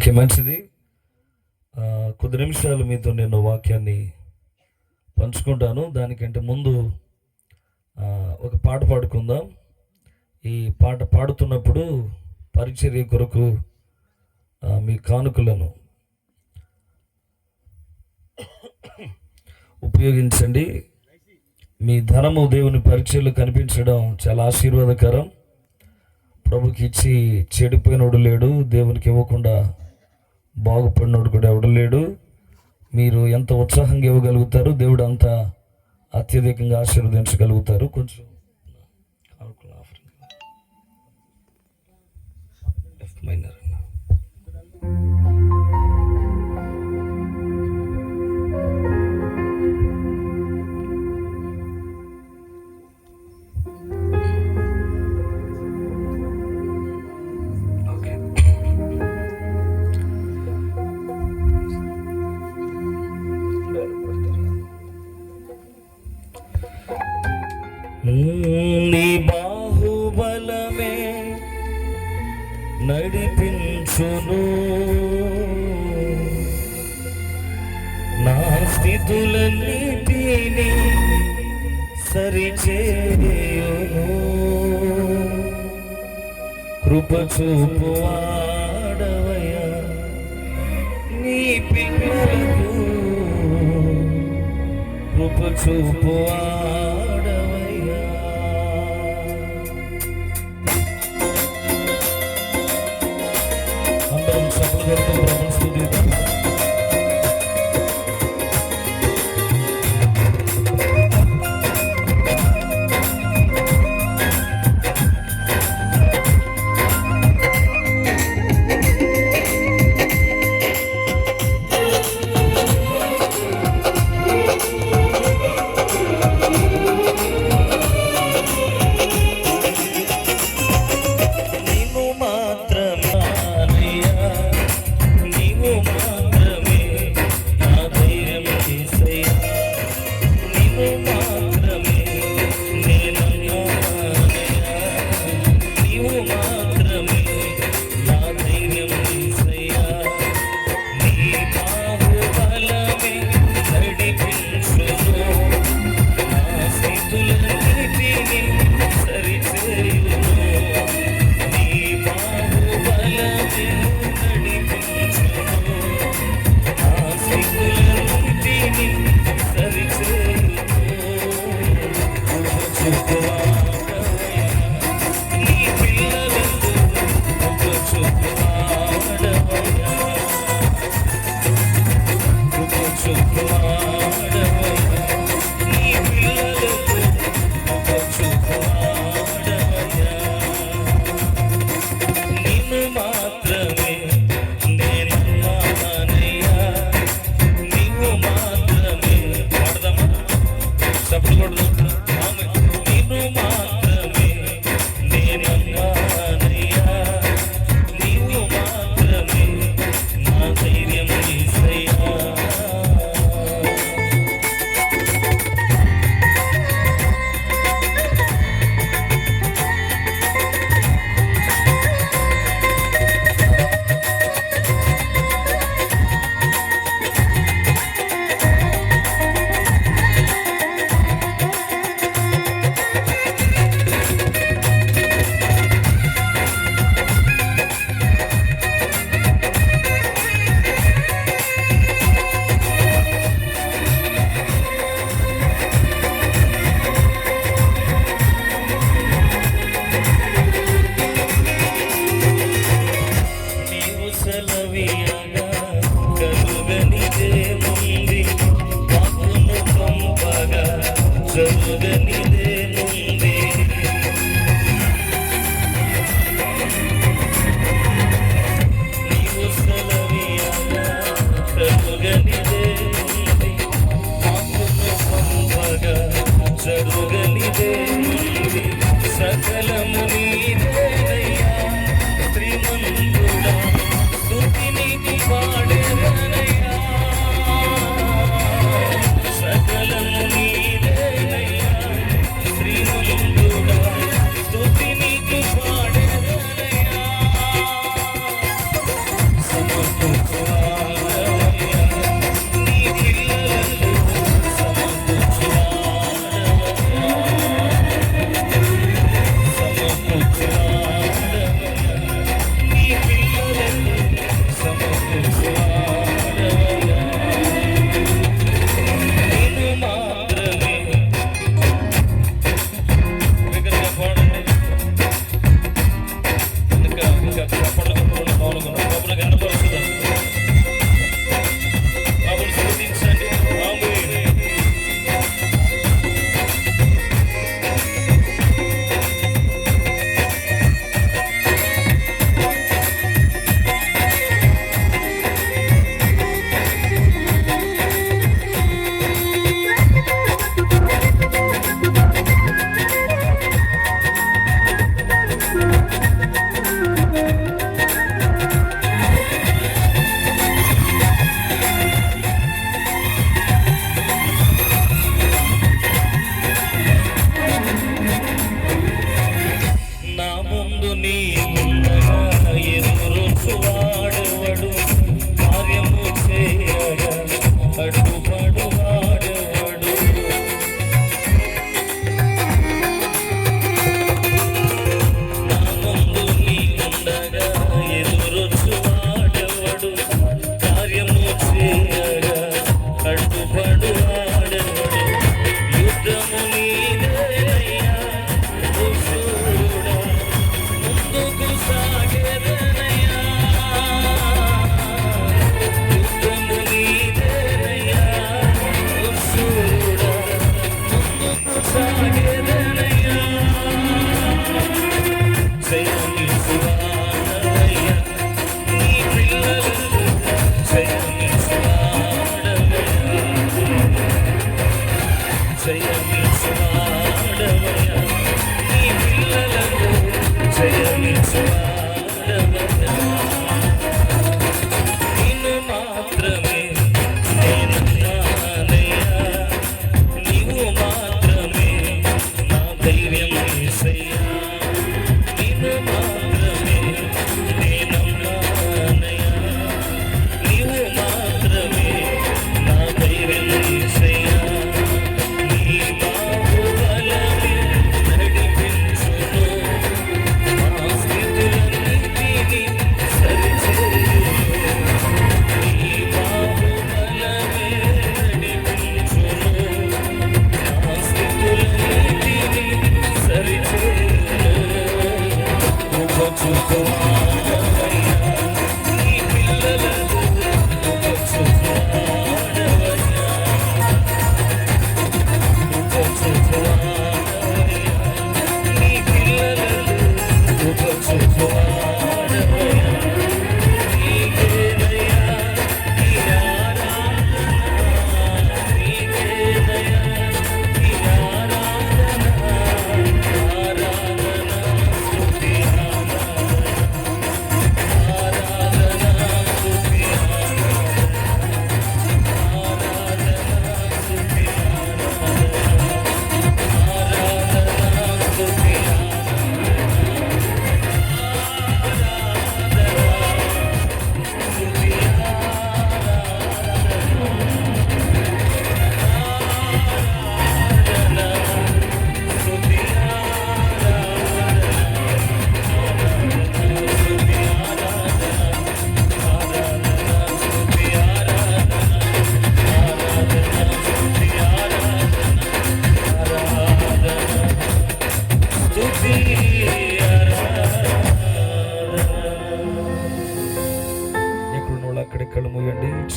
Okay, మంచిది. కొద్ది నిమిషాలు మీతో నేను వాక్యాన్ని పంచుకుంటాను. దానికంటే ముందు ఒక పాట పాడుకుందాం. ఈ పాట పాడుతున్నప్పుడు పరిచర్య కొరకు మీ కానుకలను ఉపయోగించండి. మీ ధనము దేవుని పరిచర్యలు కనిపించడం చాలా ఆశీర్వాదకరం. ప్రభుకి ఇచ్చి చెడిపోయినోడు లేడు, దేవునికి ఇవ్వకుండా బాగుపడినోడు కూడా ఎవడు లేడు. మీరు ఎంత ఉత్సాహంగా ఇవ్వగలుగుతారు, దేవుడు అంత అత్యధికంగా ఆశీర్వదించగలుగుతారు. కొంచెం మైనర్ నీ బాహుబలమే నడిపించును, నా స్థితులన్నిటిని సరిచేయును. కృప చూపు ఆడవయ్యా నీ పిల్లలకు, కృప చూపు ఆడవయ్యా. అందరం సభలతో ప్రభుని స్తుతిద్దాం. నిన్ను మాత్రమే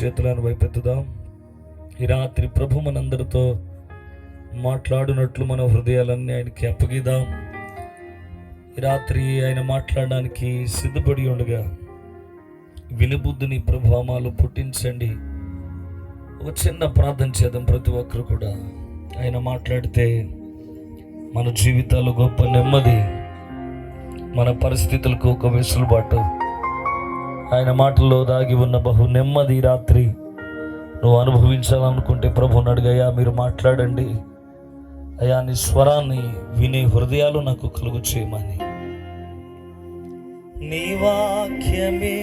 చేతులను వైపెత్తుదాం. ఈ రాత్రి ప్రభు మనందరితో మాట్లాడినట్లు మన హృదయాలన్నీ ఆయనకి అప్పగిద్దాం. ఈ రాత్రి ఆయన మాట్లాడడానికి సిద్ధపడి ఉండగా వినుబుద్ధిని ప్రభావాలు పుట్టించండి. ఒక చిన్న ప్రార్థన చేద్దాం ప్రతి ఒక్కరు కూడా. ఆయన మాట్లాడితే మన జీవితాలు గొప్ప నెమ్మది, మన పరిస్థితులకు ఒక వెసులుబాటు. ఆయన మాటల్లో దాగి ఉన్న బహు నెమ్మది రాత్రి నువ్వు అనుభవించాలనుకుంటే ప్రభువుని అడుగయ్యా, మీరు మాట్లాడండి అయ్యా, నీ స్వరాన్ని వినే హృదయాలు నాకు కలుగు చేయమని. నీ వాక్యమే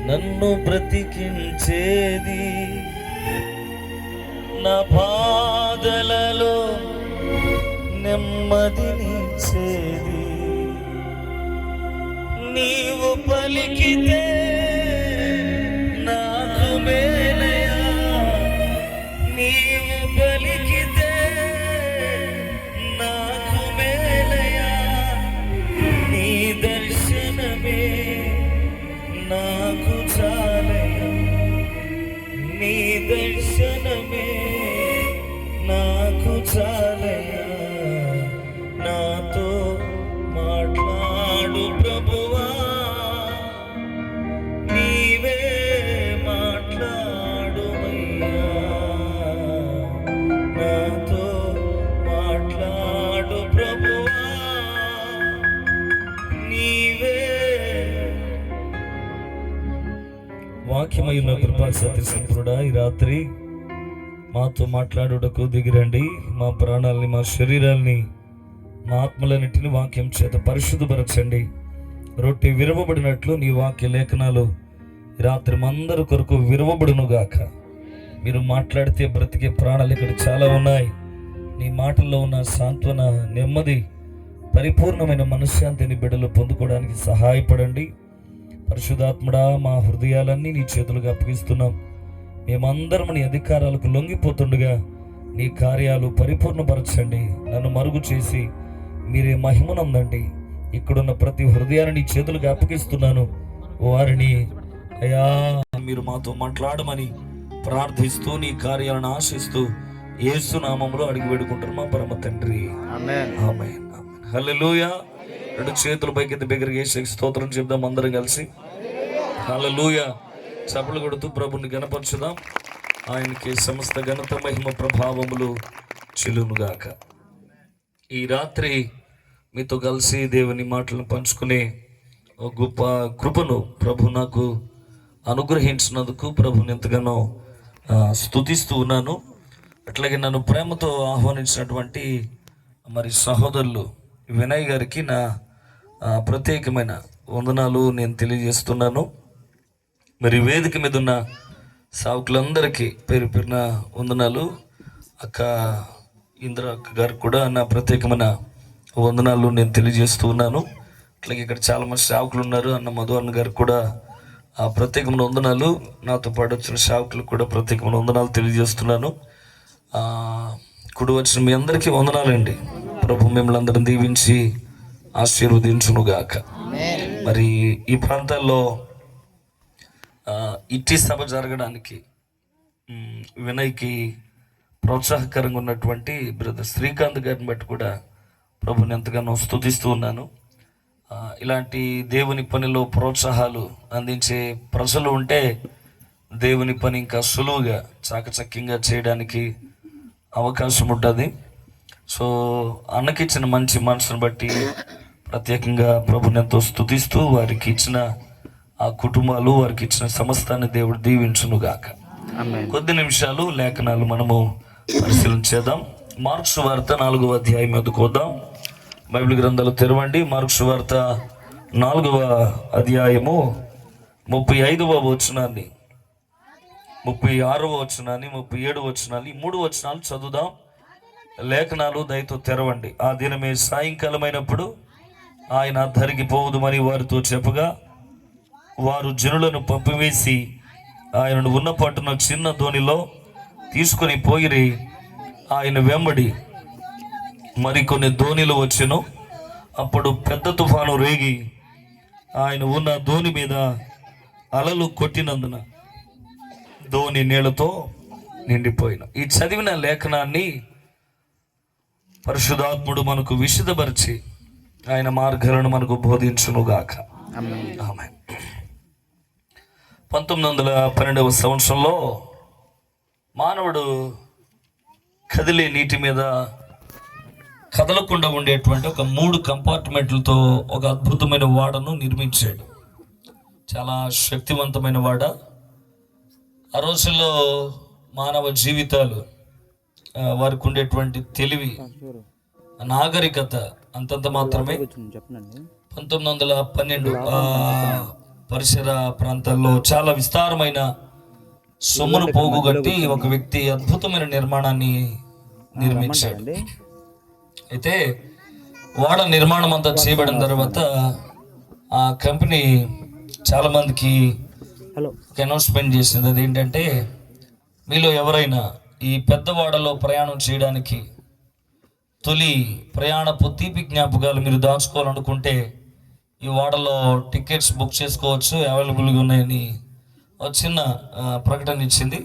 నన్ను బ్రతికించేది, నా బాధలలో నెమ్మదినిచ్చేది. నీవు పలికితే నాకు మేలయా, నీవు పలికితే నాకు మేలయా. నీ దర్శనమే నాకు చాలయా, నీ దర్శనమే నాకు చాలయా. నాతో మాట్లాడు ప్రభువా, నీవే మాట్లాడుమయ్యా. నాతో మాట్లాడు ప్రభువా, నీవే. వాక్యమైన కృపా సత్య సంపూర్ణుడా, ఈ రాత్రి మాతో మాట్లాడుటకు దిగిరండి. మా ప్రాణాలని, మా శరీరాల్ని, మా ఆత్మలన్నింటినీ వాక్యం చేత పరిశుద్ధపరచండి. రొట్టె విరవబడినట్లు నీ వాక్య లేఖనాలు రాత్రి మందరి కొరకు విరవబడునుగాక. మీరు మాట్లాడితే బ్రతికే ప్రాణాలు ఇక్కడ చాలా ఉన్నాయి. నీ మాటల్లో ఉన్న సాంత్వన, నెమ్మది, పరిపూర్ణమైన మనశ్శాంతిని బిడ్డలు పొందుకోవడానికి సహాయపడండి. పరిశుద్ధాత్ముడా, మా హృదయాలన్నీ నీ చేతులుగా అప్పగిస్తున్నాం. మేమందరం నీ అధికారాలకు లొంగిపోతుండగా నీ కార్యాలు పరిపూర్ణపరచండి. నన్ను మరుగు చేసి మీరే మహిమనందండి. ఇక్కడున్న ప్రతి హృదయాన్ని నీ చేతులుగా అప్పగిస్తున్నాను. వారిని అయ్యా మీరు మాతో మాట్లాడమని ప్రార్థిస్తూ నీ కార్యాలను ఆశిస్తూ యేసు నామములో అడిగి వేడుకుంటారు మా పరమ తండ్రి. ఆమేన్, ఆమేన్. హల్లెలూయా. రెండు చేతుల పైకి బిగ్గరగా యేసుకి స్తోత్రం చెప్దాం అందరం కలిసి. హల్లెలూయా. చప్పలు కొడుతూ ప్రభుని గణపరచుదాం. ఆయనకి సమస్త ఘనత, మహిమ, ప్రభావములు చెల్లునుగాక. ఈ రాత్రి మీతో కలిసి దేవుని మాటలను పంచుకునే గొప్ప కృపను ప్రభు నాకు అనుగ్రహించినందుకు ప్రభుని ఎంతగానో స్తుతిస్తూ ఉన్నాను. అట్లాగే నన్ను ప్రేమతో ఆహ్వానించినటువంటి మరి సహోదరులు వినయ్ గారికి నా ప్రత్యేకమైన వందనాలు నేను తెలియజేస్తున్నాను. మరి వేదిక మీద ఉన్న సావుకులందరికీ పేరు పేరున వందనాలు. అక్క ఇంద్ర అక్క గారికి కూడా నా ప్రత్యేకమైన వందనాలు నేను తెలియజేస్తూ ఉన్నాను. అట్లాగే ఇక్కడ చాలామంది సేవకులు ఉన్నారు. అన్న మధు అన్న గారికి కూడా ఆ ప్రత్యేకమైన వందనాలు. నాతో పాటు వచ్చిన సేవకులకు కూడా ప్రత్యేకమైన వందనాలు తెలియజేస్తున్నాను. కుడి వచ్చిన మీ అందరికీ వందనాలండి. ప్రభు మిమ్మల్ని అందరిని దీవించి ఆశీర్వదించునుగాక. మరి ఈ ప్రాంతాల్లో ఇట్టి సభ జరగడానికి వినయ్కి ప్రోత్సాహకరంగా ఉన్నటువంటి బ్రదర్ శ్రీకాంత్ గారిని బట్టి కూడా ప్రభుని ఎంతగానో స్తుతిస్తూ ఉన్నాను. ఇలాంటి దేవుని పనిలో ప్రోత్సాహాలు అందించే ప్రజలు ఉంటే దేవుని పని ఇంకా సులువుగా చాకచక్యంగా చేయడానికి అవకాశం ఉంటుంది. సో అన్నకిచ్చిన మంచి మనసును బట్టి ప్రత్యేకంగా ప్రభుని ఎంతో స్తుతిస్తూ వారికి ఇచ్చిన ఆ కుటుంబాలు, వారికి ఇచ్చిన సమస్తాన్ని దేవుడు దీవించునుగాక. కొద్ది నిమిషాలు లేఖనాలు మనము పరిశీలన చేద్దాం. మార్క్స్ వార్త 4వ అధ్యాయం ఎదుకోద్దాం. బైబిల్ గ్రంథాలు తెరవండి. మార్క్స్ వార్త 4వ అధ్యాయము 35వ వచనాన్ని, 36వ వచనాన్ని, 37వ వచనాన్ని, ఈ 3 వచనాలు చదువుదాం. లేఖనాలు దయతో తెరవండి. ఆ దినమే సాయంకాలమైనప్పుడు ఆయన ధరికి పోవుదుమని వారితో చెప్పగా వారు జనులను పంపివేసి ఆయనను ఉన్న పట్టున చిన్న దోణిలో తీసుకొని పోయిరి. ఆయన వెంబడి మరికొన్ని దోణిలు వచ్చెను. అప్పుడు పెద్ద తుఫాను రేగి ఆయన ఉన్న దోణి మీద అలలు కొట్టినందున ధోని నీళ్లతో నిండిపోయిన. ఈ చదివిన లేఖనాన్ని పరిశుద్ధాత్ముడు మనకు విశదపరిచి ఆయన మార్గాలను మనకు బోధించునుగాక. ఆమేన్. 1912వ సంవత్సరంలో మానవుడు కదిలే నీటి మీద కదలకుండా ఉండేటువంటి ఒక 3 కంపార్ట్మెంట్లతో ఒక అద్భుతమైన వాడను నిర్మించాడు. చాలా శక్తివంతమైన వాడ. ఆ రోజుల్లో మానవ జీవితాలు, వారికి ఉండేటువంటి తెలివి, నాగరికత అంతంత మాత్రమే. 1912 పరిసర ప్రాంతాల్లో చాలా విస్తారమైన సొమ్మును పోగుగట్టి ఒక వ్యక్తి అద్భుతమైన నిర్మాణాన్ని నిర్మించాడు. అయితే వాడ నిర్మాణం అంతా చేయబడిన తర్వాత ఆ కంపెనీ చాలా మందికి అనౌన్స్మెంట్ చేసింది. అదేంటంటే, మీలో ఎవరైనా ఈ పెద్దవాడలో ప్రయాణం చేయడానికి తొలి ప్రయాణపు తీపి జ్ఞాపకాలు మీరు దాచుకోవాలనుకుంటే ఈ వాడలో టికెట్స్ బుక్ చేసుకోవచ్చు, అవైలబుల్గా ఉన్నాయని ఒక చిన్న ప్రకటన ఇచ్చింది.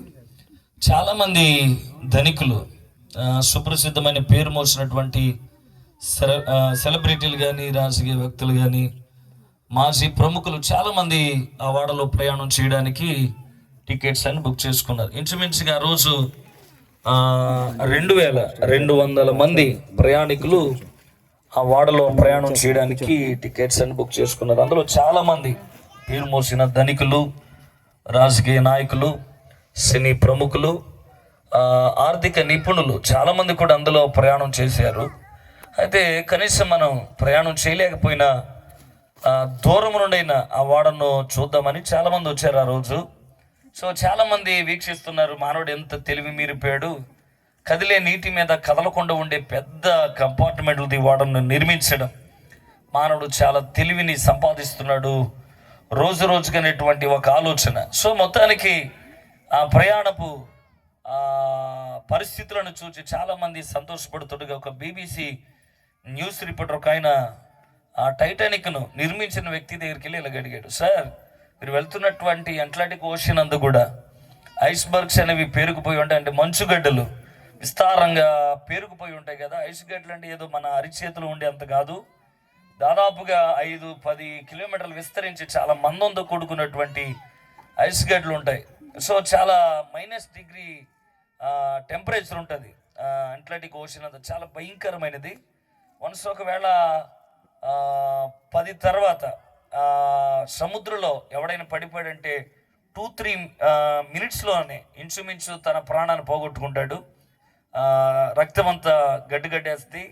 చాలామంది ధనికులు, సుప్రసిద్ధమైన పేరు మోసినటువంటి సెలబ్రిటీలు కానీ, రాజకీయ వ్యక్తులు కానీ, మాజీ ప్రముఖులు చాలామంది ఆ వాడలో ప్రయాణం చేయడానికి టికెట్స్ అని బుక్ చేసుకున్నారు. ఇంచుమించుగా ఆ రోజు 2200 మంది ప్రయాణికులు ఆ వాడలో ప్రయాణం చేయడానికి టికెట్స్ అని బుక్ చేసుకున్నారు. అందులో చాలామంది పేరు మోసిన ధనికులు, రాజకీయ నాయకులు, సినీ ప్రముఖులు, ఆర్థిక నిపుణులు చాలామంది కూడా అందులో ప్రయాణం చేశారు. అయితే కనీసం మనం ప్రయాణం చేయలేకపోయినా దూరం నుండైనా ఆ వాడను చూద్దామని చాలామంది వచ్చారు ఆ రోజు. సో చాలామంది వీక్షిస్తున్నారు, మానవుడు ఎంత తెలివి మీరిపోయాడు, కదిలే నీటి మీద కదలకుండా ఉండే పెద్ద కంపార్ట్మెంట్లది వాడను నిర్మించడం, మానవుడు చాలా తెలివిని సంపాదిస్తున్నాడు రోజు రోజుకనేటువంటి ఒక ఆలోచన. సో మొత్తానికి ఆ ప్రయాణపు పరిస్థితులను చూసి చాలామంది సంతోషపడుతుండగా ఒక BBC న్యూస్ రిపోర్టర్ ఒక ఆయన ఆ టైటానిక్ను నిర్మించిన వ్యక్తి దగ్గరికి వెళ్ళి ఇలా అడిగాడు, సార్ మీరు వెళ్తున్నటువంటి అట్లాంటిక్ ఓషన్ అందు కూడా ఐస్బర్గ్స్ అనేవి పేరుకుపోయి ఉంటాయి, అంటే మంచుగడ్డలు విస్తారంగా పేరుకుపోయి ఉంటాయి కదా. ఐస్ గడ్డలు అంటే ఏదో మన అరిచేతులు ఉండే అంత కాదు, దాదాపుగా 5-10 కిలోమీటర్లు విస్తరించి చాలా మందంతో కూడుకున్నటువంటి ఐస్ గడ్డలు ఉంటాయి. సో చాలా -డిగ్రీ టెంపరేచర్ ఉంటుంది అట్లాంటిక్ ఓషన్ అంతా, చాలా భయంకరమైనది. వన్స్ ఒకవేళ 10 తర్వాత సముద్రంలో ఎవడైనా పడిపోయాడంటే 2-3 మినిట్స్లోనే ఇంచుమించు తన ప్రాణాన్ని పోగొట్టుకుంటాడు. రక్తం అంతా గడ్డగడ్డేస్తే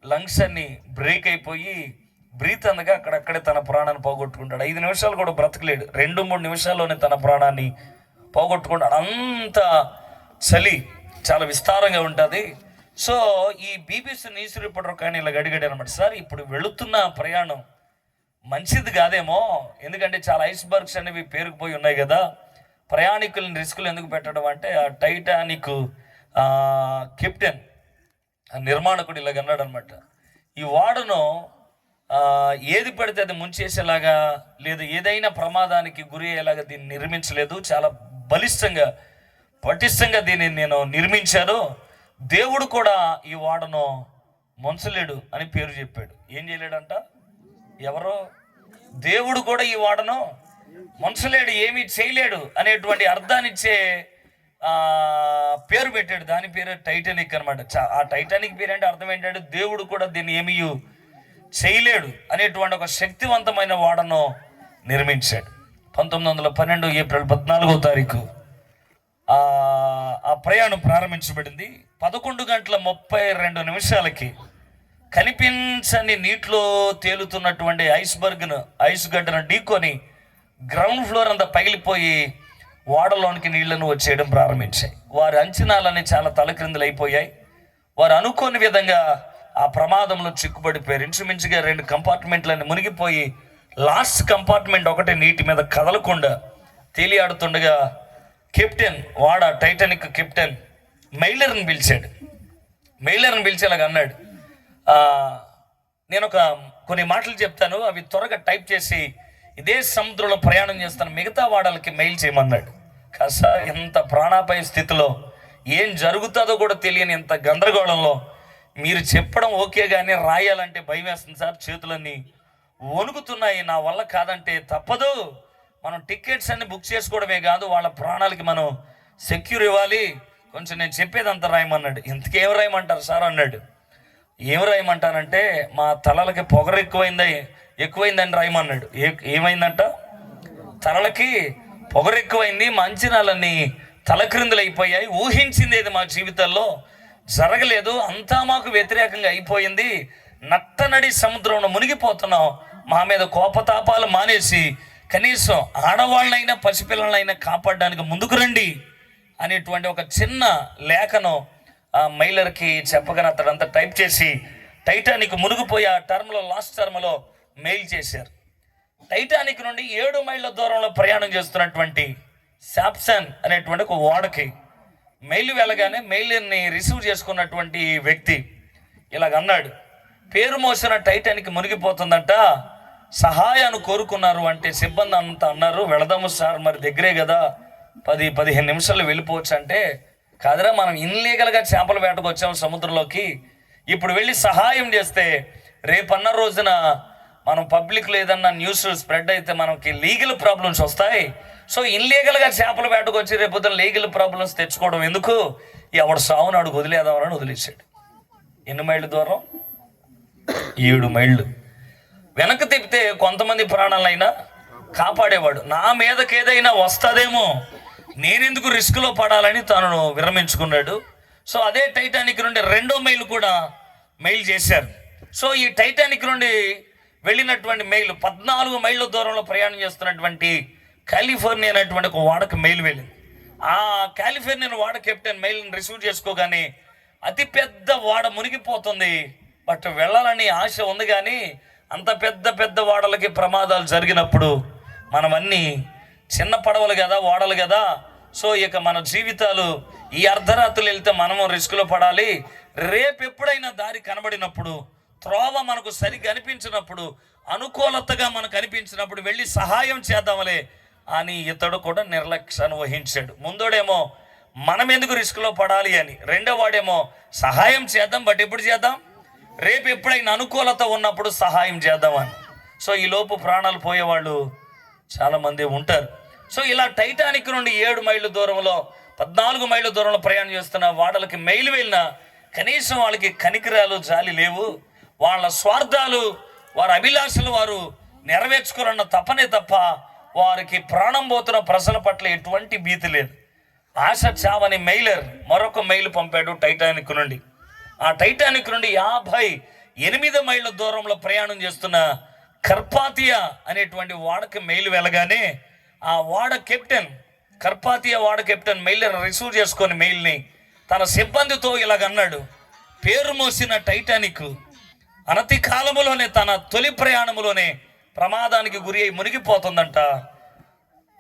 లంగ్స్ అన్ని బ్రేక్ అయిపోయి బ్రీత్ అందగా అక్కడక్కడే తన ప్రాణాన్ని పోగొట్టుకుంటాడు. 5 నిమిషాలు కూడా బ్రతకలేడు, 2-3 నిమిషాల్లోనే తన ప్రాణాన్ని పోగొట్టుకుంటాడు. అంత చలి చాలా విస్తారంగా ఉంటుంది. సో ఈ BBC న్యూస్ రిపోర్టర్ కానీ ఇలా అడిగాడు అనమాట, సార్ ఇప్పుడు వెళుతున్న ప్రయాణం మంచిది కాదేమో, ఎందుకంటే చాలా ఐస్బర్గ్స్ అనేవి పేరుకుపోయి ఉన్నాయి కదా, ప్రయాణికులను రిస్కులు ఎందుకు పెట్టడం అంటే ఆ టైటానిక్ కెప్టెన్ నిర్మాణకుడు ఇలాగ అన్నాడు అనమాట, ఈ వాడను ఏది పడితే అది ముంచేసేలాగా లేదు, ఏదైనా ప్రమాదానికి గురి అయ్యేలాగా దీన్ని నిర్మించలేదు, చాలా బలిష్టంగా పటిష్టంగా దీన్ని నేను నిర్మించాను, దేవుడు కూడా ఈ వాడను ముంచలేడు అని పేరు చెప్పాడు. ఏం చేయలేడంట, ఎవరో దేవుడు కూడా ఈ వాడను ముంచలేడు, ఏమీ చేయలేడు అనేటువంటి అర్థాన్నిచ్చే పేరు పెట్టాడు. దాని పేరు టైటానిక్ అనమాట. ఆ టైటానిక్ పేరు అంటే అర్థం ఏంటంటే దేవుడు కూడా దీన్ని ఏమీ చేయలేడు అనేటువంటి ఒక శక్తివంతమైన వాడను నిర్మించాడు. 1912 ఏప్రిల్ 14వ తారీఖు ఆ ప్రయాణం ప్రారంభించబడింది. 11:32 కనిపించని నీటిలో తేలుతున్నటువంటి ఐస్ గడ్డను ఢీకొని గ్రౌండ్ ఫ్లోర్ అంతా పగిలిపోయి వాడలోనికి నీళ్లను వచ్చేయడం ప్రారంభించాయి. వారి అంచనాలన్నీ చాలా తలక్రిందులు అయిపోయాయి. వారు అనుకోని విధంగా ఆ ప్రమాదంలో చిక్కుపడిపోయారు. ఇంచుమించుగా 2 కంపార్ట్మెంట్లన్నీ మునిగిపోయి లాస్ట్ కంపార్ట్మెంట్ ఒకటే నీటి మీద కదలకుండా తేలియాడుతుండగా కెప్టెన్ టైటానిక్ కెప్టెన్ మెయిలర్ని పిలిచాడు. మెయిలర్ని పిలిచేలాగా అన్నాడు, నేను కొన్ని మాటలు చెప్తాను, అవి త్వరగా టైప్ చేసి ఇదే సముద్రంలో ప్రయాణం చేస్తాను, మిగతా వాడలకి మెయిల్ చేయమన్నాడు. ఇంత ప్రాణాపాయ స్థితిలో ఏం జరుగుతుందో కూడా తెలియని ఇంత గందరగోళంలో మీరు చెప్పడం ఓకే కానీ రాయాలంటే భయం వేస్తుంది సార్, చేతులన్నీ వణుకుతున్నాయి, నా వల్ల కాదంటే తప్పదు. మనం టికెట్స్ అన్ని బుక్ చేసుకోవడమే కాదు, వాళ్ళ ప్రాణాలకి మనం సెక్యూర్ ఇవ్వాలి, కొంచెం నేను చెప్పేదంతా రాయమన్నాడు. ఇంతకేం రాయమంటారు సార్ అన్నాడు. ఏం రాయమంటానంటే మా తలలకి పొగరు ఎక్కువైందని రాయమన్నాడు. ఏమైందంట? తలలకి పొగరు ఎక్కువైంది, మా అంచనాలన్నీ తలక్రిందులు అయిపోయాయి, ఊహించింది ఏది మా జీవితాల్లో జరగలేదు, అంతా మాకు వ్యతిరేకంగా అయిపోయింది, నట్టనడి సముద్రంలో మునిగిపోతున్నాం, మా మీద కోపతాపాలు మానేసి కనీసం ఆడవాళ్ళైనా పసిపిల్లలైనా కాపాడడానికి ముందుకు రండి అనేటువంటి ఒక చిన్న లేఖను ఆ మైలర్కి చెప్పగానే అతడంతా టైప్ చేసి టైటానిక్ మునిగిపోయి ఆ టర్మ్లో లాస్ట్ టర్మ్లో మెయిల్ చేశారు. టైటానిక్ నుండి 7 మైళ్ళ దూరంలో ప్రయాణం చేస్తున్నటువంటి శాప్సన్ అనేటువంటి ఒక ఓడకి మెయిల్ వెళ్ళగానే మెయిల్ని రిసీవ్ చేసుకున్నటువంటి వ్యక్తి ఇలాగన్నాడు, పేరు మోసిన టైటానిక్ మునిగిపోతుందంట, సహాయాన్ని కోరుకున్నారు అంటే సిబ్బంది అంతా అన్నారు, వెళదాము సార్, మరి దగ్గరే కదా 10-15 నిమిషాలు వెళ్ళిపోవచ్చు అంటే, కాదురా మనం ఇన్లీగల్గా చేపల వేటకు వచ్చాము సముద్రంలోకి, ఇప్పుడు వెళ్ళి సహాయం చేస్తే రేపన్న రోజున మనం పబ్లిక్లో ఏదన్నా న్యూస్ స్ప్రెడ్ అయితే మనకి లీగల్ ప్రాబ్లమ్స్ వస్తాయి, సో ఇన్లీగల్గా చేపల వేటకు వచ్చి రేపొద్దున లీగల్ ప్రాబ్లమ్స్ తెచ్చుకోవడం ఎందుకు, ఎవడు సావును అడుగు వదిలేదామని వదిలేసాడు. ఎన్ని మైళ్ళు దూరం? 7 మైళ్ళు. వెనక్కి తిప్పితే కొంతమంది ప్రాణాలైనా కాపాడేవాడు, నా మీదకి ఏదైనా వస్తుందేమో, నేనెందుకు రిస్క్లో పడాలని తనను విరమించుకున్నాడు. సో అదే టైటానిక్ నుండి 2వ మైలు కూడా మెయిల్ చేశారు. సో ఈ టైటానిక్ నుండి వెళ్ళినటువంటి మెయిల్ 14 మైళ్ళ దూరంలో ప్రయాణం చేస్తున్నటువంటి కాలిఫోర్నియా అనేటువంటి ఒక వాడకు మెయిల్ వెళ్ళింది. ఆ కాలిఫోర్నియన్ వాడ కెప్టెన్ మెయిల్ని రిసీవ్ చేసుకోగానే అతి పెద్ద వాడ మునిగిపోతుంది, బట్ వెళ్ళాలని ఆశ ఉంది, కానీ అంత పెద్ద వాడలకి ప్రమాదాలు జరిగినప్పుడు మనమన్నీ చిన్న పడవలు కదా, ఓడలు కదా, సో ఇక మన జీవితాలు ఈ అర్ధరాత్రులు వెళ్తే మనము రిస్క్లో పడాలి, రేపు ఎప్పుడైనా దారి కనబడినప్పుడు, త్రోవ మనకు సరిగ్గా అనిపించినప్పుడు, అనుకూలతగా మనకు అనిపించినప్పుడు వెళ్ళి సహాయం చేద్దామలే అని ఇతడు కూడా నిర్లక్ష్యాన్ని వహించాడు. ముందోడేమో మనం ఎందుకు రిస్క్లో పడాలి అని, రెండో వాడేమో సహాయం చేద్దాం, బట్ ఎప్పుడు చేద్దాం, రేపు ఎప్పుడైనా అనుకూలత ఉన్నప్పుడు సహాయం చేద్దామని. సో ఈ లోపు ప్రాణాలు పోయేవాళ్ళు చాలామంది ఉంటారు. సో ఇలా టైటానిక్ నుండి 7 మైళ్ళ దూరంలో 14 మైళ్ళ దూరంలో ప్రయాణం చేస్తున్న వాడలకి మెయిల్ వెళ్ళినా కనీసం వాళ్ళకి కనికరాలు జాలి లేవు, వాళ్ళ స్వార్థాలు వారి అభిలాషలు వారు నెరవేర్చుకోరన్న తపనే తప్ప వారికి ప్రాణం పోతున్న ప్రజల పట్ల ఎటువంటి భీతి లేదు. ఆశ చావని మెయిలర్ మరొక మెయిల్ పంపాడు టైటానిక్ నుండి. ఆ టైటానిక్ నుండి 58 మైళ్ళ దూరంలో ప్రయాణం చేస్తున్న కర్పాతియా అనేటువంటి వాడకి మెయిల్ వెళ్ళగానే ఆ వాడ కెప్టెన్, కర్పాతియా వాడ కెప్టెన్ మెయిలర్ రిసీవ్ చేసుకొని మెయిల్ని తన సిబ్బందితో ఇలాగన్నాడు, పేరు మోసిన టైటానిక్ అనతి కాలములోనే తన తొలి ప్రయాణములోనే ప్రమాదానికి గురి అయి మునిగిపోతుందంట,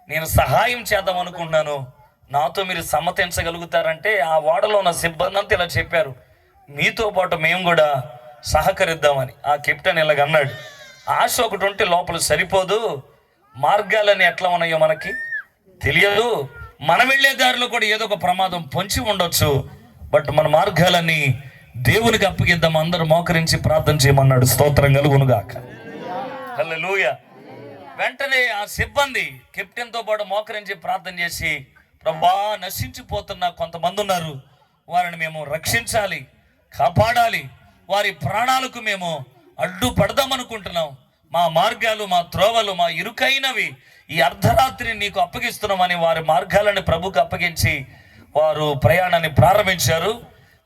నేను సహాయం చేద్దాం అనుకుంటున్నాను, నాతో మీరు సమ్మతించగలుగుతారంటే ఆ వాడలో ఉన్న సిబ్బంది అంతా ఇలా చెప్పారు, మీతో పాటు మేము కూడా సహకరిద్దామని. ఆ కెప్టెన్ ఇలాగన్నాడు, ఆశ ఒకటి ఉంటే లోపల సరిపోదు, మార్గాలని ఎట్లా ఉన్నాయో మనకి తెలియదు, మనం వెళ్ళే దారిలో కూడా ఏదో ఒక ప్రమాదం పొంచి ఉండొచ్చు, బట్ మన మార్గాలని దేవునికి అప్పగిద్దాం, అందరూ మోకరించి ప్రార్థన చేయమన్నాడు. స్తోత్రం కలుగునుగాక. హల్లెలూయా. వెంటనే ఆ సిబ్బంది కెప్టెన్తో పాటు మోకరించి ప్రార్థన చేసి, ప్రభా నశించిపోతున్న కొంతమంది ఉన్నారు, వారిని మేము రక్షించాలి, కాపాడాలి, వారి ప్రాణాలకు మేము అడ్డుపడదామనుకుంటున్నాం, మా మార్గాలు, మా త్రోవలు, మా ఇరుకైనవి ఈ అర్ధరాత్రి నీకు అప్పగిస్తున్నామని వారి మార్గాలను ప్రభుకు అప్పగించి వారు ప్రయాణాన్ని ప్రారంభించారు.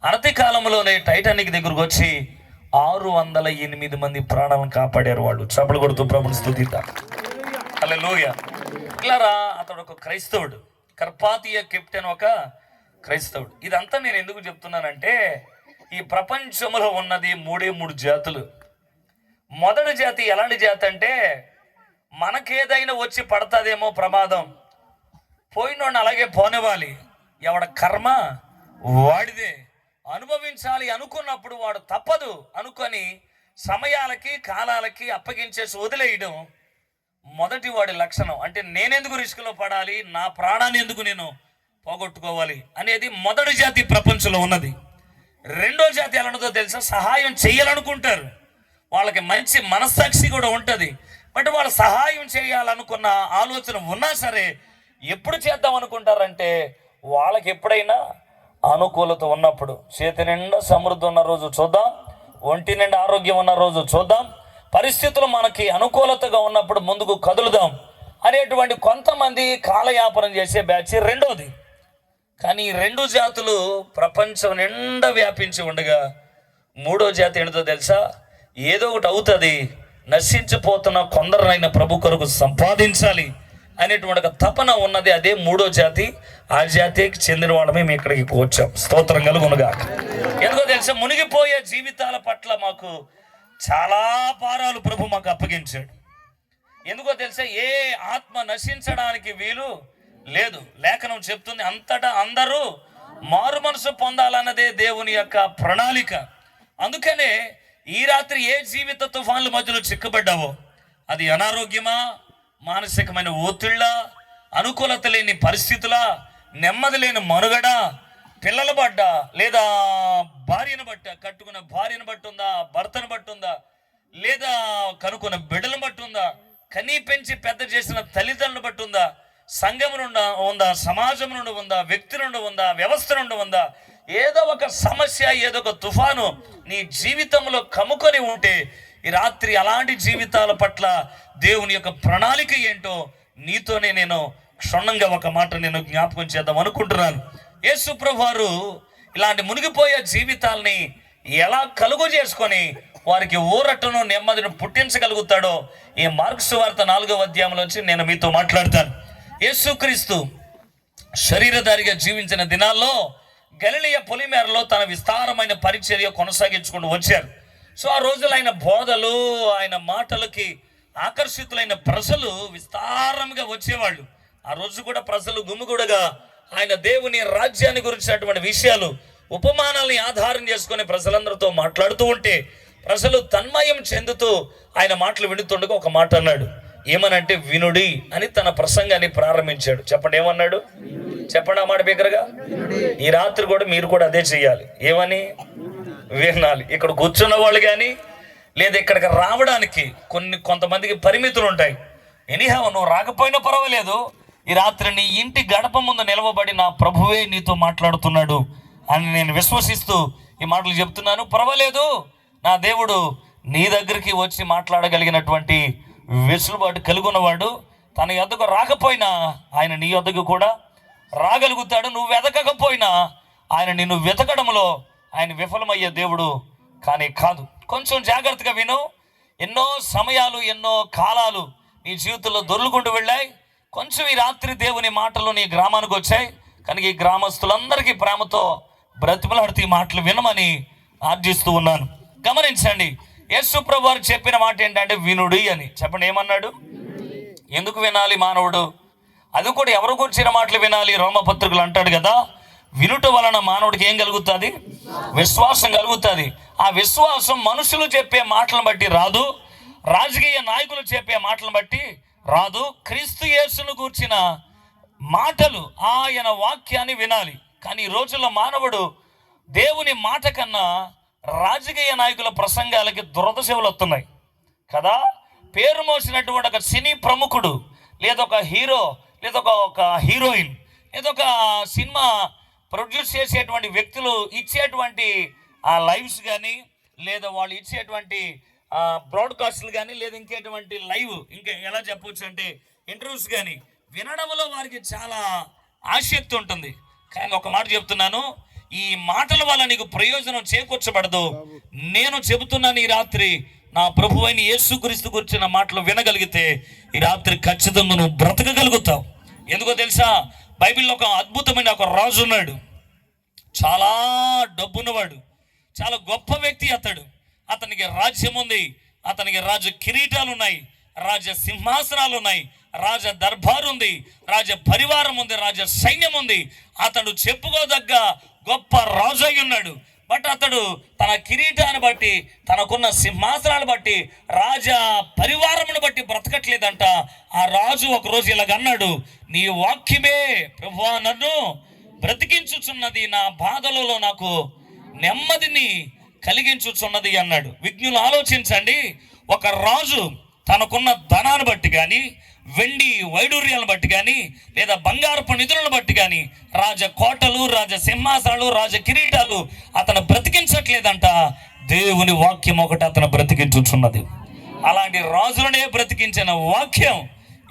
అనతి కాలంలోనే టైటానిక్ దగ్గరకు వచ్చి 608 మంది ప్రాణాలను కాపాడారు. వాళ్ళు చప్పలు కొడుతూ ప్రభుని స్తుతిద్దాం. హల్లెలూయా. ఇలారా అతడు ఒక క్రైస్తవుడు, కర్పాతియా కెప్టెన్ ఒక క్రైస్తవుడు. ఇదంతా నేను ఎందుకు చెప్తున్నానంటే, ఈ ప్రపంచంలో ఉన్నది 3 జాతులు. మొదటి జాతి ఎలాంటి జాతి అంటే, మనకేదైనా వచ్చి పడుతుందేమో ప్రమాదం, పోయినోడిని అలాగే పోనివ్వాలి, ఎవడ కర్మ వాడిదే, అనుభవించాలి అనుకున్నప్పుడు వాడు తప్పదు అనుకొని సమయాలకి కాలాలకి అప్పగించేసి వదిలేయడం మొదటి వాడి లక్షణం అంటే నేనెందుకు రిస్క్లో పడాలి, నా ప్రాణాన్ని ఎందుకు నేను పోగొట్టుకోవాలి అనేది మొదటి జాతి ప్రపంచంలో ఉన్నది. రెండో జాతి ఎలా ఉన్నదో తెలుసా? సహాయం చేయాలనుకుంటారు, వాళ్ళకి మంచి మనస్సాక్షి కూడా ఉంటుంది. బట్ వాళ్ళు సహాయం చేయాలనుకున్న ఆలోచన ఉన్నా సరే ఎప్పుడు చేద్దాం అనుకుంటారంటే వాళ్ళకి ఎప్పుడైనా అనుకూలత ఉన్నప్పుడు. చేతి నిండా సమృద్ధి ఉన్న రోజు చూద్దాం, ఒంటి నిండా ఆరోగ్యం ఉన్న రోజు చూద్దాం, పరిస్థితులు మనకి అనుకూలతగా ఉన్నప్పుడు ముందుకు కదులుదాం అనేటువంటి కొంతమంది కాలయాపనం చేసే బ్యాచ్ రెండోది. కానీ ఈ రెండు జాతులు ప్రపంచం నిండా వ్యాపించి ఉండగా మూడో జాతి ఏంటో తెలుసా? ఏదో ఒకటి అవుతుంది, నశించిపోతున్న కొందరైన ప్రభు కొరకు సంపాదించాలి అనేటువంటి ఒక తపన ఉన్నది. అదే మూడో జాతి. ఆ జాతికి చెందిన వాళ్ళమే మేము ఇక్కడికి వచ్చాం. స్తోత్రం కలుగునుగా. ఎందుకో తెలుసా? మునిగిపోయే జీవితాల పట్ల మాకు చాలా భారాలు ప్రభు మాకు అప్పగించాడు. ఎందుకో తెలుసా? ఏ ఆత్మ నశించడానికి వీలు లేదు. లేఖనం చెప్తుంది అంతటా అందరూ మారు మనసు పొందాలన్నదే దేవుని యొక్క ప్రణాళిక. అందుకనే ఈ రాత్రి ఏ జీవిత తుఫాన్ల మధ్యలో చిక్కుబడ్డావో, అది అనారోగ్యమా, మానసికమైన ఒత్తిళ్ళ, అనుకూలత లేని పరిస్థితుల, నెమ్మది లేని మనుగడ, పిల్లలు బట్ట, లేదా భార్యను బట్ట, కట్టుకున్న భార్యను బట్టి ఉందా, భర్తను బట్టి ఉందా, లేదా కనుక్కున్న బిడ్డలను బట్టి ఉందా, కనీ పెంచి పెద్ద చేసిన తల్లిదండ్రులను బట్టి ఉందా, సంఘం నుండి ఉందా, సమాజం నుండి ఉందా, వ్యక్తి నుండి ఉందా, వ్యవస్థ నుండి ఉందా, ఏదో ఒక సమస్య, ఏదో ఒక తుఫాను నీ జీవితంలో కమ్ముకొని ఉంటే ఈ రాత్రి అలాంటి జీవితాల పట్ల దేవుని యొక్క ప్రణాళిక ఏంటో నీతోనే నేను క్షుణ్ణంగా ఒక మాట నేను జ్ఞాపకం చేద్దాం అనుకుంటున్నాను. యేసు ప్రభువు వారు ఇలాంటి మునిగిపోయే జీవితాలని ఎలా కలుగు చేసుకొని వారికి ఊరటను నెమ్మదిని పుట్టించగలుగుతాడో ఈ మార్కు సువార్త 4వ అధ్యాయంలోంచి నేను మీతో మాట్లాడతాను. యేసుక్రీస్తు శరీరధారిగా జీవించిన దినాల్లో గలిలయ పొలిమేరలో తన విస్తారమైన పరిచర్య కొనసాగించుకుంటూ వచ్చారు. సో ఆ రోజులు ఆయన బోధలు, ఆయన మాటలకి ఆకర్షితులైన ప్రజలు విస్తారంగా వచ్చేవాళ్ళు. ఆ రోజు కూడా ప్రజలు గుమిగూడగా ఆయన దేవుని రాజ్యాన్ని గురించినటువంటి విషయాలు, ఉపమానాలని ఆధారం చేసుకుని ప్రజలందరితో మాట్లాడుతూ ఉంటే ప్రజలు తన్మయం చెందుతూ ఆయన మాటలు వింటుండగా ఒక మాట అన్నాడు. ఏమనంటే వినుడి అని తన ప్రసంగాన్ని ప్రారంభించాడు. చెప్పండి, ఏమన్నాడు? చెప్పండి ఆ మాట బిగ్గరగా. ఈ రాత్రి కూడా మీరు కూడా అదే చెయ్యాలి. ఏమని? వినాలి. ఇక్కడ కూర్చున్న వాళ్ళు కానీ, లేదా ఇక్కడికి రావడానికి కొంతమందికి పరిమితులు ఉంటాయి. ఎనీహౌ నువ్వు రాకపోయినా పర్వాలేదు, ఈ రాత్రి నీ ఇంటి గడప ముందు నిలవబడి నా ప్రభువే నీతో మాట్లాడుతున్నాడు అని నేను విశ్వసిస్తూ ఈ మాటలు చెప్తున్నాను. పర్వాలేదు, నా దేవుడు నీ దగ్గరికి వచ్చి మాట్లాడగలిగినటువంటి వెసులుబాటు కలిగి ఉన్నవాడు. తన యొద్దకు రాకపోయినా ఆయన నీ యొద్దకు కూడా రాగలుగుతాడు. నువ్వు వెతకకపోయినా ఆయన నిన్ను వెతకడంలో ఆయన విఫలమయ్యే దేవుడు కానీ కాదు. కొంచెం జాగ్రత్తగా విను. ఎన్నో సమయాలు, ఎన్నో కాలాలు నీ జీవితంలో దొర్లుకుంటూ వెళ్ళాయి. కొంచెం ఈ రాత్రి దేవుని మాటలు నీ గ్రామానికి వచ్చాయి కనుక ఈ గ్రామస్తులందరికీ ప్రేమతో బ్రతిమలాడుతూ ఈ మాటలు వినమని ఆర్జిస్తూ ఉన్నాను. గమనించండి, యేసు ప్రభువు వారు చెప్పిన మాట ఏంటంటే వినుడి అని. చెప్పండి, ఏమన్నాడు? ఎందుకు వినాలి మానవుడు? అది కూడా ఎవరు కూర్చిన మాటలు వినాలి? రోమపత్రికలు అంటాడు కదా, వినుట వలన మానవుడికి ఏం కలుగుతుంది? విశ్వాసం కలుగుతుంది. ఆ విశ్వాసం మనుషులు చెప్పే మాటలను బట్టి రాదు, రాజకీయ నాయకులు చెప్పే మాటలను బట్టి రాదు. క్రీస్తు యేసును కూర్చిన మాటలు, ఆయన వాక్యాన్ని వినాలి. కానీ ఈ రోజుల్లో మానవుడు దేవుని మాట కన్నా రాజకీయ నాయకుల ప్రసంగాలకి దురద చెవులు వస్తున్నాయి కదా. పేరు మోసినటువంటి ఒక సినీ ప్రముఖుడు, లేదా ఒక హీరో, లేదా ఒక హీరోయిన్, లేదా ఒక సినిమా ప్రొడ్యూస్ చేసేటువంటి వ్యక్తులు ఇచ్చేటువంటి ఆ లైవ్స్ కానీ, లేదా వాళ్ళు ఇచ్చేటువంటి బ్రాడ్కాస్ట్లు కానీ, లేదా ఇంకేటువంటి లైవ్, ఇంకా ఎలా చెప్పవచ్చు అంటే ఇంటర్వ్యూస్ కానీ వినడంలో వారికి చాలా ఆసక్తి ఉంటుంది. కానీ ఒక మాట చెప్తున్నాను, ఈ మాటల వల్ల నీకు ప్రయోజనం చేకూర్చబడదు. నేను చెబుతున్నాను, ఈ రాత్రి నా ప్రభువైన యేసుక్రీస్తు గురించిన మాటలు వినగలిగితే ఈ రాత్రి ఖచ్చితంగా నువ్వు బ్రతకగలుగుతావు. ఎందుకో తెలుసా? బైబిల్లో ఒక అద్భుతమైన ఒక రాజు ఉన్నాడు. చాలా డబ్బున్నవాడు, చాలా గొప్ప వ్యక్తి అతడు. అతనికి రాజ్యం ఉంది, అతనికి రాజ కిరీటాలు ఉన్నాయి, రాజ సింహాసనాలు ఉన్నాయి, రాజ దర్బారు ఉంది, రాజ పరివారం ఉంది, రాజ సైన్యం ఉంది. అతడు చెప్పుకోదగ్గ గొప్ప రాజు అయి ఉన్నాడు. బట్ అతడు తన కిరీటాన్ని బట్టి, తనకున్న సింహాసనాన్ని బట్టి, రాజా పరివారమును బట్టి బ్రతకట్లేదంట. ఆ రాజు ఒకరోజు ఇలాగన్నాడు, నీ వాక్యమే ప్రభువా నన్ను బ్రతికించుచున్నది, నా బాధలలో నాకు నెమ్మదిని కలిగించుచున్నది అన్నాడు. విజ్ఞులు ఆలోచించండి, ఒక రాజు తనకున్న ధనాన్ని బట్టి కానీ, వెండి వైడూర్యాలను బట్టి కానీ, లేదా బంగారపు నిధులను బట్టి కానీ, రాజకోటలు, రాజ సింహాసనాలు, రాజ కిరీటాలు అతను బ్రతికించట్లేదంట. దేవుని వాక్యం ఒకటి అతను బ్రతికించుచున్నది. అలాంటి రాజులనే బ్రతికించిన వాక్యం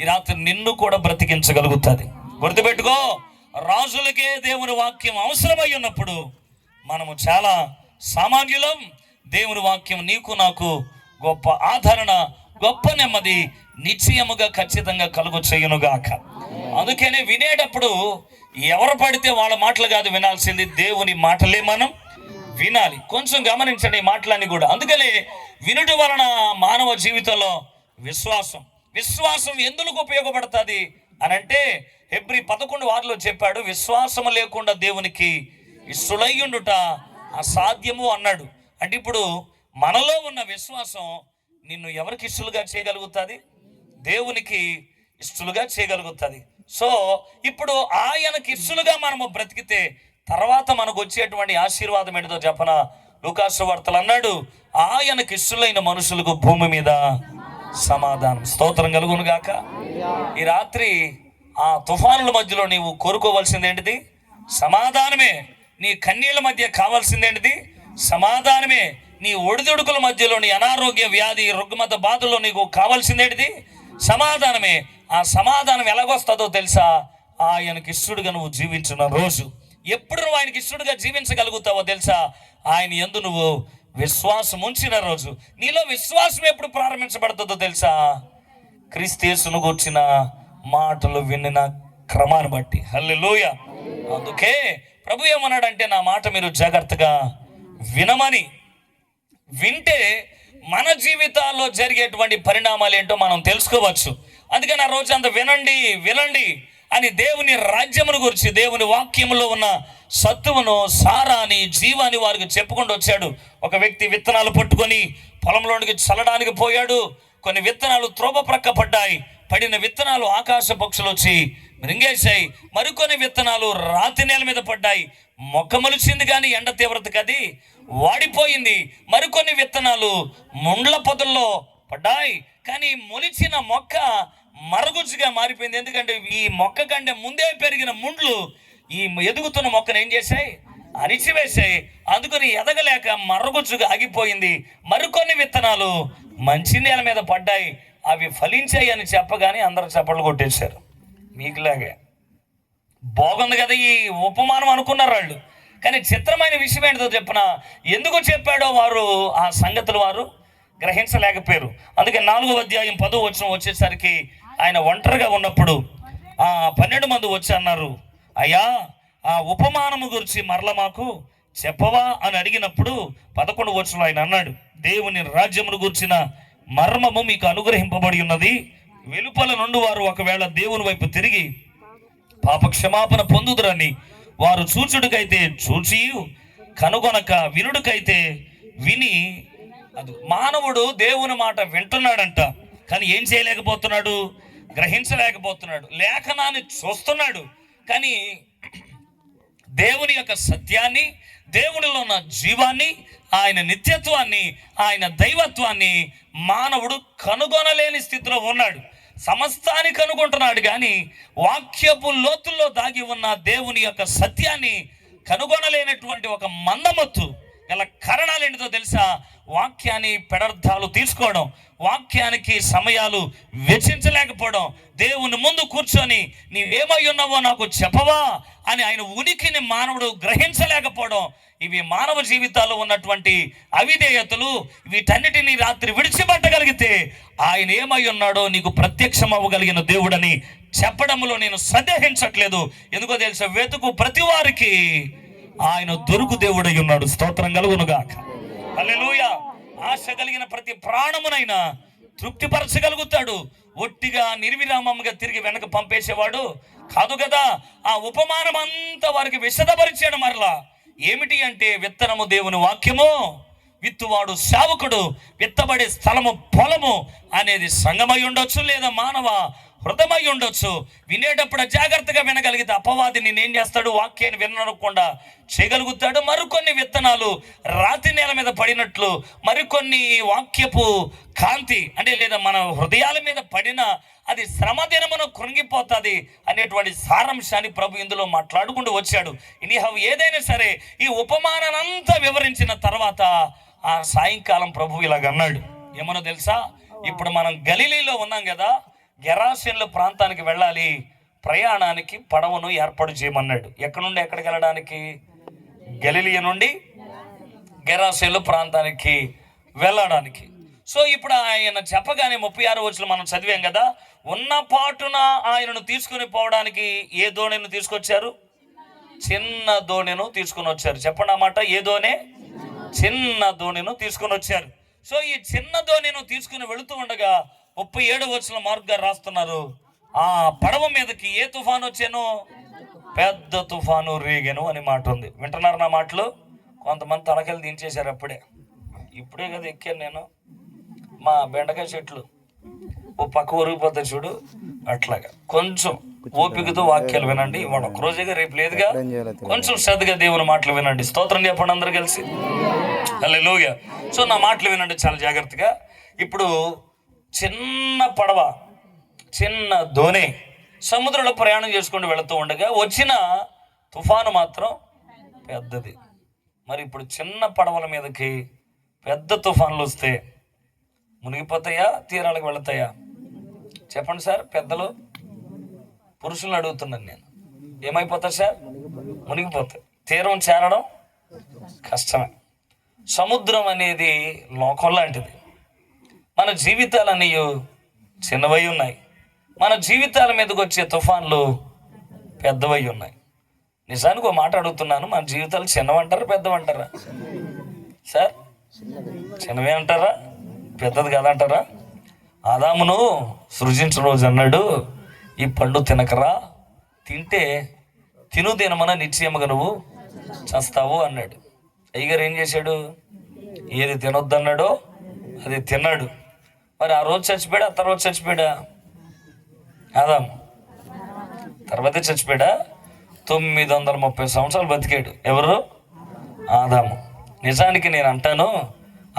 ఈ రాత్రి నిన్ను కూడా బ్రతికించగలుగుతుంది. గుర్తుపెట్టుకో, రాజులకే దేవుని వాక్యం అవసరమై ఉన్నప్పుడు మనము చాలా సామాన్యులం. దేవుని వాక్యం నీకు నాకు గొప్ప ఆదరణ, గొప్ప నెమ్మది నిశ్చయముగా ఖచ్చితంగా కలుగు చేయునుగాక. అందుకనే వినేటప్పుడు ఎవరు పడితే వాళ్ళ మాటలు కాదు వినాల్సింది, దేవుని మాటలే మనం వినాలి. కొంచెం గమనించండి ఈ మాటలన్నీ కూడా. అందుకనే వినుట వలన మానవ జీవితంలో విశ్వాసం ఎందుకు ఉపయోగపడుతుంది అని అంటే, హెబ్రీ 11:6 చెప్పాడు, విశ్వాసం లేకుండా దేవునికి ఇష్టలయ్యుండుట అసాధ్యము అన్నాడు. అంటే ఇప్పుడు మనలో ఉన్న విశ్వాసం నిన్ను ఎవరికి ఇష్టలుగా చేయగలుగుతుంది? దేవునికి ఇష్టలుగా చేయగలుగుతుంది. సో ఇప్పుడు ఆయనకి ఇష్టలుగా మనము బ్రతికితే తర్వాత మనకు వచ్చేటువంటి ఆశీర్వాదం ఏంటో చెప్పన. లూకాసు వార్తలు అన్నాడు, ఆయనకి ఇష్టలైన మనుషులకు భూమి మీద సమాధానం. స్తోత్రం కలుగును గాక. ఈ రాత్రి ఆ తుఫానుల మధ్యలో నీవు కోరుకోవాల్సింది ఏంటిది? సమాధానమే. నీ కన్నీళ్ళ మధ్య కావాల్సిందేంటిది? సమాధానమే. నీ ఒడిదుడుకుల మధ్యలో, నీ అనారోగ్య వ్యాధి రుగ్మత బాధలో నీకు కావాల్సిందేంటిది? సమాధానమే. ఆ సమాధానం ఎలాగొస్తుందో తెలుసా? ఆయనకి ఇష్టడుగా నువ్వు జీవించిన రోజు. ఎప్పుడు నువ్వు ఆయనకి ఇష్టడుగా జీవించగలుగుతావో తెలుసా? ఆయన యందు నువ్వు విశ్వాసం ఉంచిన రోజు. నీలో విశ్వాసం ఎప్పుడు ప్రారంభించబడుతుందో తెలుసా? క్రీస్తు యేసును గూర్చిన మాటలు వినిన క్రమాన్ని బట్టి. హల్లెలూయా. అందుకే ప్రభు ఏమన్నాడంటే, నా మాట మీరు జాగ్రత్తగా వినమని. వింటే మన జీవితాల్లో జరిగేటువంటి పరిణామాలు ఏంటో మనం తెలుసుకోవచ్చు. అందుకని ఆ రోజు అంత వినండి అని దేవుని రాజ్యమును గురించి, దేవుని వాక్యములో ఉన్న సత్తువును, సారాన్ని, జీవాన్ని వారికి చెప్పుకుంటూ వచ్చాడు. ఒక వ్యక్తి విత్తనాలు పట్టుకొని పొలంలోనికి చల్లడానికి పోయాడు. కొన్ని విత్తనాలు త్రోవ ప్రక్క పడ్డాయి. పడిన విత్తనాలు ఆకాశ పక్షులు వచ్చి మృంగేశాయి. మరికొన్ని విత్తనాలు రాతి నేల మీద పడ్డాయి. మొక్క మొలిచింది కానీ ఎండ తీవ్రతకి అది వాడిపోయింది. మరికొన్ని విత్తనాలు ముండ్ల పొదల్లో పడ్డాయి. కానీ మొలిచిన మొక్క మరుగుజ్జుగా మారిపోయింది. ఎందుకంటే ఈ మొక్క కంటే ముందే పెరిగిన ముండ్లు ఈ ఎదుగుతున్న మొక్కను ఏం చేశాయి? అరిచివేశాయి. అందుకని ఎదగలేక మరుగుజ్జుగా ఆగిపోయింది. మరికొన్ని విత్తనాలు మంచి నేల మీద పడ్డాయి. అవి ఫలించాయి అని చెప్పగానే అందరూ చప్పట్లు కొట్టేశారు. మీకులాగే బాగుంది కదా ఈ ఉపమానం అనుకున్నారు వాళ్ళు. కానీ చిత్రమైన విషయం ఏంటో చెప్పిన, ఎందుకు చెప్పాడో వారు ఆ సంగతులు వారు గ్రహించలేకపోయారు. అందుకే 4వ అధ్యాయం 10వ వచనం వచ్చేసరికి ఆయన ఒంటరిగా ఉన్నప్పుడు ఆ 12 మంది వచ్చి అన్నారు, అయ్యా ఆ ఉపమానము గురించి మరల మాకు చెప్పవా అని అడిగినప్పుడు 11వ వచనంలో ఆయన అన్నాడు, దేవుని రాజ్యమును గురించిన మర్మము మీకు అనుగ్రహింపబడి ఉన్నది. వెలుపల నుండి వారు ఒకవేళ దేవుని వైపు తిరిగి పాప క్షమాపణ పొందుదురని వారు చూచుడికైతే చూచి, కనుగొనక వినుడికైతే విని. అది మానవుడు దేవుని మాట వింటున్నాడంట, కానీ ఏం చేయలేకపోతున్నాడు? గ్రహించలేకపోతున్నాడు. లేఖనాన్ని చూస్తున్నాడు, కానీ దేవుని యొక్క సత్యాన్ని, దేవుడిలో ఉన్న జీవాన్ని, ఆయన నిత్యత్వాన్ని, ఆయన దైవత్వాన్ని మానవుడు కనుగొనలేని స్థితిలో ఉన్నాడు. సమస్తాన్ని కనుగొంటున్నాడు, కానీ వాక్యపు లోతుల్లో దాగి ఉన్న దేవుని యొక్క సత్యాన్ని కనుగొనలేనటువంటి ఒక మందమత్తు గల కారణాలు ఏంటిదో తెలుసా? వాక్యాన్ని పెడర్థాలు తీసుకోవడం, వాక్యానికి సమయాలు వెచ్చించలేకపోవడం, దేవుని ముందు కూర్చొని నీవేమై ఉన్నావో నాకు చెప్పవా అని ఆయన ఉనికిని మానవుడు గ్రహించలేకపోవడం. ఇవి మానవ జీవితాల్లో ఉన్నటువంటి అవిధేయతలు. వీటన్నిటినీ రాత్రి విడిచిపెట్టగలిగితే ఆయన ఏమై ఉన్నాడో నీకు ప్రత్యక్షం అవ్వగలిగిన దేవుడని చెప్పడంలో నేను సందేహించట్లేదు. ఎందుకో తెలుసా? వెతుకు ప్రతి వారికి ఆయన దొరుకు దేవుడై ఉన్నాడు. స్తోత్రం కలుగునుగాక. హల్లెలూయా. ఆశ కలిగిన ప్రతి ప్రాణమునైనా తృప్తిపరచగలుగుతాడు. ఒట్టిగా నిర్విరామంగా తిరిగి వెనక పంపేసేవాడు కాదు కదా. ఆ ఉపమానం అంతా వారికి విశదపరిచాడు. మరలా ఏమిటి అంటే విత్తనము దేవుని వాక్యము, విత్తువాడు సేవకుడు, విత్తబడే స్థలము పొలము అనేది సంగమై ఉండొచ్చు, లేదా మానవ హృదయమై ఉండొచ్చు. వినేటప్పుడు జాగ్రత్తగా వినగలిగితే అపవాది నేనేం చేస్తాడు, వాక్యాన్ని వినకుండా చేయగలుగుతాడు. మరికొన్ని విత్తనాలు రాతి నేల మీద పడినట్లు, మరికొన్ని వాక్యపు కాంతి అంటే లేదా మన హృదయాల మీద పడిన అది శ్రమ దినమును కృంగిపోతుంది అనేటువంటి సారాంశాన్ని ప్రభు ఇందులో మాట్లాడుకుంటూ వచ్చాడు. ఏదైనా సరే ఈ ఉపమానాన్నంతా వివరించిన తర్వాత ఆ సాయంకాలం ప్రభు ఇలాగన్నాడు. ఏమన్నా తెలుసా, ఇప్పుడు మనం గలిలీలో ఉన్నాం కదా, గెరాసేనుల ప్రాంతానికి వెళ్ళాలి, ప్రయాణానికి పడవను ఏర్పాటు చేయమన్నాడు. ఎక్కడి నుండి ఎక్కడికి వెళ్ళడానికి? గలిలియ నుండి గెరాసేనుల ప్రాంతానికి వెళ్ళడానికి. సో ఇప్పుడు ఆయన చెప్పగానే 36 వచనం మనం చదివాం కదా, ఉన్న పాటున ఆయనను తీసుకుని పోవడానికి ఏ దోణిను తీసుకొచ్చారు? చిన్న దోణిను తీసుకుని వచ్చారు. చెప్పండి అన్నమాట, ఏ దోణి? చిన్న దోణిను తీసుకుని వచ్చారు. సో ఈ చిన్న దోణిను తీసుకుని వెళుతూ ఉండగా 37 వచనం మార్క్ గారు రాస్తున్నారు, ఆ పడవ మీదకి ఏ తుఫాను వచ్చానో? పెద్ద తుఫాను రేగెను అని మాట ఉంది. వింటున్నారు నా మాటలు? కొంతమంది తలకెళ్ళి దించేశారు. ఇప్పుడే కదా ఎక్కాను నేను. మా బెండకాయ చెట్లు ఓ పక్క ఒరిగిపోతాయి చూడు, అట్లాగా కొంచెం ఓపికతో వాక్యాలు వినండి. ఇవాళ ఒక రోజుగా, రేపు లేదుగా. కొంచెం శ్రద్ధగా దేవుని మాటలు వినండి. స్తోత్రం చెప్పండి అందరూ కలిసి, హల్లెలూయా. సో నా మాటలు వినండి చాలా జాగ్రత్తగా. ఇప్పుడు చిన్న పడవ, చిన్న దోణి సముద్రంలో ప్రయాణం చేసుకుంటూ వెళుతూ ఉండగా వచ్చిన తుఫాను మాత్రం పెద్దది. మరి ఇప్పుడు చిన్న పడవల మీదకి పెద్ద తుఫాన్లు వస్తే మునిగిపోతాయా, తీరాలకు వెళతాయా? చెప్పండి సార్. పెద్దలు పురుషులను అడుగుతున్నాను నేను. ఏమైపోతారు సార్? మునిగిపోతాయి. తీరం చేరడం కష్టమే. సముద్రం అనేది లోకం లాంటిది. మన జీవితాలన్నీ చిన్నవై ఉన్నాయి. మన జీవితాల మీదకి వచ్చే తుఫాన్లు పెద్దవై ఉన్నాయి. నిజానికి ఒక మాట అడుగుతున్నాను, మన జీవితాలు చిన్నవంటారా పెద్దవంటారా సార్? చిన్నవే అంటారా, పెద్దది కాదంటారా? ఆదామును సృజించిన రోజు అన్నాడు, ఈ పండు తినకరా, తింటే తినమన నిశ్చయముగా నువ్వు చేస్తావు అన్నాడు. అయ్యగారు ఏం చేశాడు? ఏది తినొద్దన్నాడో అది తిన్నాడు. మరి ఆ రోజు చచ్చిపోయాడా, ఆ తర్వాత చచ్చిపోయాడా? ఆదాము తర్వాతే చచ్చిపోయాడా? 930 సంవత్సరాలు బతికాడు. ఎవరు? ఆదాము. నిజానికి నేను అంటాను,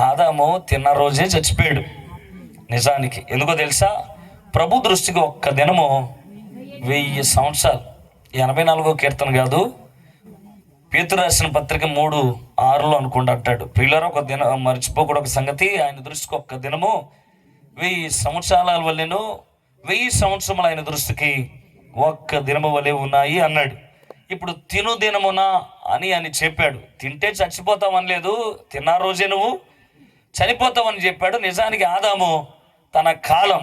ఆదాము తిన్న రోజే చచ్చిపోయాడు నిజానికి. ఎందుకో తెలుసా? ప్రభు దృష్టికి ఒక్క దినము 1000 సంవత్సరాలు. 84వ కీర్తన కాదు, పేతురు రాసిన పత్రిక 3:6 అనుకుంటా అంటాడు, ప్రియులారా ఒక దినం మర్చిపోకూడదు ఒక సంగతి, ఆయన దృష్టికి ఒక్క దినము 1000 సంవత్సరాల వల్లెను, 1000 సంవత్సరములు ఆయన దృష్టికి ఒక్క దినము వలె ఉన్నాయి అన్నాడు. ఇప్పుడు తిను దినమునా అని చెప్పాడు. తింటే చచ్చిపోతావని లేదు, తిన్న రోజే నువ్వు చనిపోతావని చెప్పాడు. నిజానికి ఆదాము తన కాలం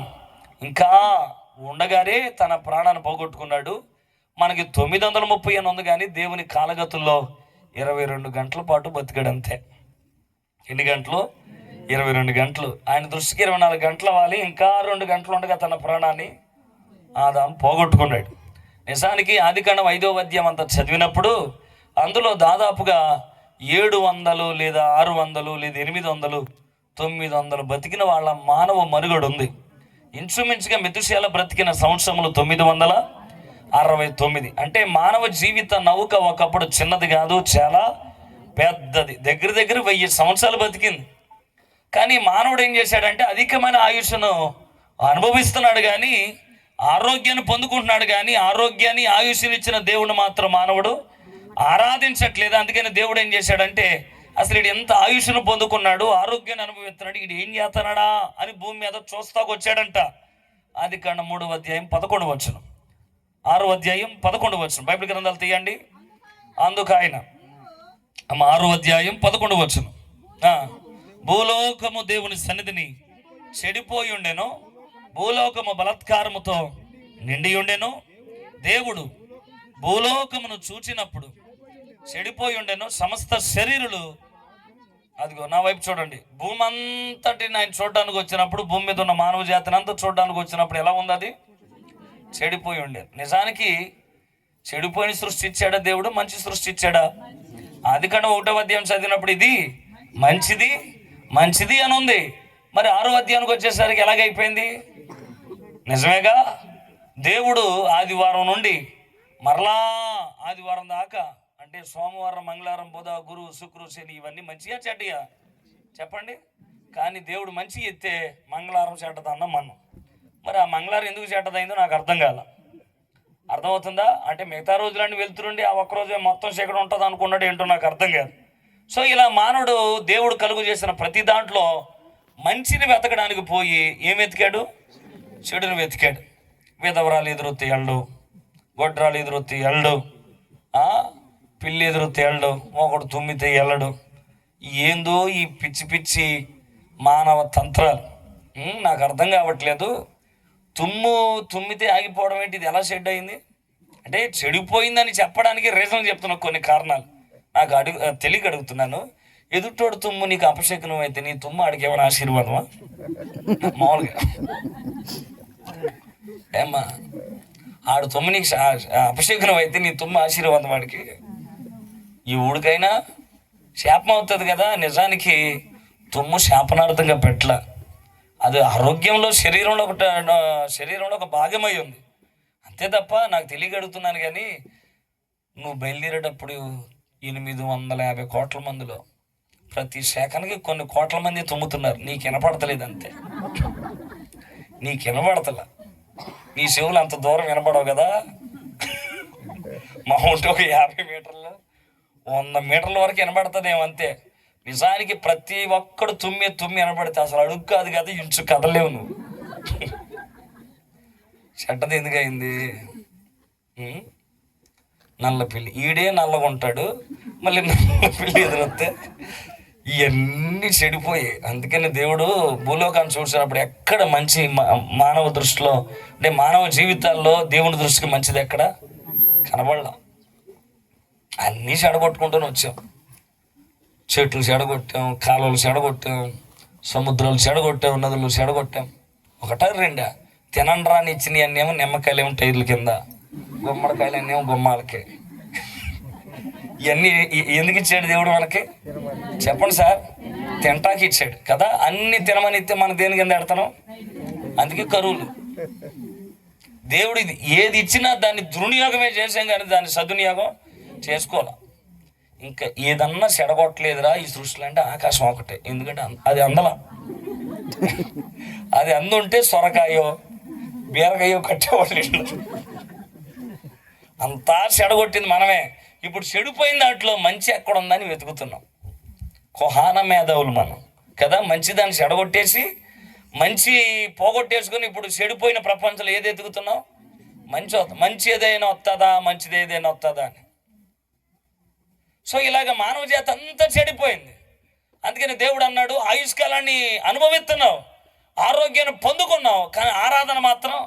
ఇంకా ఉండగానే తన ప్రాణాన్ని పోగొట్టుకున్నాడు. మనకి 930 అని ఉంది, కానీ దేవుని కాలగతుల్లో 22 గంటల పాటు బతికాడు అంతే. ఎన్ని గంటలు? 22 గంటలు. ఆయన దృష్టికి 24 గంటలు అవ్వాలి, ఇంకా 2 గంటలు ఉండగా తన ప్రాణాన్ని ఆదాము పోగొట్టుకున్నాడు. నిజానికి ఆదికాండం 5వ అధ్యాయం అంతా చదివినప్పుడు అందులో దాదాపుగా 700 లేదా 600 లేదా 800 900 బతికిన వాళ్ళ మానవ మనుగడ ఉంది. ఇంచుమించుగా మెతుషేల బ్రతికిన సంవత్సరములు 969. అంటే మానవ జీవిత నౌక ఒకప్పుడు చిన్నది కాదు, చాలా పెద్దది. దగ్గర 1000 సంవత్సరాలు బతికింది. కానీ మానవుడు ఏం చేశాడంటే అధికమైన ఆయుష్ను అనుభవిస్తున్నాడు, కానీ ఆరోగ్యాన్ని పొందుకుంటున్నాడు, కానీ ఆరోగ్యాన్ని ఆయుష్ని ఇచ్చిన దేవుడు మాత్రం మానవుడు ఆరాధించట్లేదు. అందుకని దేవుడు ఏం చేశాడంటే, అసలు వీడు ఎంత ఆయుష్ను పొందుకున్నాడు, ఆరోగ్యాన్ని అనుభవిస్తున్నాడు, వీడు ఏం చేస్తున్నాడా అని భూమి మీద చూస్తాకు వచ్చాడంట. ఆదికాండం 3వ అధ్యాయం 11వ వచనం, 6వ అధ్యాయం 11వ వచనం, బైబిల్ గ్రంథాలు తీయండి. అందుకు ఆయన 6వ అధ్యాయం 11వ వచనం, భూలోకము దేవుని సన్నిధిని చెడిపోయి ఉండెను, భూలోకము బలాత్కారముతో నిండి ఉండెను, దేవుడు భూలోకమును చూచినప్పుడు చెడిపోయి ఉండెను, సమస్త శరీరులు, అదిగో నా వైపు చూడండి, భూమి అంతటిని ఆయన చూడడానికి వచ్చినప్పుడు, భూమి మీద ఉన్న మానవ జాతిని అంతా చూడడానికి వచ్చినప్పుడు ఎలా ఉంది? అది చెడిపోయి ఉండేది. నిజానికి చెడిపోయిన సృష్టి ఇచ్చాడా దేవుడు? మంచి సృష్టి ఇచ్చాడా? ఆదికాండం 1వ అధ్యాయం చదివినప్పుడు ఇది మంచిది మంచిది అని ఉంది. మరి 6వ అధ్యాయానికి వచ్చేసరికి ఎలాగైపోయింది? నిజమేగా. దేవుడు ఆదివారం నుండి మరలా ఆదివారం దాకా, అంటే సోమవారం, మంగళవారం, బుధ, గురు, శుక్రు, శని ఇవన్నీ మంచిగా చెడ్డయా చెప్పండి? కానీ దేవుడు మంచి ఎత్తే మంగళవారం చెడ్డదన్నాం మనం. మరి ఆ మంగళవారం ఎందుకు చెడ్డదైందో నాకు అర్థం కాల. అర్థమవుతుందా? అంటే మిగతా రోజులన్నీ వెళ్తుండి ఆ ఒక్కరోజే మొత్తం చీకటి ఉంటుంది అనుకున్నాడు ఏంటో నాకు అర్థం కాదు. సో ఇలా మానవుడు దేవుడు కలుగు చేసిన ప్రతి దాంట్లో మంచిని వెతకడానికి పోయి ఏం వెతికాడు? చెడుని వెతికాడు. విధవరాలు ఎదురొత్తి ఎళ్ళు, గొడ్రాలు ఎదురొత్తి ఎళ్ళు, పిల్లి ఎదురొత్తి ఎళ్ళు, ఒకడు తుమ్మితే ఎల్లడు. ఏందో ఈ పిచ్చి పిచ్చి మానవ తంత్రాలు నాకు అర్థం కావట్లేదు. తుమ్మితే ఆగిపోవడం ఏంటి? ఇది ఎలా షెడ్ అయింది? అంటే చెడిపోయిందని చెప్పడానికి రీజన్ చెప్తున్నా, కొన్ని కారణాలు నాకు తెలియక అడుగుతున్నాను. ఎదుటోడు తుమ్ము నీకు అపశకునం అయితే నీ తుమ్ము ఆడికి ఏమైనా ఆశీర్వాదమా? మామూలుగా ఏమ్మా, ఆడు తుమ్ము నీకు అపశకునం అయితే నీ తుమ్ము ఆశీర్వాదం వాడికి? ఈ ఊడికైనా శాపం అవుతుంది కదా. నిజానికి తుమ్ము శాపనార్థంగా పెట్టల, అది ఆరోగ్యంలో శరీరంలో ఒక భాగమై ఉంది అంతే తప్ప. నాకు తెలియగడుగుతున్నాను. కానీ నువ్వు బయలుదేరేటప్పుడు 850 కోట్ల మందిలో ప్రతి శాఖనికి కొన్ని కోట్ల మంది తుమ్ముతున్నారు. నీకు వినపడతలేదు అంతే. నీకు వినపడతల, నీ చెవులు అంత దూరం వినపడవు కదా. మా ఉంటే ఒక 50 మీటర్లు 100 మీటర్ల వరకు వినపడుతుందేమంతే. నిజానికి ప్రతి ఒక్కడు తుమ్మి వినపడితే అసలు అడుగు కాదు కదా, ఇంచు కదలేవు నువ్వు. చెడ్డది ఎందుకయింది? నల్ల పిల్లి, ఈడే నల్లగా ఉంటాడు, మళ్ళీ నల్ల పిల్లి ఎదురొస్తే ఇవన్నీ చెడిపోయి. అందుకని దేవుడు భూలోకాన్ని చూసినప్పుడు ఎక్కడ మంచి మానవ దృష్టిలో, అంటే మానవ జీవితాల్లో దేవుని దృష్టికి మంచిది ఎక్కడ కనబడలా. అన్నీ చెడగొట్టుకుంటూనే వచ్చాం. చెట్లు చెడగొట్టాం, కాలువలు చెడగొట్టాం, సముద్రాలు చెడగొట్టాం, నదులు చెడగొట్టాం. ఒకటా రెండా? తినండి రాని ఇచ్చినవి అన్నేమో నిమ్మకాయలు ఏమో టైర్ల కింద, గుమ్మడికాయలు అన్నేమో గుమ్మాలకి. ఇవన్నీ ఎందుకు ఇచ్చాడు దేవుడు మనకి? చెప్పండి సార్. తింటాకి ఇచ్చాడు కదా. అన్ని తినమని ఇస్తే మనం దేని కింద ఎడతాం? అందుకే కరువులు. దేవుడు ఏది ఇచ్చినా దాన్ని దుర్వినియోగమే చేసాం, కానీ దాన్ని సద్వినియోగం చేసుకోవాలి. ఇంకా ఏదన్నా చెడగొట్టలేదురా ఈ సృష్టిలో అంటే ఆకాశం ఒకటే. ఎందుకంటే అది అందలా, అది అందుంటే సొరకాయో బీరకాయో కట్టేవాళ్ళు. అంతా చెడగొట్టింది మనమే. ఇప్పుడు చెడిపోయిన దాంట్లో మంచి ఎక్కడ ఉందని వెతుకుతున్నాం. కుహాన మేధావులు మనం కదా. మంచి దాన్ని చెడగొట్టేసి మంచి పోగొట్టేసుకొని ఇప్పుడు చెడిపోయిన ప్రపంచంలో ఏది ఎతుకుతున్నాం? మంచి ఏదైనా వస్తుందా, మంచిది ఏదైనా వస్తుందా అని. సో ఇలాగ మానవ జాతి అంతా చెడిపోయింది. అందుకని దేవుడు అన్నాడు, ఆయుష్కాలాన్ని అనుభవిస్తున్నావు, ఆరోగ్యాన్ని పొందుకున్నావు, కానీ ఆరాధన మాత్రం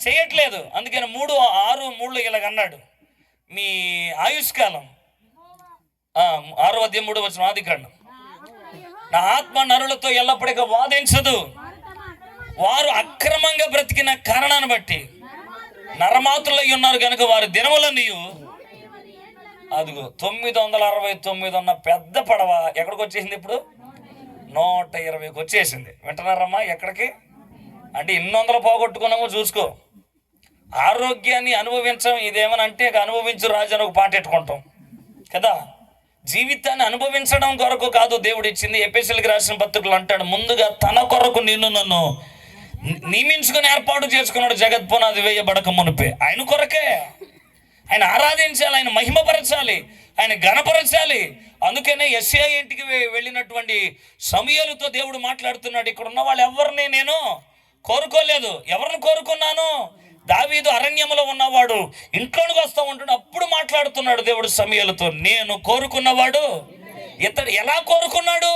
చేయట్లేదు. అందుకని 3:6 ఇలాగ అన్నాడు, మీ ఆయుష్కాలం 6వ అధ్యాయం 3వ వచనం ఆదికాండం, నా ఆత్మ నరులతో ఎల్లప్పటికీ వాదించదు, వారు అక్రమంగా బ్రతికిన కారణాన్ని బట్టి నరమాతులై ఉన్నారు కనుక వారి దినములన్నీ అదిగో 969 ఉన్న పెద్ద పడవ ఎక్కడికి వచ్చేసింది? ఇప్పుడు 120కి వచ్చేసింది. వింటున్నారమ్మా? ఎక్కడికి అంటే 800 పోగొట్టుకున్నామో చూసుకో. ఆరోగ్యాన్ని అనుభవించం, ఇదేమనంటే అనుభవించు రాజు అని ఒక పాట పెట్టుకుంటాం కదా. జీవితాన్ని అనుభవించడం కొరకు కాదు దేవుడు ఇచ్చింది. ఎఫెసీయులకు రాసిన పత్రికలు అంటాడు, ముందుగా తన కొరకు నన్ను నియమించుకుని ఏర్పాటు చేసుకున్నాడు జగత్పునాది వేయబడక మునిపే. ఆయన కొరకే. ఆయన ఆరాధించాలి, ఆయన మహిమపరచాలి, ఆయన ఘనపరచాలి. అందుకనే యెషయా ఇంటికి వెళ్ళినటువంటి సమూయేలుతో దేవుడు మాట్లాడుతున్నాడు, ఇక్కడ ఉన్న వాళ్ళు ఎవరిని నేను కోరుకోలేదు. ఎవరిని కోరుకున్నాను? దావీదు అరణ్యములో ఉన్నవాడు ఇంట్లోనికి వస్తూ ఉంటాడు, అప్పుడు మాట్లాడుతున్నాడు దేవుడు సమూయేలుతో, నేను కోరుకున్నవాడు ఇతడు. ఎలా కోరుకున్నాడు?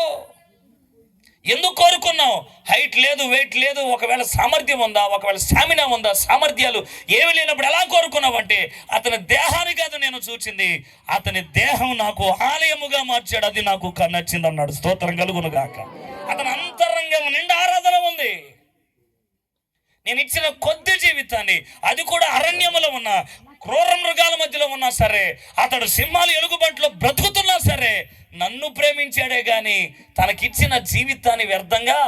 ఎందుకు కోరుకున్నావు? హైట్ లేదు, వెయిట్ లేదు, ఒకవేళ సామర్థ్యం ఉందా, ఒకవేళ స్టామినా ఉందా, సామర్థ్యాలు ఏమి లేనప్పుడు ఎలా కోరుకున్నావు అంటే, అతని దేహాన్ని కాదు నేను చూచింది, అతని దేహం నాకు ఆలయముగా మార్చాడు, అది నాకు నచ్చింది అన్నాడు. స్తోత్రం కలుగును గాక. అతని అంతరంగం నిండా ఆరాధన ఉంది. నేను ఇచ్చిన కొద్ది జీవితాన్ని, అది కూడా అరణ్యములో ఉన్న క్రూర మృగాల మధ్యలో ఉన్నా సరే, అతడు సింహాలు ఎలుగుబంట్లో బ్రతుకుతున్నా సరే నన్ను ప్రేమించాడే గాని తనకిచ్చిన జీవితాన్ని వ్యర్థంగా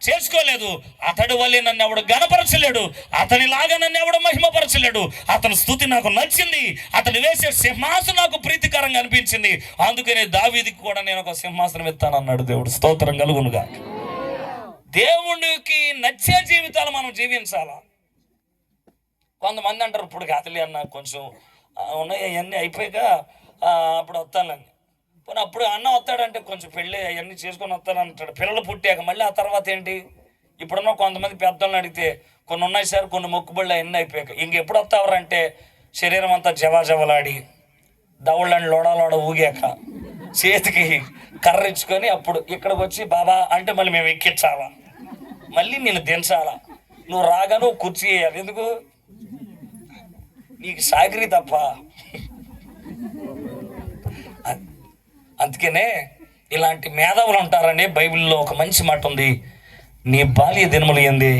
చేసుకోలేదు. అతడి వల్లే నన్ను ఎవడు గణపరచలేడు, అతనిలాగా నన్ను ఎవడు మహిమపరచలేడు. అతని స్తుతి నాకు నచ్చింది, అతడు వేసే సింహాసనం నాకు ప్రీతికరంగా అనిపించింది. అందుకనే దావీదుకి కూడా నేను ఒక సింహాసనం ఇస్తానన్నాడు దేవుడు. స్తోత్రం కలుగునుగా. దేవునికి నచ్చే జీవితాలు మనం జీవించాలా. కొంతమంది అంటారు ఇప్పుడు కాదులే అన్న, కొంచెం ఉన్నాయి అవన్నీ అయిపోయాక అప్పుడు వస్తానని. పోనీ అప్పుడు అన్న వస్తాడంటే కొంచెం పెళ్ళి అవన్నీ చేసుకొని వస్తానంటాడు. పిల్లలు పుట్టాక మళ్ళీ ఆ తర్వాత ఏంటి? ఇప్పుడున్న కొంతమంది పెద్దలను అడిగితే కొన్ని ఉన్నాయి సార్, కొన్ని మొక్కుబళ్ళు అవన్నీ అయిపోయాక ఇంకెప్పుడు వస్తావరంటే శరీరం అంతా జవాజవలాడి దవళ్ళని లోడాలోడ ఊగాక చేతికి కర్ర ఇచ్చుకొని అప్పుడు ఇక్కడికి వచ్చి బాబా అంటే మళ్ళీ మేము ఎక్కించాలా, మళ్ళీ నేను దించాలా, నువ్వు రాగా నువ్వు కుర్చీ వేయాలి. ఎందుకు? నీకు సాగరి తప్ప. అందుకనే ఇలాంటి మేధావులు ఉంటారని బైబిల్లో ఒక మంచి మాట ఉంది, నీ బాల్య దినములు ఏంది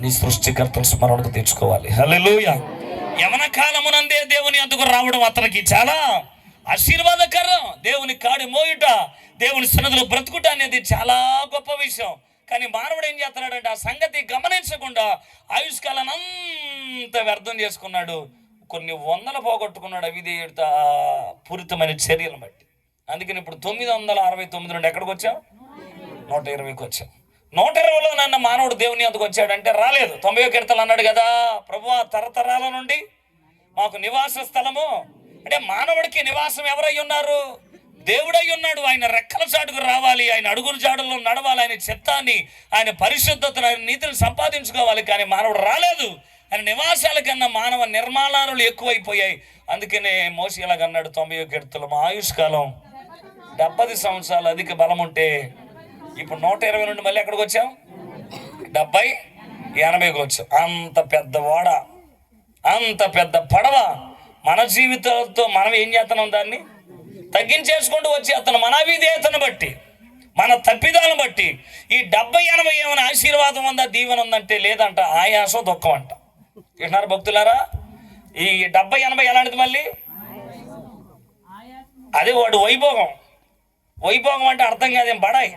నీ సృష్టికర్తను స్మరణకు తెచ్చుకోవాలి. హల్లెలూయా. యవన కాలమునందే దేవుని అందుకు రావడం అతనికి చాలా ఆశీర్వాదకరం. దేవుని కాడి మోయుట, దేవుని సన్నిధిలో బ్రతుకుట అనేది చాలా గొప్ప విషయం. కానీ మానవుడు ఏం చేస్తున్నాడంటే ఆ సంగతి గమనించకుండా ఆయుష్కాలను అంత వ్యర్థం చేసుకున్నాడు. కొన్ని వందలు పోగొట్టుకున్నాడు అవిధేయత పూరితమైన చర్యలను బట్టి. అందుకని ఇప్పుడు 969 నుండి ఎక్కడికి వచ్చాం? 120కి వచ్చాం. 120లో నన్ను మానవుడు దేవుని అందుకు వచ్చాడంటే రాలేదు. 90వ కీర్తనలు అన్నాడు కదా, ప్రభువా తరతరాల నుండి మాకు నివాస స్థలము. అంటే మానవుడికి నివాసం ఎవరై ఉన్నారు? దేవుడై ఉన్నాడు. ఆయన రెక్కల చాటుకు రావాలి, ఆయన అడుగుల జాడుల్లో నడవాలి, ఆయన చిత్తాన్ని, ఆయన పరిశుద్ధతను, ఆయన నీతిని సంపాదించుకోవాలి. కానీ మానవుడు రాలేదు. ఆయన నివాసాల కన్నా మానవ నిర్మాణాలు ఎక్కువైపోయాయి. అందుకనే మోషే ఇలాగన్నాడు 90వ కీర్తనలో, మా ఆయుష్కాలం 70 సంవత్సరాలు అధిక బలం ఉంటే ఇప్పుడు 120 నుండి మళ్ళీ ఎక్కడికి వచ్చాం? 70, 80కి వచ్చాం. అంత పెద్ద ఓడ, అంత పెద్ద పడవ మన జీవితాలతో మనం ఏం చేస్తున్నాం? దాన్ని తగ్గించేసుకుంటూ వచ్చి అతను మన విధేయతను బట్టి, మన తప్పిదాలను బట్టి ఈ 70, 80 ఏమైనా ఆశీర్వాదం ఉందా, దీవెన ఉందంటే లేదంట, ఆయాసం దుఃఖం అంట. వింటున్నారు భక్తులారా? ఈ 70, 80 ఎలాంటిది? మళ్ళీ అదే వాడు వైభోగం. వైభోగం అంటే అర్థం కాదేం, బడాయి,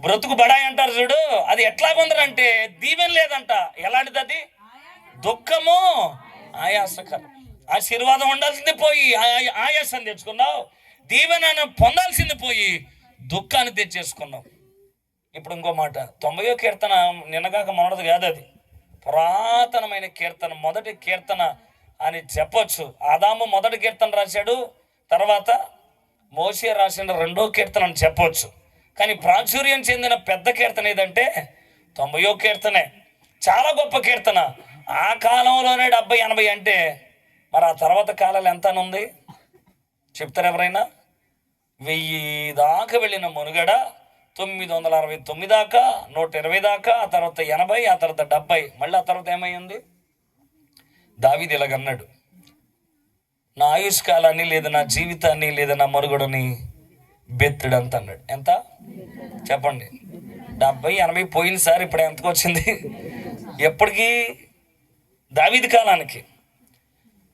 బ్రతుకు బడాయి అంటారు చూడు. అది ఎట్లాగుందంటే దీవెన లేదంట. ఎలాంటిది అది? దుఃఖము, ఆయాసకరం. ఆశీర్వాదం ఉండాల్సింది పోయి ఆయాసం తెచ్చుకున్నావు, దీవెనను పొందాల్సింది పోయి దుఃఖాన్ని తెచ్చేసుకున్నావు. ఇప్పుడు ఇంకో మాట, 90వ కీర్తన నిన్నగాక మొన్నది కాదు, అది పురాతనమైన కీర్తన, మొదటి కీర్తన అని చెప్పొచ్చు. ఆదాము మొదటి కీర్తన రాశాడు, తర్వాత మోషే రాసిన 2వ కీర్తన అని చెప్పొచ్చు. కానీ ప్రాచుర్యం చెందిన పెద్ద కీర్తన ఏదంటే 90వ కీర్తనే. చాలా గొప్ప కీర్తన. ఆ కాలంలోనే 70, 80 అంటే మరి ఆ తర్వాత కాలాలు ఎంత ఉంది చెప్తారు ఎవరైనా? 1000 దాకా వెళ్ళిన మునుగడ 969 దాకా, 120 దాకా, ఆ తర్వాత 80, ఆ తర్వాత 70, మళ్ళీ ఆ తర్వాత ఏమైంది? దావీదు ఇలాగన్నాడు, నా ఆయుష్కాలాన్ని లేదా నా జీవితాన్ని లేదా నా మనుగడని బెత్తుడు అంత అన్నాడు. ఎంత చెప్పండి? 70, 80 పోయింది సార్. ఇప్పుడు ఎంతకు వచ్చింది? ఎప్పటికీ? దావీదు కాలానికి.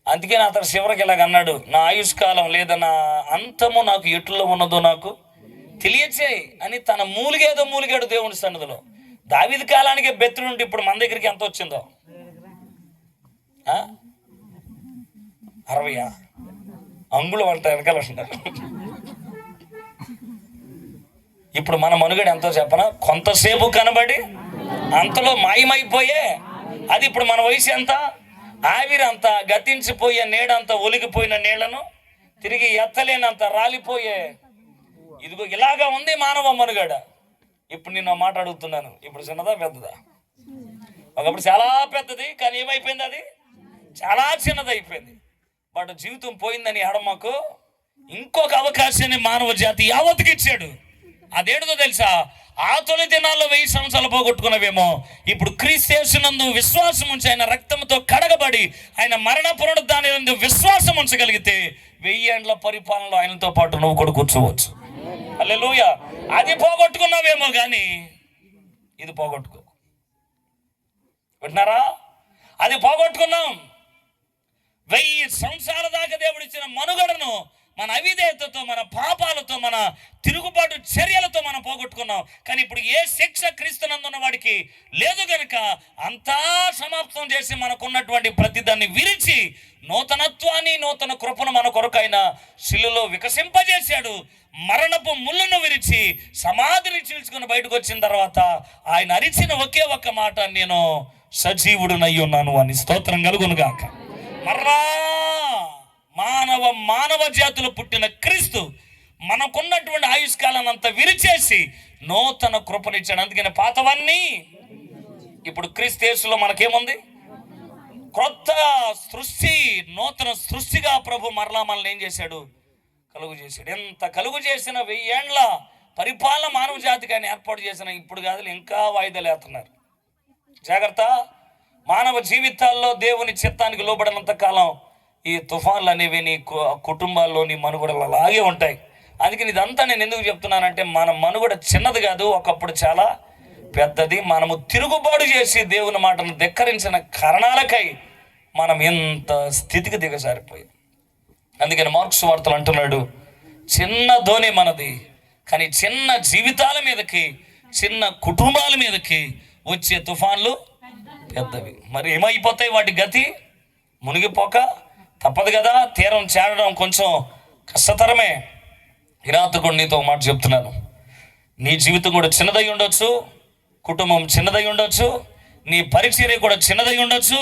అందుకే అతను చివరికి ఇలాగన్నాడు, నా ఆయుష్కాలం లేదా నా అంతము నాకు ఎట్లో ఉన్నదో నాకు తెలియచేయి అని తన మూలిగాడు దేవుని సన్నిధిలో. దావీదు కాలానికే బెత్తుడు ఉంటే ఇప్పుడు మన దగ్గరికి ఎంత వచ్చిందో? 60 అంగుళం అంట వెనకాల అంటున్నారు. ఇప్పుడు మన మనుగడ ఎంతో చెప్పనా? కొంతసేపు కనబడి అంతలో మాయమైపోయే అది. ఇప్పుడు మన వయసు ఎంత? ఆవిరంతా గతించిపోయే నీడంతా, ఒలిగిపోయిన నీళ్లను తిరిగి ఎత్తలేనంత రాలిపోయే. ఇదిగో ఇలాగా ఉంది మానవ మనుగడ. ఇప్పుడు నేను మాట అడుగుతున్నాను, ఇప్పుడు చిన్నదా పెద్దదా? ఒకప్పుడు చాలా పెద్దది, కానీ ఏమైపోయింది? అది చాలా చిన్నది అయిపోయింది. బట్ జీవితం పోయిందని ఎడమకు ఇంకొక అవకాశాన్ని మానవ జాతి యావత్తుకి ఇచ్చాడు. అదేంటో తెలుసా? ఆ తొలి దినాల్లో 1000 సంవత్సరాలు పోగొట్టుకున్నవేమో ఇప్పుడు క్రీస్తు యేసునందు విశ్వాసం ఉంచి ఆయన రక్తంతో కడగబడి ఆయన మరణ పునరుద్ధానందు విశ్వాసం ఉంచగలిగితే 1000 ఏండ్ల పరిపాలనలో ఆయనతో పాటు నువ్వు కూడా కూర్చోవచ్చు. హల్లెలూయా. అది పోగొట్టుకున్నావేమో కానీ ఇది పోగొట్టుకో. వింటున్నారా? అది పోగొట్టుకున్నాం. 1000 కృపను మన అవిధేయతతో, మన పాపాలతో, మన తిరుగుబాటు చర్యలతో మనం పోగొట్టుకున్నాం. కానీ ఇప్పుడు ఏ శిక్ష క్రీస్తునందున్న వాడికి లేదు గనుక అంతా సమాప్తం చేసి మనకున్నటువంటి ప్రతిదాన్ని విరిచి నూతనత్వాన్ని, నూతన కృపను మన కొరకైన శిలువలో వికసింపజేశాడు. మరణపు ముళ్ళను విరిచి సమాధిని చీల్చుకుని బయటకు వచ్చిన తర్వాత ఆయన అరిచిన ఒకే ఒక్క మాట, నేను సజీవుడునై ఉన్నాను అని. స్తోత్రం కలుగునుగాక. మర్రా మానవ జాతులు పుట్టిన క్రీస్తు మనకున్నటువంటి ఆయుష్కాలాన్ని అంతా విరిచేసి నూతన కృపనిచ్చాడు. అందుకని పాతవన్నీ ఇప్పుడు క్రీస్తు యేసులో మనకేముంది? క్రొత్త సృష్టి, నూతన సృష్టిగా ప్రభు మరలా మనల్ని ఏం చేశాడు? కలుగు చేశాడు. ఎంత కలుగు చేసిన 1000 ఏండ్ల పరిపాలన మానవ జాతికి ఆయన ఏర్పాటు చేసిన ఇప్పుడు కాదు, ఇంకా వాయిదాలు వేస్తున్నారు. జాగ్రత్త. మానవ జీవితాల్లో దేవుని చిత్తానికి లోబడినంత కాలం ఈ తుఫాన్లు అనేవి నీ కుటుంబాల్లో, నీ మనుగడలు అలాగే ఉంటాయి. అందుకని ఇదంతా నేను ఎందుకు చెప్తున్నానంటే, మన మనుగడ చిన్నది కాదు, ఒకప్పుడు చాలా పెద్దది. మనము తిరుగుబాటు చేసి దేవుని మాటను ధిక్కరించిన కారణాలకై మనం ఎంత స్థితికి దిగజారిపోయాం. అందుకని మార్క్స్ వార్తలు అంటున్నాడు, చిన్న ధోని మనది, కానీ చిన్న జీవితాల మీదకి, చిన్న కుటుంబాల మీదకి వచ్చే తుఫాన్లు పెద్దవి. మరి ఏమైపోతాయి వాటి గతి? మునిగిపోక తప్పదు కదా. తీరం చేరడం కొంచెం కష్టతరమే. ఈ రాత్రి కూడా నీతో ఒక మాట చెప్తున్నాను. నీ జీవితం కూడా చిన్నదై ఉండొచ్చు, కుటుంబం చిన్నదై ఉండొచ్చు, నీ పరిచర్య కూడా చిన్నదై ఉండొచ్చు.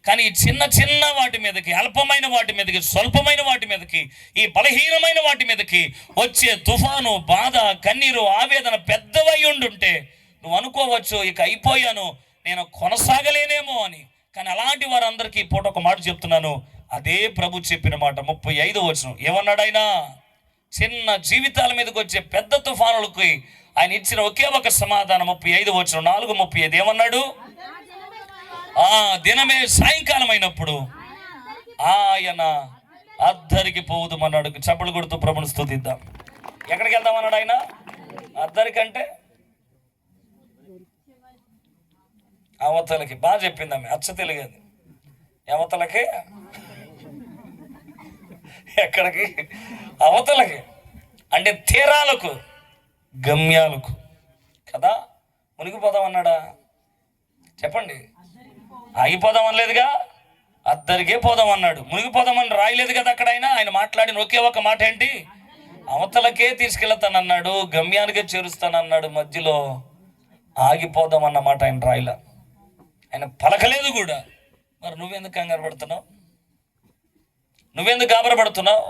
కానీ ఈ చిన్న చిన్న వాటి మీదకి, అల్పమైన వాటి మీదకి, స్వల్పమైన వాటి మీదకి, ఈ బలహీనమైన వాటి మీదకి వచ్చే తుఫాను, బాధ, కన్నీరు, ఆవేదన పెద్దవై ఉండుంటే నువ్వు అనుకోవచ్చు, ఇక అయిపోయాను, నేను కొనసాగలేనేమో అని. కానీ అలాంటి వారందరికీ పూట ఒక మాట చెప్తున్నాను. అదే ప్రభు చెప్పిన మాట. 35వ వచనం ఏమన్నాడు ఆయన? చిన్న జీవితాల మీదకి వచ్చే పెద్ద తుఫానులకి ఆయన ఇచ్చిన ఒకే ఒక సమాధానం. 35వ వచనం 4:35 ఏమన్నాడు? ఆ దినమే సాయంకాలం అయినప్పుడు ఆయన అద్దరికి పోవుదమన్నాడు. చప్పలు కొడుతూ ప్రభుని స్తుతిద్దాం. ఎక్కడికి వెళ్దామన్నాడు ఆయన? అద్దరికంటే అవతలకి. బాగా చెప్పింది ఆమె, అచ్చ తెలుగది. అవతలకి, ఎక్కడికి? అవతలకి అంటే తీరాలకు, గమ్యాలకు కదా. మునిగిపోదామన్నాడా? చెప్పండి. ఆగిపోదాం అనలేదుగా, అద్దరికే పోదాం అన్నాడు. మునిగిపోదామని రాయలేదు కదా అక్కడ. ఆయన మాట్లాడిన ఒకే ఒక మాట ఏంటి? అవతలకే తీసుకెళ్తానన్నాడు, గమ్యానికే చేరుస్తానన్నాడు. మధ్యలో ఆగిపోదాం అన్నమాట ఆయన రాయలా, ఆయన పలకలేదు కూడా. మరి నువ్వెందుకు కంగారు పడుతున్నావు? నువ్వెందుకు గాబరపడుతున్నావు?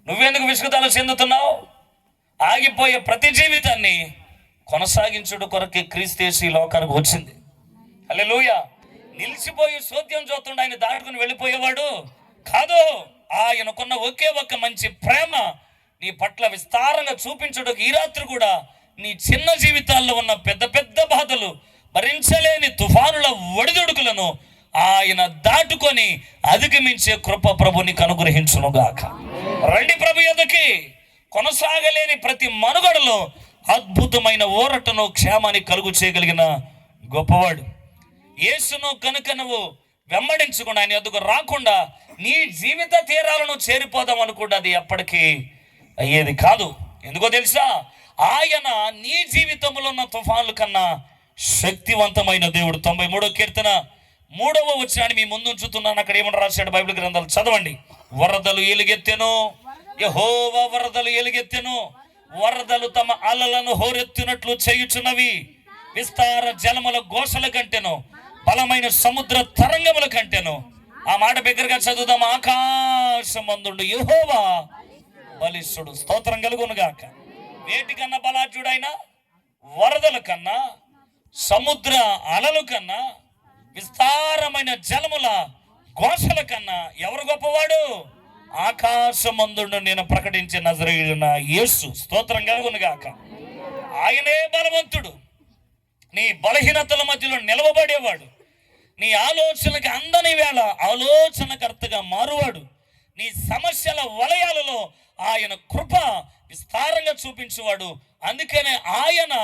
నువ్వెందుకు విసుగుదల చెందుతున్నావు? ఆగిపోయే ప్రతి జీవితాన్ని కొనసాగించుడు కొరకే క్రీస్తు యేసు ఈ లోకానికి వచ్చింది. హల్లెలూయా. నిలిచిపోయి సోద్యం చూస్తుండే ఆయన దాటుకుని వెళ్ళిపోయేవాడు కాదు. ఆయనకున్న ఒకే ఒక్క మంచి ప్రేమ నీ పట్ల విస్తారంగా చూపించుటకు ఈ రాత్రి కూడా నీ చిన్న జీవితాల్లో ఉన్న పెద్ద పెద్ద బాధలు, భరించలేని తుఫానుల ఒడిదుడుకులను ఆయన దాటుకొని అధిగమించే కృప ప్రభునికి అనుగ్రహించునుగాక. రండి ప్రభు యొద్దకి. కొనసాగలేని ప్రతి మనుగడలో అద్భుతమైన ఊరటను, క్షేమాన్ని కలుగు చేయగలిగిన గొప్పవాడు. యేసును కనుక నువ్వు వెంబడించకుండా, ఆయన యొద్దకు రాకుండా నీ జీవిత తీరాలను చేరిపోదాం అనుకుంటే అది ఎప్పటికీ అయ్యేది కాదు. ఎందుకో తెలుసా? ఆయన నీ జీవితంలో ఉన్న తుఫాన్ల కన్నా శక్తివంతమైన దేవుడు. 93వ కీర్తన 3వ వచనాన్ని మీ ముందు ఉంచుతున్నాను. అక్కడ ఏమని రాశాడు? బైబిల్ గ్రంథాలు చదవండి. వరదలు ఎలుగెత్తెను, యెహోవా వరదలు ఎలుగెత్తెను, వరదలు తమ అలలను హోరెత్తినట్లు చేయుచున్నవి, విస్తార జలముల ఘోషల కంటెను, బలమైన సముద్ర తరంగముల కంటెను. ఆ మాట బిగ్గరగా చదువుదాం. ఆకాశమందుండు యెహోవా బలిష్ఠుడు. స్తోత్రం కలుగునుగాక. వేటికన్నా బలాఢ్యుడైన, వరదల కన్నా, సముద్ర అలల కన్నా, విస్తారమైన జలముల ఘోషల కన్నా ఎవరు గొప్పవాడు? ఆకాశమందుండు నేను ప్రకటించే నజరేయుడైన యేసు. స్తోత్రం కలుగునుగాక. ఆయనే బలవంతుడు. నీ బలహీనతల మధ్యలో నిలవబడేవాడు. నీ ఆలోచనకి అందని వేళ ఆలోచనకర్తగా మారువాడు. నీ సమస్యల వలయాలలో ఆయన కృప విస్తారంగా చూపించేవాడు. అందుకనే ఆయన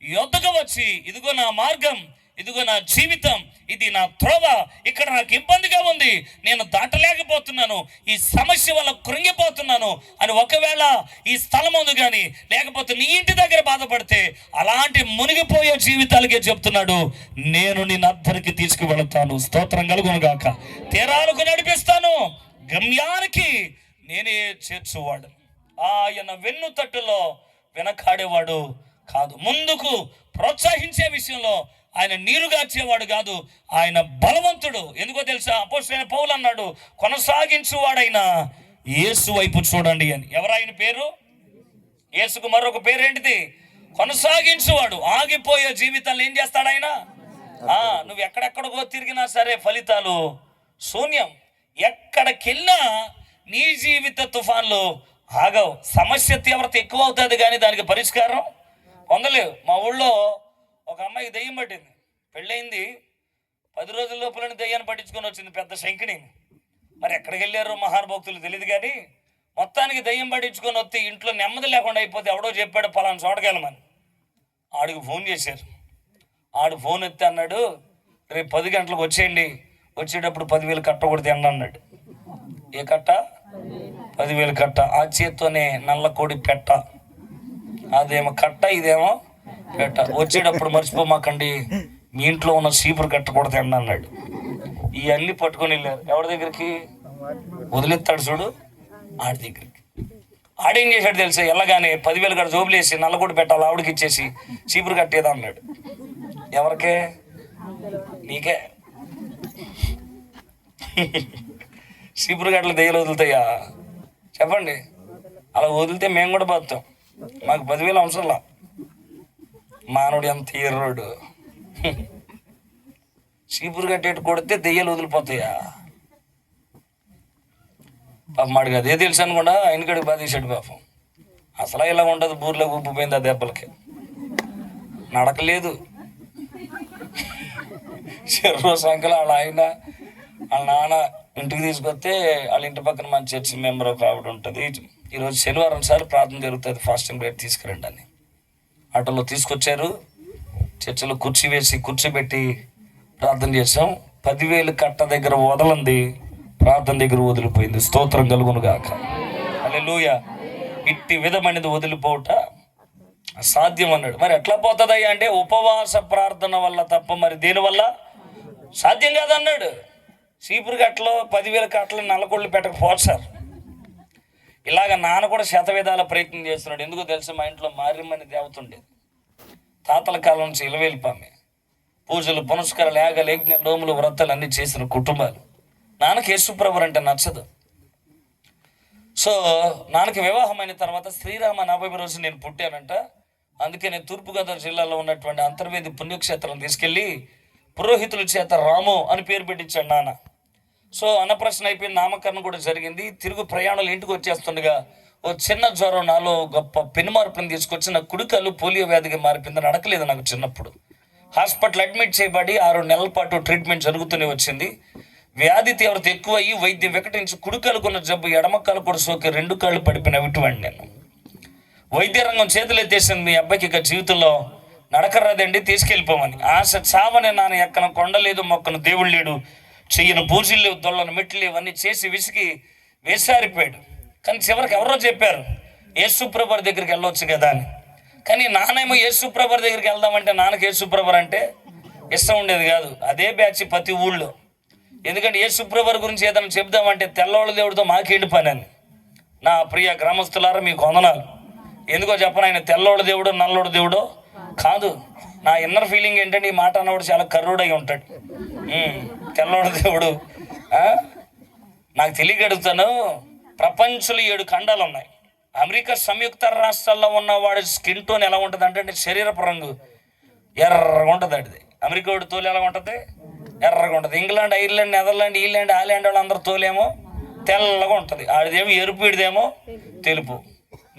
యొద్దకు వచ్చి, ఇదిగో నా మార్గం, ఇదిగో నా జీవితం, ఇది నా త్రోవ, ఇక్కడ నాకు ఇబ్బందిగా ఉంది, నేను దాటలేకపోతున్నాను, ఈ సమస్య వల్ల కృంగిపోతున్నాను అని ఒకవేళ ఈ స్థలం ఉంది కానీ లేకపోతే నీ ఇంటి దగ్గర బాధపడితే అలాంటి మునిగిపోయే జీవితాలకే చెప్తున్నాడు, నేను నిన్ను అద్దరికి తీసుకువెళతాను. స్తోత్రం కలుగును గాక. తీరాలకు నడిపిస్తాను, గమ్యానికి నేనే చేర్చువాడు. ఆయన వెన్ను తట్టులో వెనకాడేవాడు కాదు. ముందుకు ప్రోత్సహించే విషయంలో ఆయన నీరుగార్చేవాడు కాదు, ఆయన బలవంతుడు. ఎందుకో తెలుసా? అపోస్తలుడైన పౌలు అన్నాడు, కొనసాగించువాడైన యేసు వైపు చూడండి అని. ఎవరాయన పేరు? యేసుకు మరొక పేరు ఏంటిది? కొనసాగించువాడు. ఆగిపోయే జీవితాన్ని ఏం చేస్తాడు ఆయన? నువ్వు ఎక్కడెక్కడికో తిరిగినా సరే ఫలితాలు శూన్యం. ఎక్కడికెళ్ళినా నీ జీవిత తుఫాన్లు ఆగవు. సమస్య తీవ్రత ఎక్కువ అవుతుంది కానీ దానికి పరిష్కారం పొందలేవు. మా ఊళ్ళో ఒక అమ్మాయికి దెయ్యం పట్టింది. పెళ్ళయింది, 10 రోజుల లోపలని దెయ్యాన్ని పట్టించుకొని వచ్చింది, పెద్ద శంకిని. మరి ఎక్కడికి వెళ్ళారో మహానుభక్తులు తెలియదు కానీ మొత్తానికి దెయ్యం పట్టించుకొని వస్తే ఇంట్లో నెమ్మది లేకుండా అయిపోతే ఎవడో చెప్పాడు పలానా చోటకి వెళ్ళమని. ఆడికి ఫోన్ చేశారు. ఆడు ఫోన్ ఎత్తే అన్నాడు, రేపు 10 గంటలకు వచ్చేయండి, వచ్చేటప్పుడు 10,000 కట్టకూడదు ఎండ అన్నాడు. ఏ కట్ట? 10,000 కట్ట. ఆ చేత్తోనే నల్ల కోడి పెట్ట, అదేమో కట్ట, ఇదేమో పెట్ట. వచ్చేటప్పుడు మర్చిపోమాకండి, మీ ఇంట్లో ఉన్న చీపురు కట్టకూడదు ఎండ అన్నాడు. ఇవన్నీ పట్టుకొని వెళ్ళారు. ఎవరి దగ్గరికి? వదిలేస్తాడు చూడు, ఆడి దగ్గరికి. ఆడేం చేశాడు తెలుసా? వెళ్ళగానే 10,000 కట్ట జోబులేసి నల్లకోడి పెట్టాలి, ఆవిడకి ఇచ్చేసి చీపురు కట్టేదా అన్నాడు. ఎవరికే? నీకే. చీపురు గట్ల దెయ్యాలు వదులుతాయా చెప్పండి? అలా వదిలితే మేము కూడా బతాం. మాకు 10,000 అవసరంలా. మానవుడు ఎంత ఎర్రోడు. చీపురు కట్టేట్టు కొడితే దెయ్యాలు వదిలిపోతాయా? పాపం మాడికి అదే తెలుసు అనుకుండా ఆయనకాడికి బాధేశాడు పాపం. అసలు ఇలా ఉండదు, బూర్లో ఉబ్బిపోయింది ఆ దెబ్బలకి. నడకలేదు. చెర్రో సంఖ్యలో వాళ్ళ ఆయన వాళ్ళ నాన్న ఇంటికి తీసుకొస్తే వాళ్ళ ఇంటి పక్కన మన చర్చి మెంబర్ ఒక ఆవిడ ఉంటుంది. ఈరోజు శనివారం సార్ ప్రార్థన జరుగుతుంది, ఫాస్టింగ్ బ్రేక్ తీసుకురండి అని ఆటోలో తీసుకొచ్చారు. చర్చిలో కుర్చీ వేసి కూర్చోబెట్టి ప్రార్థన చేసాం. 10,000 కట్ట దగ్గర వదలంది, ప్రార్థన దగ్గర వదిలిపోయింది. స్తోత్రం కలుగును గాక. హల్లెలూయా. ఇట్టి విధమైనది వదిలిపోవట అసాధ్యం అన్నాడు. మరి ఎట్లా పోతుందయ్యా అంటే ఉపవాస ప్రార్థన వల్ల తప్ప మరి దేనివల్ల సాధ్యం కాదన్నాడు. చీపురు కట్టలో 10,000 కట్టలు నల్లకొళ్ళు పెట్టకపోవచ్చు సార్. ఇలాగ నాన్న కూడా శతవిధాల ప్రయత్నం చేస్తున్నాడు. ఎందుకో తెలుసు? మా ఇంట్లో మారిమ్మని దేవత ఉండేది. తాతల కాలం నుంచి ఇలవేలిపామే. పూజలు, పునస్కారాలు, యాగాలు, యజ్ఞ, నోములు, వ్రతాలు అన్నీ చేసిన కుటుంబాలు. నాన్నకి యేసుప్రభు అంటే నచ్చదు. సో నాన్నకి వివాహం అయిన తర్వాత శ్రీరామ నవమి రోజు నేను పుట్టానంట. అందుకే నేను తూర్పుగోదావరి జిల్లాలో ఉన్నటువంటి అంతర్వేది పుణ్యక్షేత్రం తీసుకెళ్ళి పురోహితుల చేత రాము అని పేరు పెట్టించాడు నాన్న. సో అన్నప్రశ్న అయిపోయింది, నామకరణం కూడా జరిగింది. తిరుగు ప్రయాణాలు ఇంటికి వచ్చేస్తుండగా ఓ చిన్న జ్వరం నాలో గొప్ప పెనుమార్పుని తీసుకొచ్చి నా కుడికాలు పోలియో వ్యాధిగా మారిపోయింది. నడకలేదు నాకు చిన్నప్పుడు. హాస్పిటల్ అడ్మిట్ చేయబడి 6 నెలల పాటు ట్రీట్మెంట్ జరుగుతూనే వచ్చింది. వ్యాధి తీవ్రత ఎక్కువయ్యి వైద్యం వికటించి కుడికాలుకున్న జబ్బు ఎడమకాలు కూడా సోకి 2 కాళ్ళు పడిపోయిన విటువాడిని నేను. వైద్య రంగం చేతులు ఎత్తేసింది, మీ అబ్బాయికి ఇక జీవితంలో నడకరాదండి, తీసుకెళ్ళిపోమని. ఆశ చావని నాన్న ఎక్కన కొండలేదు, మొక్కను దేవుడు లేడు, చెయ్యను పూజలు లేవు, దొల్లను మెట్లు లేవు, అన్నీ చేసి విసిగి వేసారిపోయాడు. కానీ చివరికి ఎవరో చెప్పారు యేసుప్రభు దగ్గరికి వెళ్ళవచ్చు కదా అని. కానీ నానేమో యేసుప్రభు దగ్గరికి వెళ్దామంటే నాన్నకి యేసుప్రభు అంటే ఇష్టం ఉండేది కాదు. అదే బ్యాచ్ ప్రతి ఊళ్ళో. ఎందుకంటే యేసుప్రభు గురించి ఏదైనా చెప్దామంటే తెల్లవాళ్ళ దేవుడితో మాకేంటి పని అని. నా ప్రియ గ్రామస్తులారా మీకు వందనాలు. ఎందుకో చెప్పను, ఆయన తెల్లోడు దేవుడు నల్లోడు దేవుడు కాదు. నా ఇన్నర్ ఫీలింగ్ ఏంటంటే ఈ మాట అన్నవాడు చాలా కర్రుడై ఉంటాడు. తెల్లోడు దేవుడు నాకు తెలియగడుగుతాను. ప్రపంచంలో 7 ఖండాలు ఉన్నాయి. అమెరికా సంయుక్త రాష్ట్రాల్లో ఉన్న వాడి స్కిన్ టోన్ ఎలా ఉంటుంది అంటే శరీరపు రంగు ఎర్రగా ఉంటుంది. అడిది అమెరికా వాడి తోలు ఎలా ఉంటుంది? ఎర్రగా ఉంటుంది. ఇంగ్లాండ్, ఐర్లాండ్, నెదర్లాండ్, ఈలాండ్, ఆలాండ్ వాళ్ళు అందరూ తోలేమో తెల్లగా ఉంటుంది. ఆడిదేమో ఎరుపు, ఇడిదేమో తెలుపు.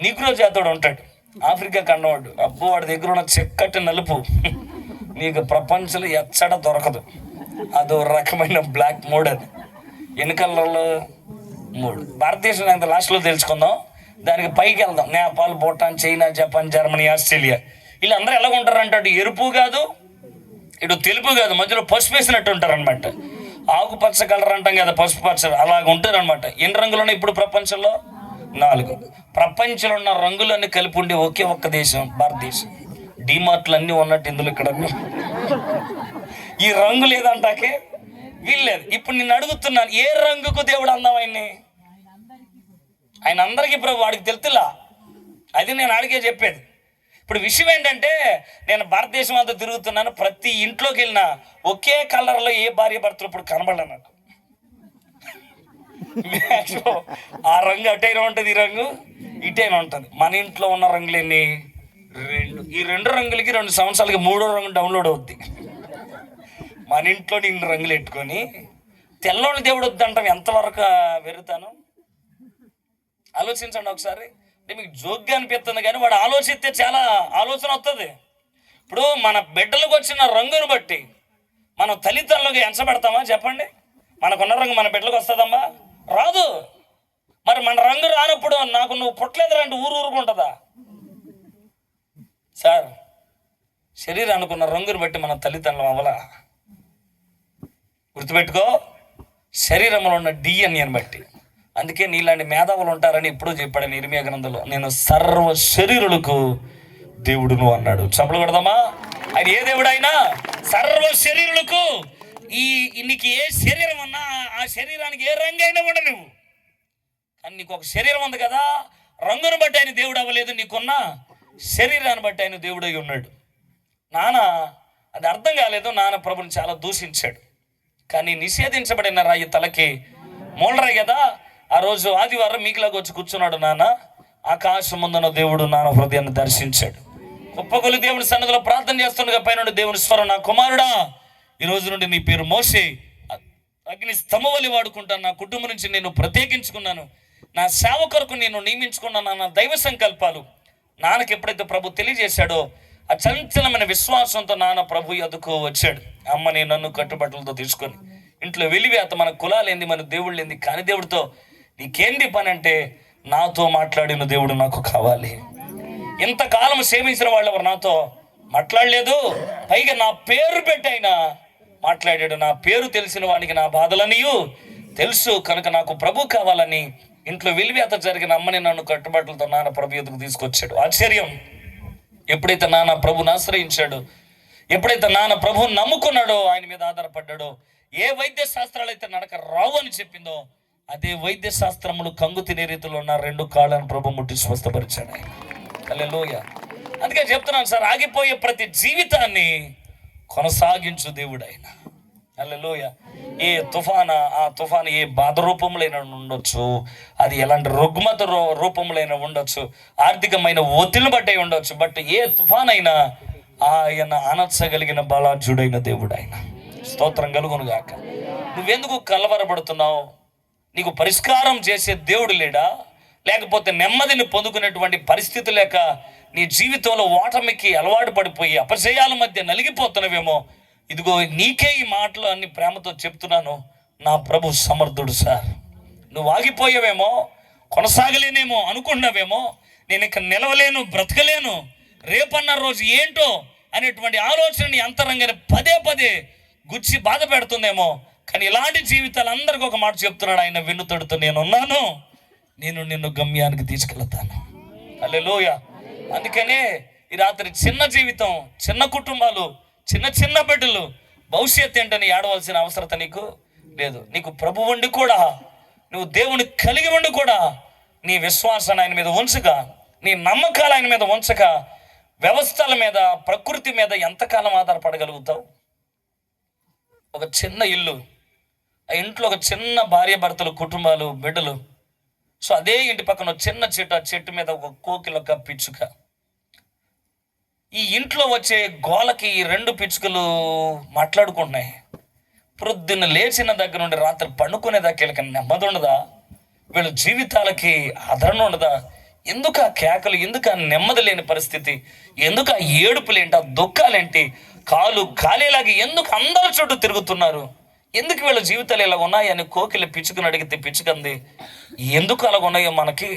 నీగ్రో జాతోడు ఉంటాడు ఆఫ్రికా ఖండవాడు. అబ్బో వాడి దగ్గర ఉన్న చిక్కటి నలుపు నీకు ప్రపంచంలో ఎచ్చడ దొరకదు. అదో రకమైన బ్లాక్ మోడ్. అది ఎన్ని కలర్లో? 3. భారతదేశం ఎంత లాస్ట్లో తెలుసుకుందాం, దానికి పైకి వెళ్దాం. Nepal, Bhutan, China, Japan, Germany, Australia వీళ్ళందరూ ఎలా ఉంటారు అంటాడు. ఎరుపు కాదు, ఇటు తెలుపు కాదు, మధ్యలో పసుపు వేసినట్టు ఉంటారనమాట. ఆకుపచ్చ కలర్ అంటాం కదా, పసుపు పచ్చ, అలాగ ఉంటారనమాట. ఎన్ని రంగులు ఉన్నాయి ఇప్పుడు ప్రపంచంలో? 4. ప్రపంచంలో ఉన్న రంగులన్నీ కలిపి ఉండే ఒకే ఒక్క దేశం భారతదేశం. డిమార్ట్లు అన్నీ ఉన్నట్టు ఇందులో ఇక్కడ ఈ రంగు లేదంటాకే వీల్లేదు. ఇప్పుడు నేను అడుగుతున్నాను, ఏ రంగుకు దేవుడు అందం ఆయన్ని? ఆయన అందరికీ ప్రభు, వాడికి తెలుతులా. అది నేను అడిగే చెప్పేది. ఇప్పుడు విషయం ఏంటంటే, నేను భారతదేశం అంతా తిరుగుతున్నాను, ప్రతి ఇంట్లోకి వెళ్ళినా ఒకే కలర్లో ఏ భార్య భర్తలు ఇప్పుడు కనబడలేదు. ఆ రంగు అటైనా ఉంటుంది, ఈ రంగు ఇటైనా ఉంటుంది. మన ఇంట్లో ఉన్న రంగులు ఎన్ని? 2. ఈ 2 రంగులకి 2 సంవత్సరాలకి 3వ రంగు డౌన్లోడ్ అవుద్ది. మన ఇంట్లో ఇన్ని రంగులు పెట్టుకొని తెల్లోని దేవుడు వద్దంటాం, ఎంతవరకు వెరుతాను? ఆలోచించండి ఒకసారి. అంటే మీకు జోక్గా అనిపిస్తుంది, కానీ వాడు ఆలోచిస్తే చాలా ఆలోచన వస్తుంది. ఇప్పుడు మన బిడ్డలకు వచ్చిన రంగును బట్టి మనం తల్లిదండ్రులకు ఎంచబెడతామా చెప్పండి? మనకున్న రంగు మన బిడ్డలకు వస్తుందమ్మా? రాదు. మరి మన రంగు రానప్పుడు నాకు నువ్వు పుట్టలేదురంటే ఊరుకుంటుందా సార్? శరీరానికి ఉన్న రంగును బట్టి మన తల్లిదండ్రులు అవ్వలా. గుర్తుపెట్టుకో, శరీరంలో ఉన్న డిఎన్ఏని బట్టి. అందుకే నీలాంటి మేధావులు ఉంటారని ఎప్పుడూ చెప్పాడు ఇర్మియా గ్రంథంలో, నేను సర్వ శరీరులకు దేవుడును అన్నాడు. చప్పలు కొడదామా? ఆయన ఏ దేవుడు? అయినా సర్వ శరీరులకు. నీకు ఏ శరీరం ఉన్నా ఆ శరీరానికి ఏ రంగు అయినా కూడా నువ్వు, కానీ నీకు ఒక శరీరం ఉంది కదా, రంగును బట్టి ఆయన దేవుడు అవ్వలేదు, నీకున్న శరీరాన్ని బట్టి ఆయన దేవుడై ఉన్నాడు. నాన్న అది అర్థం కాలేదు, నాన్న ప్రభుని చాలా దూషించాడు. కానీ నిషేధించబడిన రాయి తలకి మూలరాయి కదా. ఆ రోజు ఆదివారం మీకులాగా వచ్చి కూర్చున్నాడు నాన్న. ఆకాశం ముందున్న దేవుడు నాన్న హృదయాన్ని దర్శించాడు. కుప్పకొలి దేవుని సన్నిధిలో ప్రార్థన చేస్తుండగా పైన దేవుని స్వరం, నా కుమారుడా, ఈ రోజు నుండి నీ పేరు మోషే, అగ్ని స్తంభవలి వాడుకుంటాను, నా కుటుంబం నుంచి నేను ప్రత్యేకించుకున్నాను, నా సేవ కొరకు నేను నియమించుకున్నాను, నా దైవ సంకల్పాలు నాన్నకి ఎప్పుడైతే ప్రభు తెలియజేశాడో, ఆ చంచలమైన విశ్వాసంతో నాన్న ప్రభు ఎదుకు వచ్చాడు. అమ్మని నన్ను కట్టుబట్టలతో తీసుకొని ఇంట్లో వెలివేత, మన కులాలేంది, మన దేవుళ్ళు ఏంది, కాని దేవుడితో నీకేంది పని అంటే, నాతో మాట్లాడిన దేవుడు నాకు కావాలి. ఇంతకాలం సేవించిన వాళ్ళు ఎవరు నాతో మాట్లాడలేదు, పైగా నా పేరు పెట్టి అయినా మాట్లాడాడు. నా పేరు తెలిసిన వానికి నా బాధలనియు తెలుసు, కనుక నాకు ప్రభు కావాలని ఇంట్లో వెలివేత జరిగిన అమ్మని నన్ను కట్టుబట్టలతో నాన్న ప్రభు ఎదుగు తీసుకొచ్చాడు. ఆశ్చర్యం! ఎప్పుడైతే నాన్న ప్రభుని ఆశ్రయించాడో, ఎప్పుడైతే నాన్న ప్రభుని నమ్ముకున్నాడో, ఆయన మీద ఆధారపడ్డాడో, ఏ వైద్య శాస్త్రాలు అయితే నడక రావు అని చెప్పిందో, అదే వైద్య శాస్త్రములు కంగు తినే రీతిలో ఉన్న 2 కాళ్ళను ప్రభు ముట్టి స్వస్థపరిచాడు. హల్లెలూయా. అందుకే చెప్తున్నాను సార్, ఆగిపోయే ప్రతి జీవితాన్ని కొనసాగించు దేవుడు ఆయన. హల్లెలూయా. ఏ ఆ తుఫాను ఏ బాధ రూపంలో ఉండొచ్చు, అది ఎలాంటి రుగ్మత రూపంలో ఉండొచ్చు, ఆర్థికమైన ఒత్తిడిని బట్టి ఉండొచ్చు, బట్ ఏ తుఫాన్ అయినా ఆయన అనర్చగలిగిన బలాఢ్యుడైన దేవుడు ఆయన. స్తోత్రం కలుగును గాక. నువ్వెందుకు కలవరపడుతున్నావు? నీకు పరిష్కారం చేసే దేవుడు లేడా? లేకపోతే నెమ్మదిని పొందుకునేటువంటి పరిస్థితి లేక నీ జీవితంలో ఓటమికి అలవాటు పడిపోయి అపజయాల మధ్య నలిగిపోతున్నవేమో? ఇదిగో నీకే ఈ మాటలు అన్ని ప్రేమతో చెప్తున్నాను. నా ప్రభు సమర్థుడు సార్. నువ్వు ఆగిపోయావేమో, కొనసాగలేనేమో అనుకున్నావేమో, నేను ఇక నిలవలేను, బ్రతకలేను, రేపన్న రోజు ఏంటో అనేటువంటి ఆలోచనని అంతరంగానే పదే గుచ్చి బాధ పెడుతుందేమో. కానీ ఇలాంటి జీవితాలు అందరికీ ఒక మాట చెప్తున్నాడు ఆయన వెన్నుతడుతో, నేనున్నాను, నేను నిన్ను గమ్యానికి తీసుకెళ్తాను. హల్లెలూయా. అందుకనే ఈ రాత్రి చిన్న జీవితం, చిన్న కుటుంబాలు, చిన్న బిడ్డలు, భవిష్యత్తు ఏంటని ఏడవలసిన అవసరత నీకు లేదు. నీకు ప్రభు ఉండి కూడా, నువ్వు దేవుని కలిగి ఉండి కూడా నీ విశ్వాసాన్ని ఆయన మీద ఉంచక, నీ నమ్మకాలు ఆయన మీద ఉంచక, వ్యవస్థల మీద, ప్రకృతి మీద ఎంతకాలం ఆధారపడగలుగుతావు? ఒక చిన్న ఇల్లు, ఆ ఇంట్లో ఒక చిన్న భార్య భర్తలు, కుటుంబాలు, బిడ్డలు. సో అదే ఇంటి పక్కన చిన్న చెట్టు, ఆ చెట్టు మీద ఒక కోకిల, ఒక పిచ్చుక. ఈ ఇంట్లో వచ్చే గోలకి ఈ 2 పిచ్చుకలు మాట్లాడుకుంటున్నాయి. ప్రొద్దున్న లేచిన దగ్గర నుండి రాత్రి పండుకునే దగ్గర నెమ్మది ఉండదా? వీళ్ళ జీవితాలకి ఆదరణ ఉండదా? ఎందుకు ఆ కేకలు, ఎందుకు ఆ నెమ్మది లేని పరిస్థితి, ఎందుకు ఆ ఏడుపులేంటి, ఆ దుఃఖాలేంటి, కాలు కాలేలాగా ఎందుకు అందరి చుట్టూ తిరుగుతున్నారు? ఎందుకు వీళ్ళ జీవితాలు ఇలా ఉన్నాయి అని కోకిల పిచ్చుకుని అడిగితే పిచ్చుకంది, ఎందుకు అలాగ ఉన్నాయో మనకి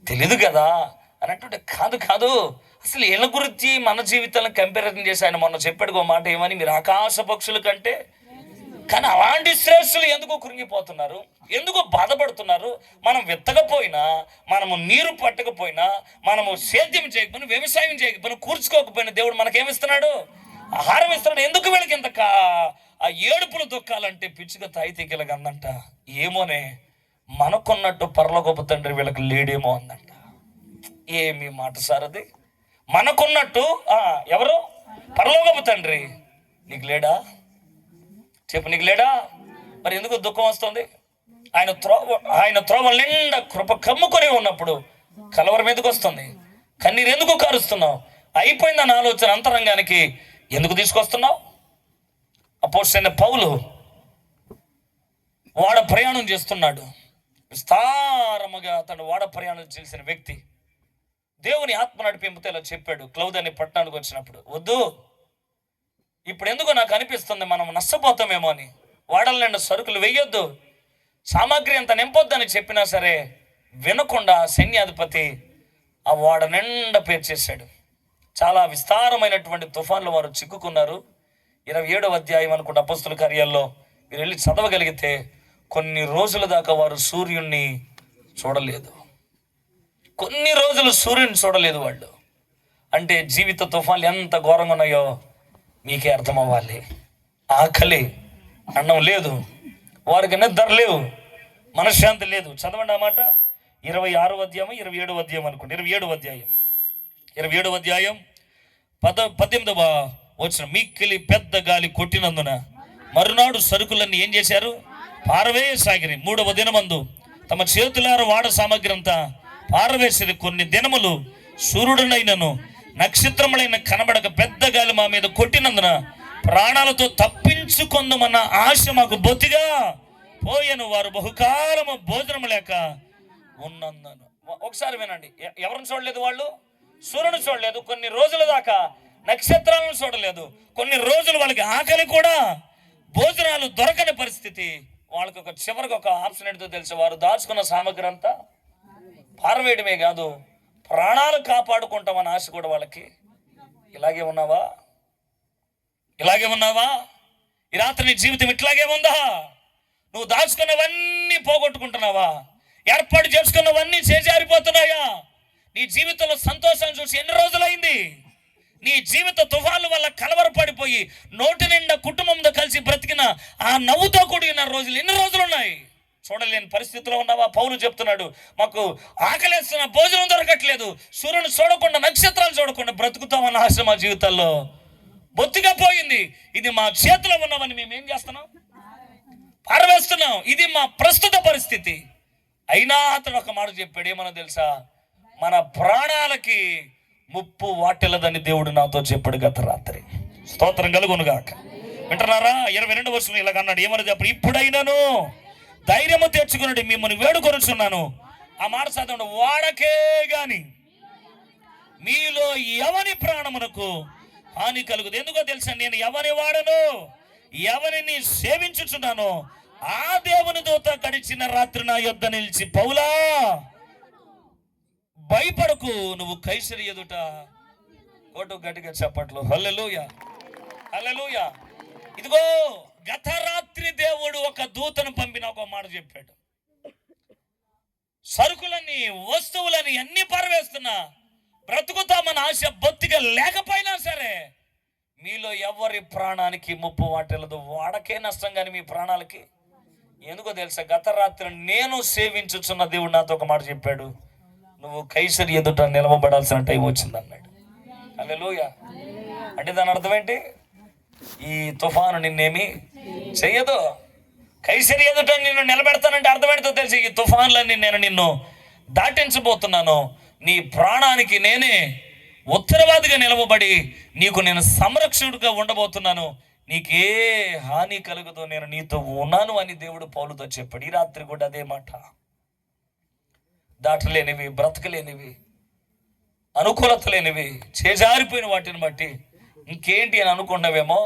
తెలీదు కదా అని అంటుంటే, కాదు అసలు వీళ్ళ గురించి మన జీవితాలను కంపారిజన్ చేసి ఆయన మొన్న చెప్పాడు ఒక మాట ఏమని, మీరు ఆకాశ పక్షుల కంటే. కానీ అలాంటి శ్రేష్ఠులు ఎందుకు కృంగిపోతున్నారు, ఎందుకు బాధపడుతున్నారు? మనం విత్తకపోయినా, మనము నీరు పట్టకపోయినా, మనము సేద్యం చేయకపోయినా, వ్యవసాయం చేయకపోయినా, కూర్చుకోకపోయినా దేవుడు మనకేమిస్తున్నాడు? ఆహారం ఇస్తున్నాడు. ఎందుకు వీళ్ళకి ఇంత ఆ ఏడుపులు దుఃఖాలంటే పిచ్చుక తాయితీగలగా అందంట. ఏమోనే, మనకున్నట్టు పరలోకపు తండ్రి వీళ్ళకి లేడేమో అందంట. ఏమి మాట సార్ అది? మనకున్నట్టు ఎవరు? పరలోకపు తండ్రి. నీకు లేడా? చెప్పు, నీకు లేడా? మరి ఎందుకు దుఃఖం వస్తుంది? ఆయన త్రోవల నిండా కృప కమ్ముకొని ఉన్నప్పుడు కలవరం ఎందుకు వస్తుంది? కన్నీరు ఎందుకు కారుస్తున్నావు? అయిపోయిందని ఆలోచన అంతరంగానికి ఎందుకు తీసుకొస్తున్నావు? అపోస్తలుడైన పౌలు వాడ ప్రయాణం చేస్తున్నాడు. విస్తారముగా తను వాడ ప్రయాణం చేసిన వ్యక్తి. దేవుని ఆత్మ నడిపింపుతో ఇలా చెప్పాడు. క్లౌద్ అనే పట్టణానికి వచ్చినప్పుడు, వద్దు, ఇప్పుడు ఎందుకో నాకు అనిపిస్తుంది మనం నష్టపోతామేమో అని. వాడల నిండా సరుకులు వెయ్యొద్దు, సామాగ్రి అంత నింపొద్దని చెప్పినా సరే వినకుండా సైన్యాధిపతి ఆ వాడ నిండా పేర్చేశాడు. చాలా విస్తారమైనటువంటి తుఫాన్లు వారు చిక్కుకున్నారు. 27వ అధ్యాయం అనుకుంటే అపోస్తలుల కార్యాల్లో మీరు వెళ్ళి చదవగలిగితే, కొన్ని రోజుల దాకా వారు సూర్యుడిని చూడలేదు. కొన్ని రోజులు సూర్యుని చూడలేదు వాళ్ళు. అంటే జీవిత తుఫాన్లు ఎంత ఘోరంగా ఉన్నాయో మీకే అర్థం అవ్వాలి. ఆకలి, అన్నం లేదు, వారికి నిద్ర లేవు, మనశ్శాంతి లేదు. చదవండి ఆ మాట. 26వ అధ్యాయం 27వ అధ్యాయం అనుకోండి. 27వ అధ్యాయం 18వ వచనం. మిక్కిలి పెద్ద గాలి కొట్టినందున మరునాడు సరుకులన్నీ ఏం చేశారు? పారవేయసాగిరి. 3వ దినమందు తమ చేతులార వాడ సామగ్రి అంతా పారవేసిరి. కొన్ని దినములు సూర్యుడునైనను నక్షత్రములైన కనబడక పెద్ద గాలి మా మీద కొట్టినందున ప్రాణాలతో తప్పించుకొందుమన్న ఆశ మాకు బొత్తిగా పోయెను. వారు బహుకాలము భోజనం లేక ఉన్నందున. ఒకసారి వినండి, ఎవరిని చూడలేదు వాళ్ళు? సూర్యుని చూడలేదు, కొన్ని రోజుల దాకా నక్షత్రాలను చూడలేదు, కొన్ని రోజులు వాళ్ళకి ఆకలి కూడా, భోజనాలు దొరకని పరిస్థితి. వాళ్ళకి చివరికి ఒక ఆప్షన్ ఏంటో తెలుసు, వారు దాచుకున్న సామగ్రి అంతా పారవేయడమే కాదు, ప్రాణాలు కాపాడుకుంటామని ఆశ కూడా వాళ్ళకి. ఇలాగే ఉన్నావా? ఈ రాత్రి నీ జీవితం ఇట్లాగే ఉందా? నువ్వు దాచుకున్నవన్నీ పోగొట్టుకుంటున్నావా? ఏర్పాటు చేసుకున్నవన్నీ చేజారిపోతున్నాయా? నీ జీవితంలో సంతోషాన్ని చూసి ఎన్ని రోజులైంది? నీ జీవిత తుఫాన్ల వల్ల కలవరపడిపోయి నోటి నిండా కుటుంబంతో కలిసి బ్రతికిన ఆ నవ్వుతో కూడిన రోజులు ఎన్ని రోజులు ఉన్నాయి? చూడలేని పరిస్థితిలో ఉన్నావా? పౌలు చెప్తున్నాడు, మాకు ఆకలేస్తున్న, భోజనం దొరకట్లేదు, సూర్యుని చూడకుండా, నక్షత్రాలు చూడకుండా బ్రతుకుతామన్న ఆశ మా జీవితాల్లో బొత్తిగా పోయింది. ఇది మా చేతిలో ఉన్నవని మేమేం చేస్తున్నాం? పారవేస్తున్నాం. ఇది మా ప్రస్తుత పరిస్థితి. అయినా అతడు ఒక మాట చెప్పాడు, ఏమన్నా తెలుసా? మన ప్రాణాలకి ముప్పు వాటిల్లదని దేవుడు నాతో చెప్పాడు గత రాత్రి. స్తోత్రం కలుగునుగాక. వింటున్నారా? 22వ వచనం ఇలాగ అన్నాడు. ఏమని చెప్పాడు? ఇప్పుడైనాను ధైర్యము తెచ్చుకున్నట్టు మిమ్మల్ని వేడుకొనుచున్నాను. ఆ మాట చదవండి. వాడకే గాని మీలో ఎవని ప్రాణమునకు హాని కలుగుదు. ఎందుకో తెలుసా? నేను ఎవని వాడను, ఎవరిని సేవించుచున్నాను, ఆ దేవుని దూత గడిచిన రాత్రి నా యొద్ద నిలిచి, పౌలా భయపడకు, నువ్వు కైసరి ఎదుట కోటు గట్టిగా చెప్పట్లు. హల్లెలూయా, హల్లెలూయా. ఇదిగో గత రాత్రి దేవుడు ఒక దూతను పంపిన ఒక మాట చెప్పాడు. సరుకులని, వస్తువులని అన్ని పారవేస్తున్నా, బ్రతుకుతామని ఆశ బొత్తిగా లేకపోయినా సరే మీలో ఎవరి ప్రాణానికి ముప్పు వాటిల్లదు. వాడకే నష్టం కానీ మీ ప్రాణాలకి. ఎందుకో తెలుసా? గత రాత్రి నేను సేవించుచున్న దేవుడు నాతో ఒక మాట చెప్పాడు, నువ్వు కైసరి ఎదుట నిలవబడాల్సిన టైం వచ్చింది అన్నాడు. హల్లెలూయా. అంటే దాని అర్థం ఏంటి? ఈ తుఫాను నిన్నేమి చెయ్యదు. కైసరి ఎదుట నిన్ను నిలబెడతానంటే అర్థం ఏంటో తెలుసు? ఈ తుఫాన్లన్నీ నేను నిన్ను దాటించబోతున్నాను. నీ ప్రాణానికి నేనే ఉత్తరవాదిగా నిలవబడి నీకు నేను సంరక్షకుడిగా ఉండబోతున్నాను. నీకే హాని కలుగుతో నేను నీతో ఉన్నాను అని దేవుడు పౌలుతో చెప్పాడు. ఈ రాత్రి కూడా అదే మాట. దాటలేనివి, బ్రతకలేనివి, అనుకూలత లేనివి, చేజారిపోయిన వాటిని బట్టి ఇంకేంటి అని అనుకున్నావేమో,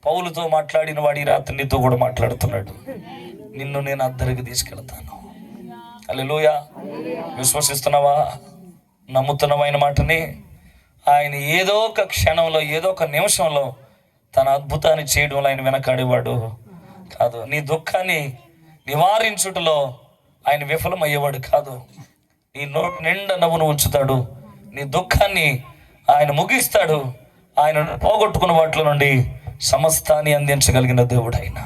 పౌలుతో మాట్లాడిన వాడు ఈ రాత్రి నీతో కూడా మాట్లాడుతున్నాడు. నిన్ను నేను అద్దరికి తీసుకెళ్తాను. హల్లెలూయా. విశ్వసిస్తున్నావా? నమ్ముతున్నమైన మాటని ఆయన ఏదో ఒక క్షణంలో, ఏదో ఒక నిమిషంలో తన అద్భుతాన్ని చేయడంలో ఆయన వెనకాడేవాడు కాదు. నీ దుఃఖాన్ని నివారించుటలో ఆయన విఫలమయ్యేవాడు కాదు. నీ నోటి నిండా నవ్వును ఉంచుతాడు. నీ దుఃఖాన్ని ఆయన ముగిస్తాడు. ఆయన పోగొట్టుకున్న వాటిలో నుండి సమస్తాన్ని అందించగలిగిన దేవుడు ఆయన.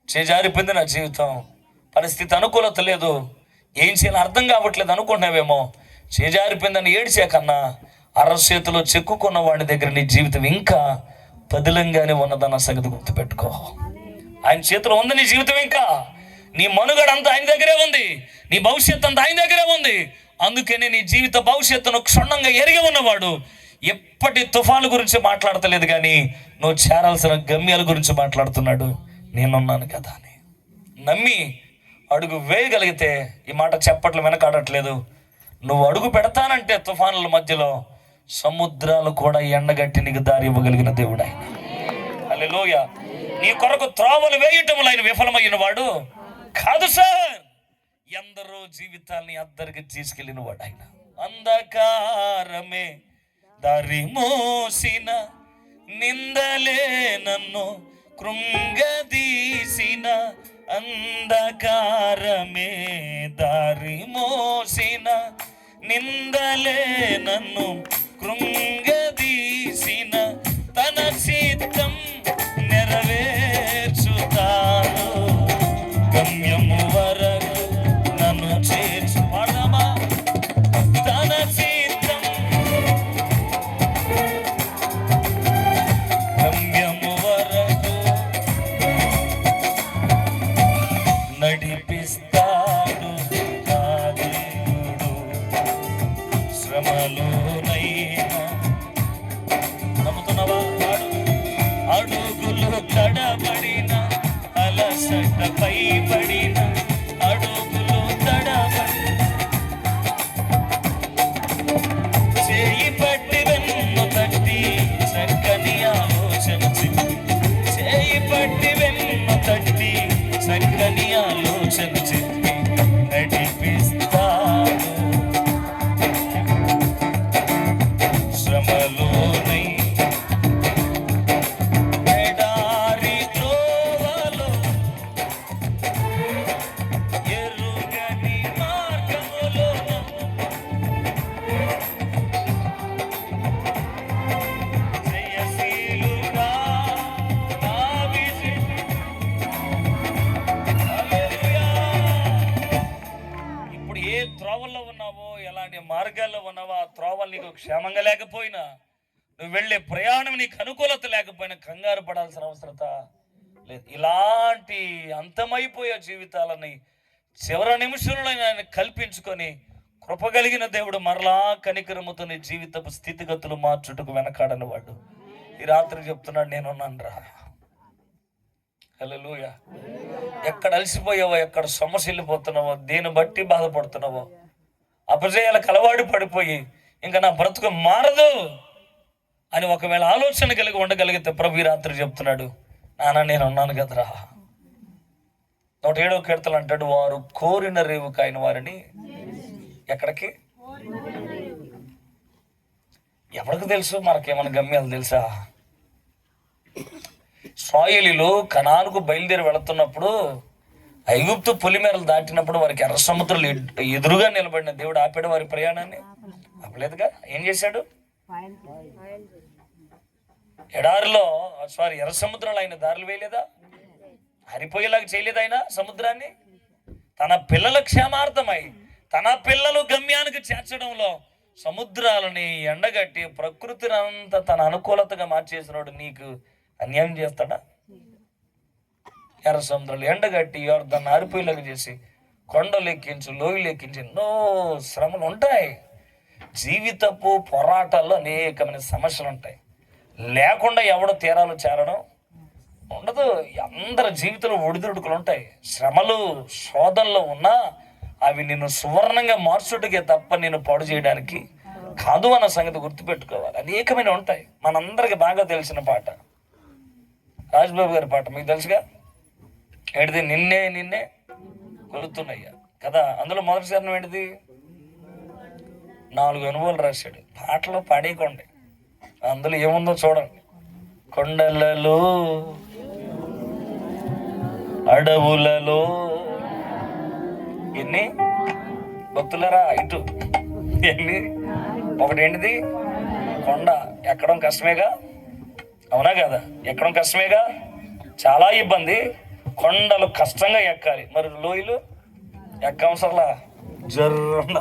చేజారిపోయింది నా జీవితం, పరిస్థితి అనుకూలత లేదు, ఏం చేయాలో అర్థం కావట్లేదు అనుకుంటున్నావేమో. చేజారిపోయిందని ఏడ్చే కన్నా అరచేతిలో చెక్కుకున్న వాడి దగ్గర నీ జీవితం ఇంకా పదిలంగానే ఉన్నదన్న సంగతి గుర్తుపెట్టుకో. ఆయన చేతిలో ఉంది నీ జీవితం. ఇంకా నీ మనుగడ అంతా ఆయన దగ్గరే ఉంది, నీ భవిష్యత్తు అంతా ఆయన దగ్గరే ఉంది. అందుకని నీ జీవిత భవిష్యత్తును క్షుణ్ణంగా ఎరిగి ఉన్నవాడు ఎప్పటి తుఫాను గురించి మాట్లాడతలేదు, కానీ నువ్వు చేరాల్సిన గమ్యాల గురించి మాట్లాడుతున్నాడు. నేనున్నాను కదా అని నమ్మి అడుగు వేయగలిగితే, ఈ మాట చెప్పట్లు వెనకాడట్లేదు, నువ్వు అడుగు పెడతానంటే తుఫానుల మధ్యలో సముద్రాలు కూడా ఎండగట్టి నీకు దారి ఇవ్వగలిగిన దేవుడు ఆయన. హల్లెలూయా. నీ కొరకు త్రోవలు వేయటంలో ఆయన విఫలమైన వాడు కాదు సార్. ఎందరో జీవితాల్ని అద్దరికి తీసుకెళ్ళిన వాడు ఆయన. అంధకారమే దారి మోసిన, నిందలే నన్ను కృంగదీసిన, అంధకారమే దారి మోసిన, నిందలే నన్ను కృంగదీసిన, తన చిత్తం నెరవేర్చుతాను, గమ్యము వరకు నన్ను చేర్చు. పాడదామా? తన చిత్తం గమ్యము వరకు నడిపిస్తాడు నా దేవుడు. శ్రమలోనైనా నమ్ముతున్నావా? అడుగులు తడబడిన, అలసట పైబడిన, అడుగులు తడబడి, చేయి పట్టి వెన్ను తట్టి చక్కని ఆలోచన చెప్పి, చేయి పట్టి వెన్ను తట్టి చక్కని ఆలోచన చెప్పి నడిపిస్తాడు. శ్రమలోనై ఎడారి త్రోవలో, ఎరుగని మార్గములో, జయశీలుగా నా విజయం. హల్లెలూయా. ఇప్పుడు ఏ త్రోవల్లో ఉన్నావో, ఎలాంటి మార్గాల్లో ఉన్నావో, ఆ త్రోవలు నీకు క్షేమంగా లేకపోయినా, నువ్వు వెళ్ళే ప్రయాణం నీకు అనుకూలత లేకపోయినా కంగారు పడాల్సిన అవసరత లేదు. ఇలాంటి అంతమైపోయే జీవితాలని చివరి నిమిషంలో ఆయన కల్పించుకొని కృపగలిగిన దేవుడు మరలా కనికరముతో నీ జీవితపు స్థితిగతులు మార్చుటకు వెనకాడని వాడు. ఈ రాత్రి చెప్తున్నాడు, నేనున్నాను రా. హల్లెలూయా. ఎక్కడ అలసిపోయావో, ఎక్కడ సమస్య వెళ్ళిపోతున్నావో, దేని బట్టి బాధపడుతున్నావో, అపజయాలకు అలవాటు పడిపోయి ఇంకా నా బ్రతుకు మారదు అని ఒకవేళ ఆలోచన కలిగి ఉండగలిగితే ప్రభు ఈ రాత్రి చెప్తున్నాడు, నాన్న నేను ఉన్నాను కదరా. 107వ కీర్తన అంటాడు, వారు కోరిన రేవు కాయని వారిని ఎక్కడికి. ఎవరికి తెలుసు? మనకేమైనా గమ్యాలు తెలుసా? ఇశ్రాయేలీయులు కనానుకు బయలుదేరి వెళుతున్నప్పుడు, ఐగుప్తు పొలిమేరలు దాటినప్పుడు వారికి ఎర్ర సముద్రాలు ఎదురుగా నిలబడిన దేవుడు ఆపాడు వారి ప్రయాణాన్ని. ఆపలేదుగా. ఏం చేశాడు? ఎడారిలో ఎర్ర సముద్రాలు ఆయన దారులు వేయలేదా? హరిపోయేలాగా చేయలేదు ఆయన సముద్రాన్ని. తన పిల్లల క్షేమార్థమై, తన పిల్లలు గమ్యానికి చేర్చడంలో సముద్రాలని ఎండగట్టి ప్రకృతిని అంతా తన అనుకూలతగా మార్చేసినాడు. నీకు అన్యాయం చేస్తాడా? ఎర్ర సముద్రాలు ఎండగట్టి దాన్ని ఆరిపోయేలాగా చేసి కొండలు ఎక్కించు, లోయలు ఎక్కించి ఎన్నో శ్రమలు ఉంటాయి. జీవితపు పోరాటాల్లో అనేకమైన సమస్యలు ఉంటాయి. లేకుండా ఎవడో తీరాలు చేరడం ఉండదు. అందరి జీవితంలో ఒడిదుడుకులు ఉంటాయి. శ్రమలు శోధనలో ఉన్నా అవి నిన్ను సువర్ణంగా మార్చుటకే తప్ప నేను పాడు చేయడానికి కాదు అన్న సంగతి గుర్తుపెట్టుకోవాలి. అనేకమైన ఉంటాయి. మనందరికి బాగా తెలిసిన పాట, రాజ్బాబు గారి పాట మీకు తెలుసుగా, ఏంటిది? నిన్నే నిన్నే కొలుతున్నాయ్యా కదా. అందులో మొదటి చరణం ఏంటిది? 4 అనుభవాలు రాశాడు. పాటలు పాడేయకండి, అందులో ఏముందో చూడండి. కొండలలో, అడవులలో, ఎన్ని భక్తులరా ఇటు ఎన్ని, ఒకటేంటిది కొండ ఎక్కడం కష్టమేగా, అవునా కదా? ఎక్కడం కష్టమేగా, చాలా ఇబ్బంది. కొండలు కష్టంగా ఎక్కాలి, మరి లోయలు ఎక్కవసరలా, జర్ర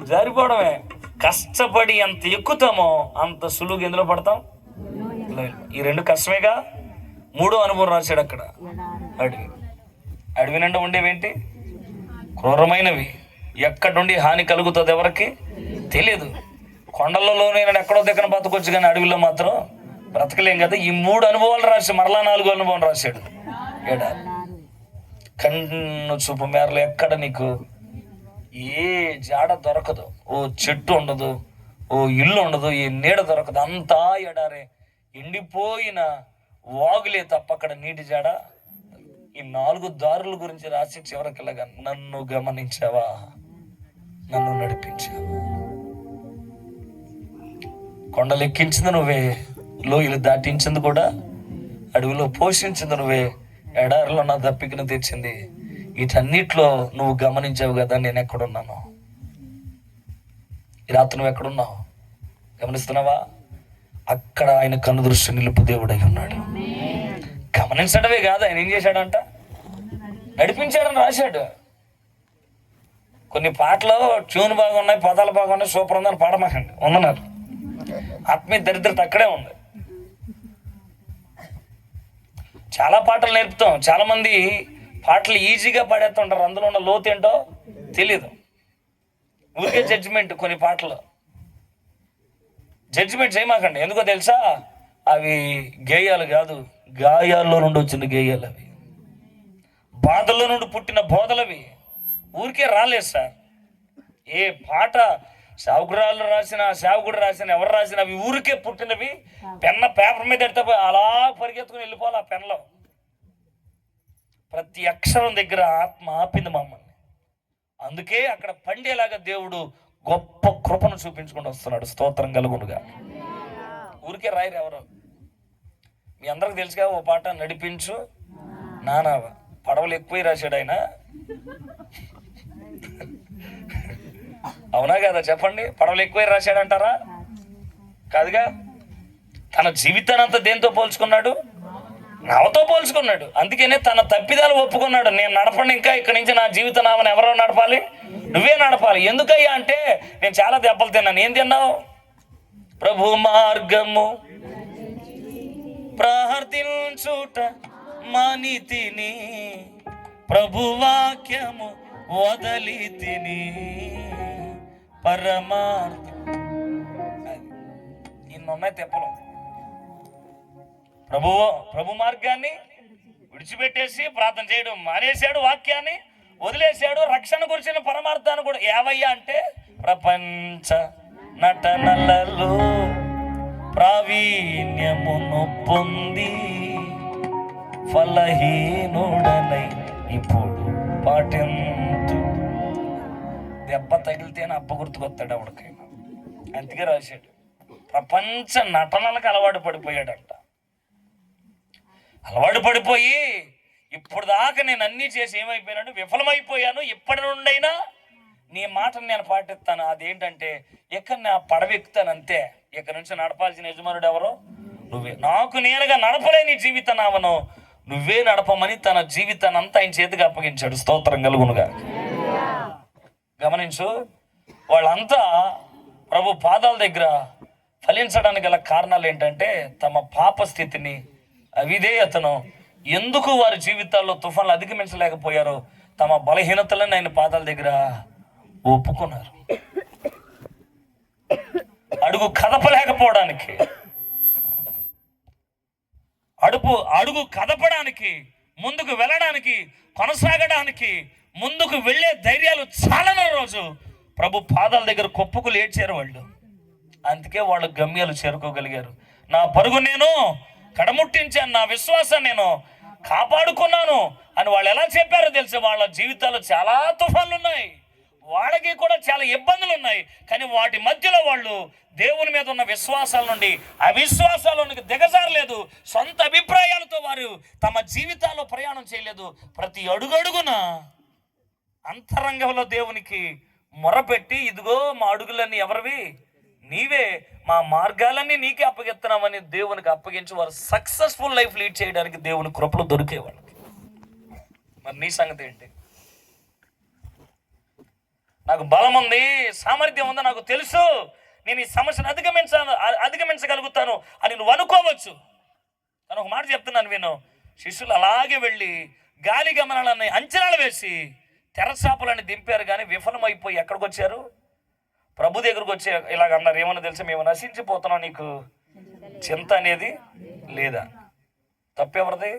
జారిపోవడమే. కష్టపడి ఎంత ఎక్కుతామో అంత సులువుగా ఎందులో పడతాం, ఈ 2 కష్టమేగా. 3వ అనుభవం రాశాడు అక్కడ, అడవి. అడవి నిండా ఉండేవేంటి? క్రూరమైనవి. ఎక్కడి నుండి హాని కలుగుతుంది ఎవరికి తెలియదు. కొండలలోనే ఎక్కడో దగ్గర బతకొచ్చు, కానీ అడవిలో మాత్రం బ్రతకలేం కదా. ఈ 3 అనుభవాలు రాసి మరలా 4వ అనుభవం రాశాడు. ఎడారి, కన్ను చూపు మేరలు ఎక్కడ నీకు ఏ జాడ దొరకదు, ఓ చెట్టు ఉండదు, ఓ ఇల్లు ఉండదు, ఏ నీడ దొరకదు, అంతా ఎడారే. ఎండిపోయిన వాగులే తప్ప అక్కడ నీటి జాడ. ఈ 4 దారుల గురించి రాసి చివరికి ఇలాగా, నన్ను గమనించావా, నన్ను నడిపించావా. కొండలు ఎక్కించింది నువ్వే, లోయలు దాటించింది కూడా, అడవిలో పోషించింది నువ్వే, ఎడారిలో నా దప్పికను తెచ్చింది. వీటన్నిటిలో నువ్వు గమనించావు కదా నేను ఎక్కడున్నాను. ఈ రాత్రి నువ్వు ఎక్కడున్నావు గమనిస్తున్నావా? అక్కడ ఆయన కన్ను దృష్టి నిలుపు దేవుడై ఉన్నాడు. గమనించడమే కాదు, ఆయన ఏం చేశాడంట, నడిపించాడని రాశాడు. కొన్ని పాటలు ట్యూన్ బాగున్నాయి, పదాలు బాగున్నాయి, సూపర్ ఉందని పాడమాకండి, ఉందన్నారు. ఆత్మీయ దరిద్రత అక్కడే ఉంది. చాలా పాటలు నేర్పుతాం, చాలా మంది పాటలు ఈజీగా పాడేస్తుంటారు, అందులో ఉన్న లోతు ఏంటో తెలీదు. ఊరికే జడ్జిమెంట్. కొన్ని పాటలు జడ్జిమెంట్ చేయమాకండి, ఎందుకో తెలుసా? అవి గేయాలు కాదు, గాయాల్లో నుండి వచ్చిన గేయాలు. అవి బాధల్లో నుండి పుట్టిన బోధలవి. ఊరికే రాలేదు సార్. ఏ పాట సేవకురాలు రాసిన, సేవకుడు రాసిన, ఎవరు రాసిన, అవి ఊరికే పుట్టినవి. పెన్న పేపర్ మీద ఎడితే అలా పరిగెత్తుకుని వెళ్ళిపోవాలి. ఆ పెన్లో ప్రతి అక్షరం దగ్గర ఆత్మ ఆపింది మమ్మల్ని. అందుకే అక్కడ పండేలాగా దేవుడు గొప్ప కృపను చూపించుకుంటూ వస్తున్నాడు. స్తోత్రం కలుగునుగా. ఊరికే రాయరు ఎవరు. మీ అందరికి తెలుసుగా ఓ పాట, నడిపించు నానా, పడవలు ఎక్కువ రాశాడు ఆయన, అవునా కదా చెప్పండి? పడవలు ఎక్కువ రాశాడంటారా? కాదుగా. తన జీవితాన్ని అంతా దేంతో పోల్చుకున్నాడు? నావతో పోల్చుకున్నాడు. అందుకనే తన తప్పిదాలు ఒప్పుకున్నాడు. నేను నడపండి, ఇంకా ఇక్కడి నుంచి నా జీవిత నామని ఎవరో నడపాలి, నువ్వే నడపాలి. ఎందుకయ్యా అంటే, నేను చాలా దెబ్బలు తిన్నాను. ఏం తిన్నావు? ప్రభు మార్గము ప్రార్థించుట మాని తిని, ప్రభు వాక్యము వదలి తిని, పరమార్థం. ఇన్నున్నాయి తెప్పలు. ప్రభు మార్గాన్ని విడిచిపెట్టేసి ప్రార్థన చేయడం మానేశాడు, వాక్యాన్ని వదిలేశాడు, రక్షణ గురించిన పరమార్థాన్ని కూడా. ఏవయ్యా అంటే, ప్రపంచ నటనలలో ప్రావీణ్యమును పొంది ఫలహీనుడనై ఇప్పుడు పాటింతు. దెబ్బ తగిలితేనే అప్ప గుర్తుకొస్తాడు ఎవడికైనా. అందుకే రాశాడు. ప్రపంచ నటనలకు అలవాటు పడిపోయాడంట. అలవాటు పడిపోయి ఇప్పుడు దాకా నేను అన్నీ చేసి ఏమైపోయాను, విఫలమైపోయాను. ఇప్పటి నుండైనా నీ మాటను నేను పాటిస్తాను. అదేంటంటే, ఇక్కడ నా పడవ ఎక్కుతాను అంతే. ఇక్కడ నుంచి నడపాల్సిన యజమానుడు ఎవరో నువ్వే. నాకు నేనుగా నడపలేని జీవిత నావను నువ్వే నడపమని తన జీవితాన్ని అంతా ఆయన చేతికి అప్పగించాడు. స్తోత్రం కలుగునుగా. గమనించు, వాళ్ళంతా ప్రభు పాదాల దగ్గర ఫలించడానికి గల కారణాలు ఏంటంటే, తమ పాప స్థితిని, అవిధేయతను, ఎందుకు వారి జీవితాల్లో తుఫాన్లు అధిగమించలేకపోయారో తమ బలహీనతలను ఆయన పాదాల దగ్గర ఒప్పుకున్నారు. అడుగు కదపలేకపోవడానికి, అడుగు కదపడానికి, ముందుకు వెళ్ళడానికి, కొనసాగడానికి, ముందుకు వెళ్ళే ధైర్యాలు చాలని రోజు ప్రభు పాదాల దగ్గర కొప్పుకులు ఏడ్చారు వాళ్ళు. అందుకే వాళ్ళు గమ్యాలు చేరుకోగలిగారు. నా పరుగు నేను కడముట్టించాను, నా విశ్వాసాన్ని నేను కాపాడుకున్నాను అని వాళ్ళు ఎలా చెప్పారో తెలుసు. వాళ్ళ జీవితాల్లో చాలా తుఫాన్లు ఉన్నాయి. వాళ్ళకి కూడా చాలా ఇబ్బందులు ఉన్నాయి. కానీ వాటి మధ్యలో వాళ్ళు దేవుని మీద ఉన్న విశ్వాసాల నుండి అవిశ్వాసాలకు దిగజారలేదు. సొంత అభిప్రాయాలతో వారు తమ జీవితాల్లో ప్రయాణం చేయలేదు. ప్రతి అడుగడుగున అంతరంగంలో దేవునికి మొరపెట్టి, ఇదిగో మా అడుగులన్నీ ఎవరివి? నీవే, మా మార్గాలన్నీ నీకే అప్పగిస్తున్నామని దేవునికి అప్పగించి వారు సక్సెస్ఫుల్ లైఫ్ లీడ్ చేయడానికి దేవుని కృపలు దొరికేవాళ్ళు. మరి నీ సంగతి ఏంటి? నాకు బలం ఉంది, సామర్థ్యం ఉంది, నాకు తెలుసు, నేను ఈ సమస్యను అధిగమించగలుగుతాను అని నువ్వు అనుకోవచ్చు. కానీ ఒక మాట చెప్తున్నాను విను. శిష్యులు అలాగే వెళ్ళి గాలి గమనాలని అంచనాలు వేసి తెరచాపలని దింపారు, కానీ విఫలమైపోయి ఎక్కడికి వచ్చారు? ప్రభు దగ్గరకు వచ్చి ఇలాగ అన్నారు, ఏమన్నా తెలుసా, మేము నశించిపోతున్నాం, నీకు చింత అనేది లేదా? తప్పెవరిది?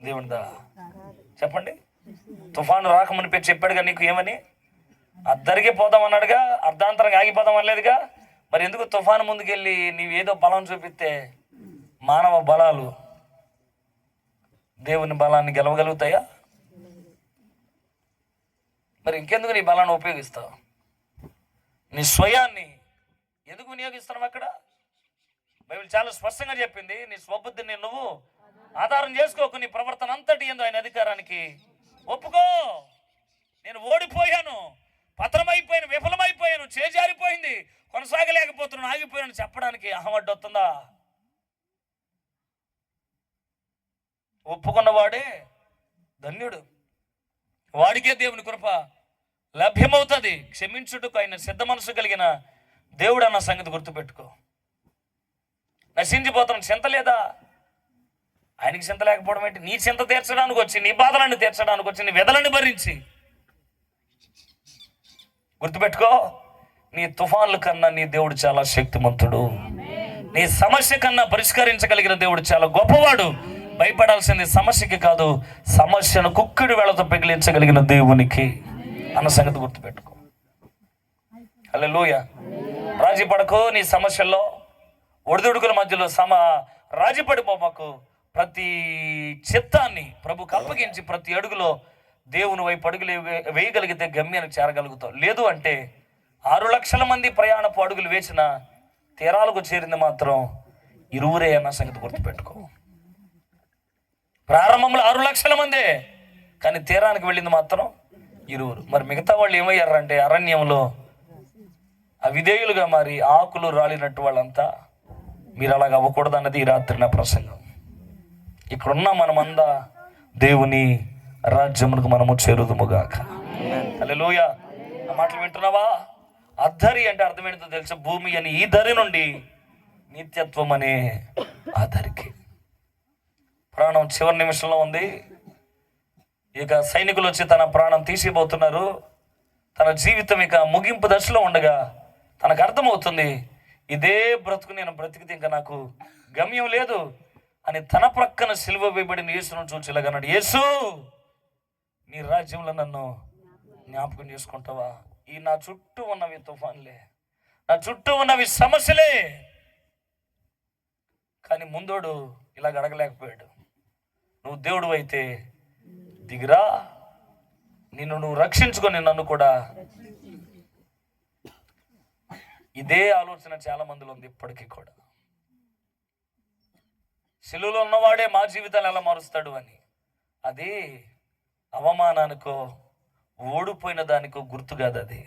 దేవునిదా? చెప్పండి. తుఫాను రాకమని పేరు చెప్పాడుగా నీకు, ఏమని? అద్దరికే పోదామన్నాడుగా, అర్ధాంతరంగా ఆగిపోదాం అనలేదుగా. మరి ఎందుకు తుఫాను ముందుకెళ్ళి నీవేదో బలం చూపిస్తే మానవ బలాలు దేవుని బలాన్ని గెలవగలుగుతాయా? మరి ఇంకెందుకు నీ బలాన్ని ఉపయోగిస్తావు? నీ స్వయాన్ని ఎందుకు వినియోగిస్తున్నావు? అక్కడ బైబిల్ చాలా స్పష్టంగా చెప్పింది, నీ స్వబుద్ధిని నువ్వు ఆధారం చేసుకోకు, నీ ప్రవర్తన అంతటి ఏందో ఆయన అధికారానికి ఒప్పుకో. నేను ఓడిపోయాను, పతనమైపోయాను, విఫలమైపోయాను, చేజారిపోయింది, కొనసాగలేకపోతున్నాను, ఆగిపోయాను చెప్పడానికి అహమడ్డు వస్తుందా? ఒప్పుకున్నవాడే ధన్యుడు, వాడికే దేవుని కృప లభ్యమవుతుంది. క్షమించుటకు ఆయన సిద్ధ మనసు కలిగిన దేవుడు అన్న సంగతి గుర్తుపెట్టుకో. నశించిపోతాను చింత లేదా? ఆయనకి చింత లేకపోవడం ఏంటి? నీ చింత తీర్చడానికి వచ్చి, నీ బాధలను తీర్చడానికి వచ్చి, నీ వెదలని భరించి. గుర్తుపెట్టుకో, నీ తుఫాన్ల కన్నా నీ దేవుడు చాలా శక్తిమంతుడు. నీ సమస్య కన్నా పరిష్కరించగలిగిన దేవుడు చాలా గొప్పవాడు. భయపడాల్సింది సమస్యకి కాదు, సమస్యను కుక్కిడి వేళతో పెగిలించగలిగిన దేవునికి అన్న సంగతి గుర్తుపెట్టుకో. హల్లెలూయా. రాజీ పడకు నీ సమస్యల్లో, ఒడిదుడుకుల మధ్యలో రాజీ పడిపోమాకు. ప్రతి చిత్తాన్ని ప్రభుకు అప్పగించి ప్రతి అడుగులో దేవుని వైపు అడుగులు వేయగలిగితే గమ్యానికి చేరగలుగుతావు. లేదు అంటే 6 లక్షల మంది ప్రయాణపు అడుగులు వేసిన తీరాలకు చేరింది మాత్రం ఇరువురే అన్న సంగతి గుర్తుపెట్టుకో. ప్రారంభంలో 6 లక్షల మందే, కానీ తీరానికి వెళ్ళింది మాత్రం ఇరువురు. మరి మిగతా వాళ్ళు ఏమయ్యారంటే అరణ్యంలో అవిధేయులుగా మారి ఆకులు రాలినట్టు వాళ్ళంతా. మీరు అలాగ అవ్వకూడదు అన్నది ఈ రాత్రి నా ప్రసంగం. ఇక్కడున్న మనమంతా దేవుని రాజ్యమునకు మనము చేరుదుముగాక. హల్లెలూయా. ఆ మాటలు వింటున్నావా? అద్దరి అంటే అర్థం ఏంటో తెలుసా? భూమి అని ఈ దరి నుండి నిత్యత్వం అనే ఆ దరికి. ప్రాణం చివరి నిమిషంలో ఉంది. ఇక సైనికులు వచ్చి తన ప్రాణం తీసిపోతున్నారు. తన జీవితం ఇక ముగింపు దశలో ఉండగా తనకు అర్థమవుతుంది, ఇదే బ్రతుకు నేను బ్రతికితే ఇంకా నాకు గమ్యం లేదు అని తన ప్రక్కన సిలువ వేయబడిన యేసును చూసి ఇలాగన్నాడు, యేసు, నీ రాజ్యంలో నన్ను జ్ఞాపకం చేసుకుంటావా? ఈ నా చుట్టూ ఉన్నవి తుఫాన్లే, నా చుట్టూ ఉన్నవి సమస్యలే. కానీ ముందోడు ఇలాగ అడగలేకపోయాడు. నువ్వు దేవుడు అయితే దిగిరా, నిన్ను నువ్వు రక్షించుకొని నన్ను కూడా. ఇదే ఆలోచన చాలా మందిలో ఉంది ఇప్పటికీ కూడా. సిలువలో ఉన్నవాడే మా జీవితాలు ఎలా మారుస్తాడు అని. అది అవమానానికో ఓడిపోయిన దానికో గుర్తు కాదు. అది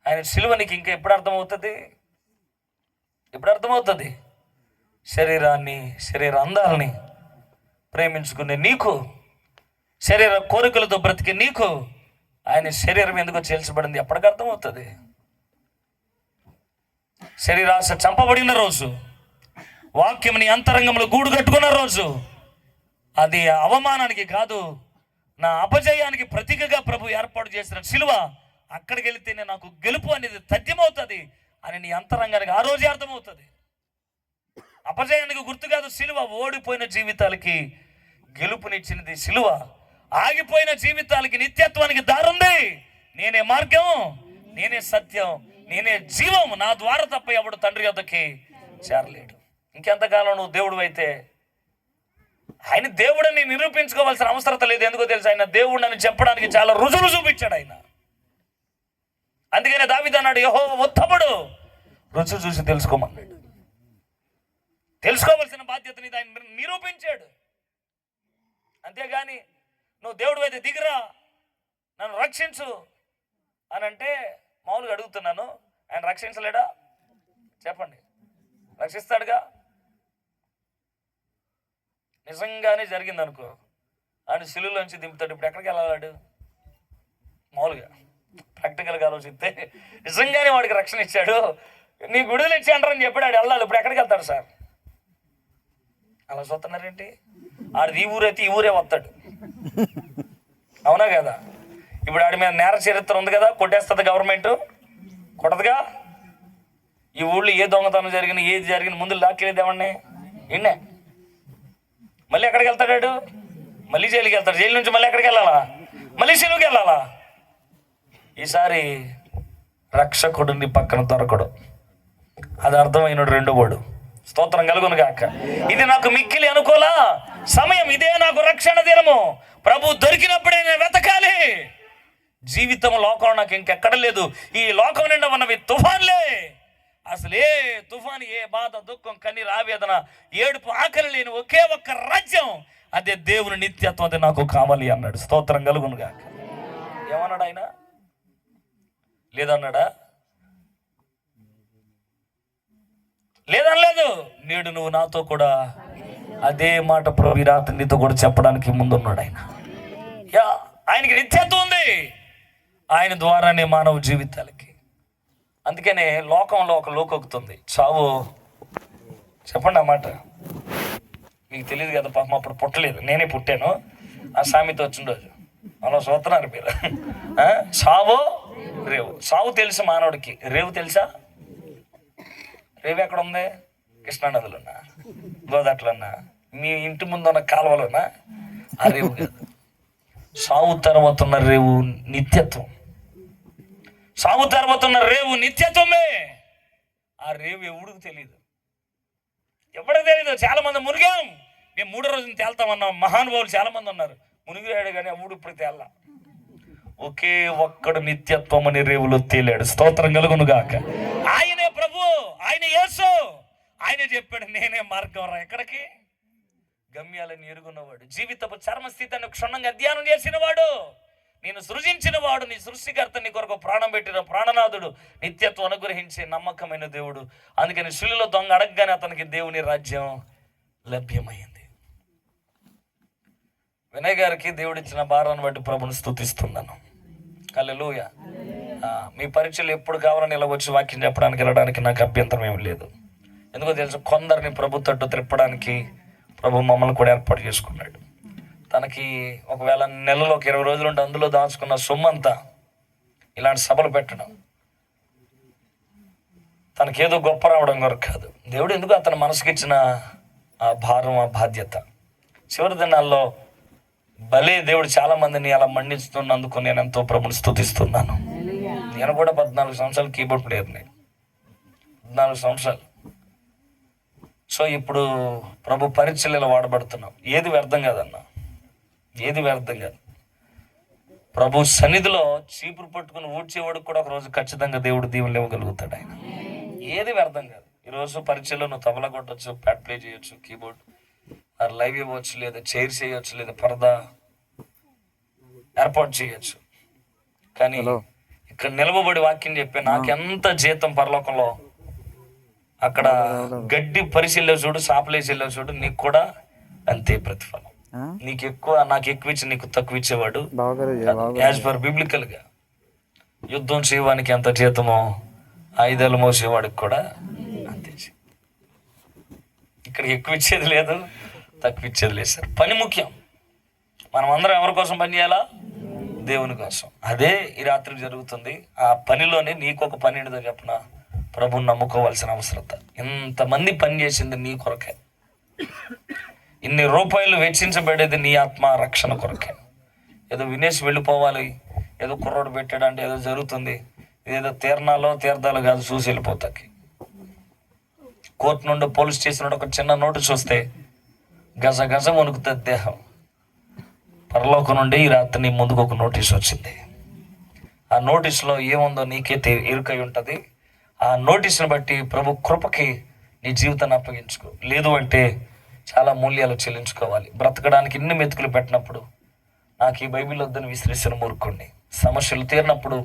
ఆయన సిలువ నీకు ఇంకా ఎప్పుడు అర్థమవుతుంది? ఎప్పుడు అర్థమవుతుంది? శరీరాన్ని, శరీర అందాలని ప్రేమించుకునే నీకు, శరీర కోరికలతో బ్రతికే నీకు ఆయన శరీరం ఎందుకో చేల్చబడింది ఎప్పటికి అర్థమవుతుంది. శరీరాశ చంపబడిన రోజు, వాక్యం నీ అంతరంగంలో గూడు కట్టుకున్న రోజు, అది అవమానానికి కాదు, నా అపజయానికి ప్రతీకగా ప్రభు ఏర్పాటు చేసిన సిలువ. అక్కడికి వెళితేనే నాకు గెలుపు అనేది తథ్యమవుతుంది అని నీ అంతరంగానికి ఆ రోజే అర్థమవుతుంది. అపజయానికి గుర్తు కాదు సిలువ. ఓడిపోయిన జీవితాలకి గెలుపునిచ్చినది సిలువ. ఆగిపోయిన జీవితాలకి నిత్యత్వానికి దారుంది. నేనే మార్గం, నేనే సత్యం, నేనే జీవం. నా ద్వారా తప్ప ఎవడు తండ్రి వద్దకి చేరలేడు. ఇంకెంతకాలం నువ్వు దేవుడు అయితే ఆయన దేవుడని నిరూపించుకోవాల్సిన అవసరం లేదు. ఎందుకో తెలుసు, ఆయన దేవుడని చెప్పడానికి చాలా రుజువులు చూపించాడు ఆయన. అందుకనే దావీదు అన్నాడు, యెహోవా ఉత్తముడు, రుచి చూసి తెలుసుకోమన్నాడు. తెలుసుకోవాల్సిన బాధ్యతని ఆయన నిరూపించాడు. అంతేగాని నువ్వు దేవుడు అయితే దిగురా, నన్ను రక్షించు అని అంటే మామూలుగా అడుగుతున్నాను, ఆయన రక్షించలేడా? చెప్పండి, రక్షిస్తాడుగా. నిజంగానే జరిగింది అనుకో, ఆయన శిలువలోంచి దింపుతాడు. ఇప్పుడు ఎక్కడికి వెళ్ళాడు? మామూలుగా ప్రాక్టికల్గా ఆలోచిస్తే నిజంగానే వాడికి రక్షణ ఇచ్చాడు, నీ గుడిలు ఇచ్చి అంటారని చెప్పాడు, ఆడు వెళ్ళాలి. ఇప్పుడు ఎక్కడికి వెళ్తాడు సార్? అలా చూస్తున్నారేంటి? ఆడిది ఈ ఊరైతే ఈ ఊరే వస్తాడు, అవునా కదా? ఇప్పుడు ఆడి మీద నేర చరిత్ర ఉంది కదా, కొట్టేస్తుంది గవర్నమెంట్, కొట్టదుగా. ఈ ఊళ్ళో ఏ దొంగతనం జరిగిన ఏది జరిగిన ముందు లాక్కెళ్ళేది ఏమన్నా ఇన్నే. మళ్ళీ ఎక్కడికి వెళ్తాడు? మళ్ళీ జైలుకి వెళ్తాడు. జైలు నుంచి మళ్ళీ ఎక్కడికి వెళ్ళాలా? మళ్ళీ శిలువుకి వెళ్ళాలా? ఈసారి రక్షకుడిని పక్కన దొరకడు. అది అర్థమైనడు రెండో వాడు. స్తోత్రం కలుగును గాక. ఇది నాకు మిక్కిలి అనుకూల సమయం, ఇదే నాకు రక్షణ దినము. ప్రభు దొరికినప్పుడే నేను వెతకాలి. జీవితం లోకం నాకు ఇంకెక్కడ లేదు. ఈ లోకం నిండా ఉన్నవి తుఫాన్లే. అసలు ఏ తుఫాను, ఏ బాధ, దుఃఖం, కన్నీరు, ఆవేదన, ఏడుపు, ఆకలి లేని ఒకే ఒక్క రాజ్యం, అదే దేవుని నిత్యత్వం, అదే నాకు కావాలి అన్నాడు. స్తోత్రం కలుగును గాక. ఏమన్నాడు ఆయన? లేదన్నాడా? లేదనలేదు. నేడు నువ్వు నాతో కూడా, అదే మాట ప్రభు రాత్రి నీతో కూడా చెప్పడానికి ముందున్నాడు ఆయన. ఆయనకి నిత్యత్వం ఉంది, ఆయన ద్వారానే మానవ జీవితాలకి. అందుకనే లోకంలో ఒక లోకొక్కుతుంది, చావు. చెప్పండి ఆ మాట. మీకు తెలియదు కదా పాపం, అప్పుడు పుట్టలేదు, నేనే పుట్టాను. ఆ సామెత వచ్చిన రోజు అలా చూస్తున్నారు మీరు. చావు రేవు. చావు తెలుసు మానవుడికి, రేవు తెలుసా? రేవు ఎక్కడ ఉంది? కృష్ణానదిలోనా, గోదాట్లోనా, మీ ఇంటి ముందు ఉన్న కాలువలోనా? ఆ రేవు కాదు. సావు తర్వాత ఉన్న రేవు నిత్యత్వం. సావు తర్వాత ఉన్న రేవు నిత్యత్వమే. ఆ రేవు ఎవడికి తెలియదు, ఎవరికి తెలియదు. చాలా మంది మునిగాం, మేము 3వ రోజున తేల్తామన్నాం. మహానుభావులు చాలా మంది ఉన్నారు, మునిగాడు కానీ ఎవడు ఇప్పుడు తేల్లా. ఒకే ఒక్కడు నిత్యత్వం అని రేవులో తేలాడు. స్తోత్రం కలుగును గాక. ఆయనే ప్రభు, ఆయన యేసు. ఆయనే చెప్పాడు, నేనే మార్గం రా ఎక్కడికి, గమ్యాలని ఎరుగున్నవాడు, జీవితపు చర్మస్థితిని క్షుణ్ణంగా అధ్యయనం చేసిన వాడు, నేను సృజించిన వాడు, నీ సృష్టికర్త, నీ కొరకు ప్రాణం పెట్టిన ప్రాణనాథుడు, నిత్యత్వం అనుగ్రహించే నమ్మకమైన దేవుడు. అందుకని శిలువలో దొంగ అడగగానే అతనికి దేవుని రాజ్యం లభ్యమైంది. వినయ్ గారికి దేవుడిచ్చిన భారాన్ని బట్టి ప్రభుని స్తుతిస్తున్నాను. హల్లెలూయా. మీ పరీక్షలు ఎప్పుడు కావాలని ఇలా వచ్చి వాక్యం చెప్పడానికి వెళ్ళడానికి నాకు అభ్యంతరం ఏమి లేదు. ఎందుకో తెలుసు, కొందరిని ప్రభు తట్టు త్రిప్పడానికి ప్రభు మమ్మల్ని కూడా ఏర్పాటు చేసుకున్నాడు. తనకి ఒకవేళ నెలలో 20 రోజులు ఉంటే అందులో దాచుకున్న సొమ్మంతా ఇలాంటి సభలు పెట్టడం తనకేదో గొప్ప రావడం కొరకు కాదు. దేవుడు ఎందుకు అతని మనసుకిచ్చిన ఆ భారం, ఆ బాధ్యత. చివరి దినాల్లో భలే దేవుడు చాలా మందిని అలా మండిస్తున్నందుకు నేను ఎంతో ప్రభుని స్తుతిస్తున్నాను. నేను కూడా 14 సంవత్సరాలు కీబోర్డ్ ప్లేయర్ని, 14 సంవత్సరాలు. సో ఇప్పుడు ప్రభు పరిచర్యలో వాడబడుతున్నాం. ఏది వ్యర్థం కాదన్న, ఏది వ్యర్థం కాదు. ప్రభు సన్నిధిలో చీపురు పట్టుకుని ఊడ్చేవాడికి కూడా ఒకరోజు ఖచ్చితంగా దేవుడు దీవెనలు ఇవ్వగలుగుతాడు. ఆయన ఏది వ్యర్థం కాదు. ఈరోజు పరిచయలో నువ్వు తబలా కొట్టచ్చు, ప్యాడ్ ప్లే చేయొచ్చు, కీబోర్డ్ లైవ్ ఇవ్వచ్చు, లేదా చైర్స్ చేయొచ్చు, లేదా పరదా ఏర్పాటు చేయొచ్చు. కానీ ఇక్కడ నిలవబడి వాక్యం చెప్పే నాకెంత జీతం పరలోకంలో, అక్కడ గడ్డి పరిశీలన చూడు, సాపలేసి చూడు, నీకు కూడా అంతే ప్రతిఫలం. నీకు ఎక్కువ, నాకు ఎక్కువ ఇచ్చి నీకు తక్కువ ఇచ్చేవాడు. యాజ్ పర్ బిబ్లికల్ గా యుద్ధం చేయడానికి ఎంత జీతమో ఆయుధాలు మోసేవాడికి కూడా అంతే. ఇక్కడ ఎక్కువ ఇచ్చేది లేదు, తక్కువ ఇచ్చేది లేదు సార్. పని ముఖ్యం. మనం అందరం ఎవరి కోసం పని చేయాలా? దేవుని కోసం. అదే ఈ రాత్రి జరుగుతుంది. ఆ పనిలోనే నీకు ఒక పని ఏంటో చెప్పిన, ప్రభుని నమ్ముకోవాల్సిన అవసరత. ఇంతమంది పని చేసింది నీ కొరకే, ఇన్ని రూపాయలు వెచ్చించబడేది నీ ఆత్మ రక్షణ కొరకే. ఏదో వినేసి వెళ్ళిపోవాలి, ఏదో కుర్రోడు పెట్టాడంటే ఏదో జరుగుతుంది, ఏదో తీర్థాలు కాదు, చూసి వెళ్ళిపోతాకి. కోర్టు నుండి పోలీస్ స్టేషన్ నుండి ఒక చిన్న నోటీస్ వస్తే గజ గజ వణుకుతుంది దేహం. పరలోకం నుండి ఈ రాత్రి నీ ముందుకు ఒక నోటీస్ వచ్చింది. ఆ నోటీసులో ఏముందో నీకే ఎరుకై ఉంటుంది. ఆ నోటీసుని బట్టి ప్రభు కృపకి నీ జీవితాన్ని అప్పగించుకో. లేదు అంటే చాలా మూల్యాలు చెల్లించుకోవాలి. బ్రతకడానికి ఇన్ని మెతుకులు పెట్టినప్పుడు నాకు ఈ బైబిల్ వద్దని విసిరేసిన మూర్ఖుణ్ణి. సమస్యలు తీరినప్పుడు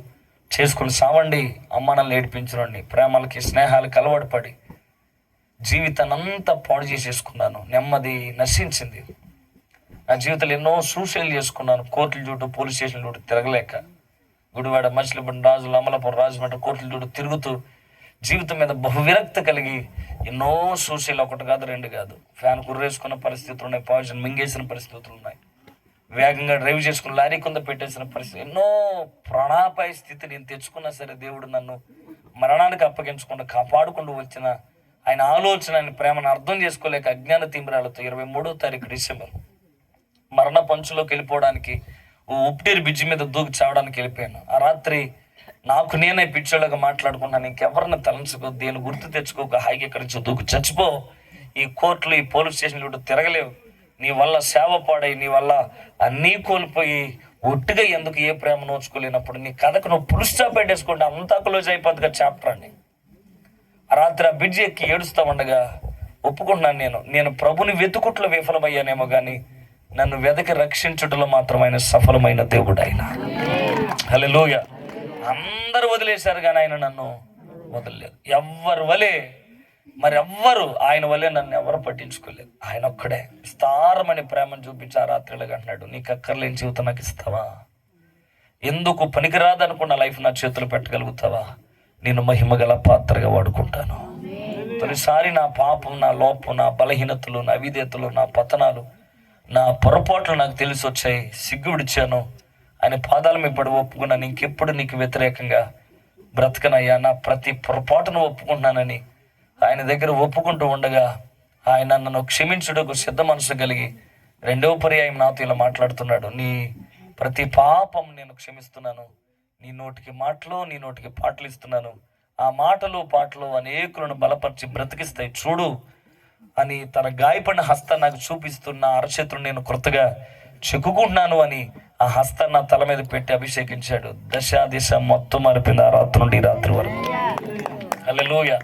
చేసుకుని సావండి, అమ్మానాలు ఏడిపించండి, ప్రేమలకి స్నేహాలకి అలవాటు పడి జీవితాన్ని అంతా పాడు చేసేసుకున్నాను. నెమ్మది నశించింది. నా జీవితంలో ఎన్నో సూసైడ్ చేసుకున్నాను. కోర్టుల చుట్టూ, పోలీస్ స్టేషన్ల చుట్టూ తిరగలేక, గుడివాడ, మచిలీపట్నం, రాజులు, అమలాపురం, రాజమండ్రి కోర్టుల చుట్టూ తిరుగుతూ జీవితం మీద బహువిరక్తి కలిగి ఎన్నో సూసైడ్, ఒకటి కాదు రెండు కాదు. ఫ్యాన్ కుర్రేసుకున్న పరిస్థితులు ఉన్నాయి, పాయిజన్ మింగేసిన పరిస్థితులు ఉన్నాయి, వేగంగా డ్రైవ్ చేసుకుని లారీ కింద పెట్టేసిన పరిస్థితి, ఎన్నో ప్రాణాపాయ స్థితి నేను తెచ్చుకున్నా సరే దేవుడు నన్ను మరణానికి అప్పగించకుండా కాపాడుకుంటూ వచ్చిన ఆయన ఆలోచన, ఆయన ప్రేమను అర్థం చేసుకోలేక అజ్ఞాన తీవ్రాలతో 23వ తారీఖు డిసెంబర్ మరణ పంచులోకి వెళ్ళిపోవడానికి ఉప్టేరు బ్రిడ్జి మీద దూకి చావడానికి వెళ్ళిపోయాను. ఆ రాత్రి నాకు నేనే పిచ్చోళ్ళగా మాట్లాడుకున్నాను, ఇంకెవరిని తలంచుకో, దేని గుర్తు తెచ్చుకోక హాయిగా ఎక్కడి నుంచి దూకి చచ్చిపో. ఈ కోర్టులు, ఈ పోలీస్ స్టేషన్లు తిరగలేవు. నీ వల్ల సేవ పాడై, నీ వల్ల అన్నీ కోల్పోయి ఒట్టిగా ఎందుకు ఏ ప్రేమ నోచుకోలేనప్పుడు నీ కథకు నువ్వు ఫుల్ స్టాప్ పెట్టేసుకుంటే అంతా క్లోజ్ అయిపోతుందిగా చాప్టర్ అని. ఆ రాత్రి ఆ బ్రిడ్జి ఎక్కి ఏడుస్తూ ఉండగా ఒప్పుకుంటున్నాను, నేను ప్రభుని వెతుకుట్లో విఫలమయ్యానేమో కానీ నన్ను వెదకి రక్షించుటలో మాత్రం ఆయన సఫలమైన దేవుడు. ఆయన హల్లెలూయా. అందరూ వదిలేశారు కానీ ఆయన నన్ను వదలలేదు. ఎవ్వరు వలే మరెవ్వరు ఆయన వల్లే నన్ను ఎవరు పట్టించుకోలేదు. ఆయన ఒక్కడే విస్తారమైన ప్రేమను చూపించి ఆ రాత్రిలాగా అంటున్నాడు, నీకు అక్కర్లేని జీవితం నాకు ఇస్తావా? ఎందుకు పనికిరాదనుకున్న లైఫ్ నా చేతులు పెట్టగలుగుతావా? నేను మహిమగల పాత్రగా వాడుకుంటాను. తొలిసారి నా పాపం, నా లోపం, నా బలహీనతలు, నా అవిధేతలు, నా పతనాలు, నా పొరపాట్లు నాకు తెలిసి వచ్చాయి. సిగ్గు విడిచాను. ఆయన పాదాల మీద పడి ఒప్పుకున్నాను, ఇంకెప్పుడు నీకు వ్యతిరేకంగా బ్రతకనయ్యా, నా ప్రతి పొరపాటును ఒప్పుకుంటున్నానని ఆయన దగ్గర ఒప్పుకుంటూ ఉండగా ఆయన నన్ను క్షమించుటకు సిద్ధ మనసు కలిగి రెండవ పర్యాయం నాతో ఇలా మాట్లాడుతున్నాడు, నీ ప్రతి పాపం నేను క్షమిస్తున్నాను, నీ నోటికి మాటలు, నీ నోటికి పాటలు ఇస్తున్నాను, ఆ మాటలు పాటలు అనేకులను బలపరిచి బ్రతికిస్తాయి చూడు అని తన గాయపడిన హస్తాన్ని నాకు చూపిస్తున్న అరచేతులు నేను కృతగా చెక్కుకుంటున్నాను అని ఆ హస్తాన్ని నా తల మీద పెట్టి అభిషేకించాడు. దశ దిశ మొత్తం మారిపోయింది ఆ రాత్రి నుండి ఈ రాత్రి వరకు. హల్లెలూయా.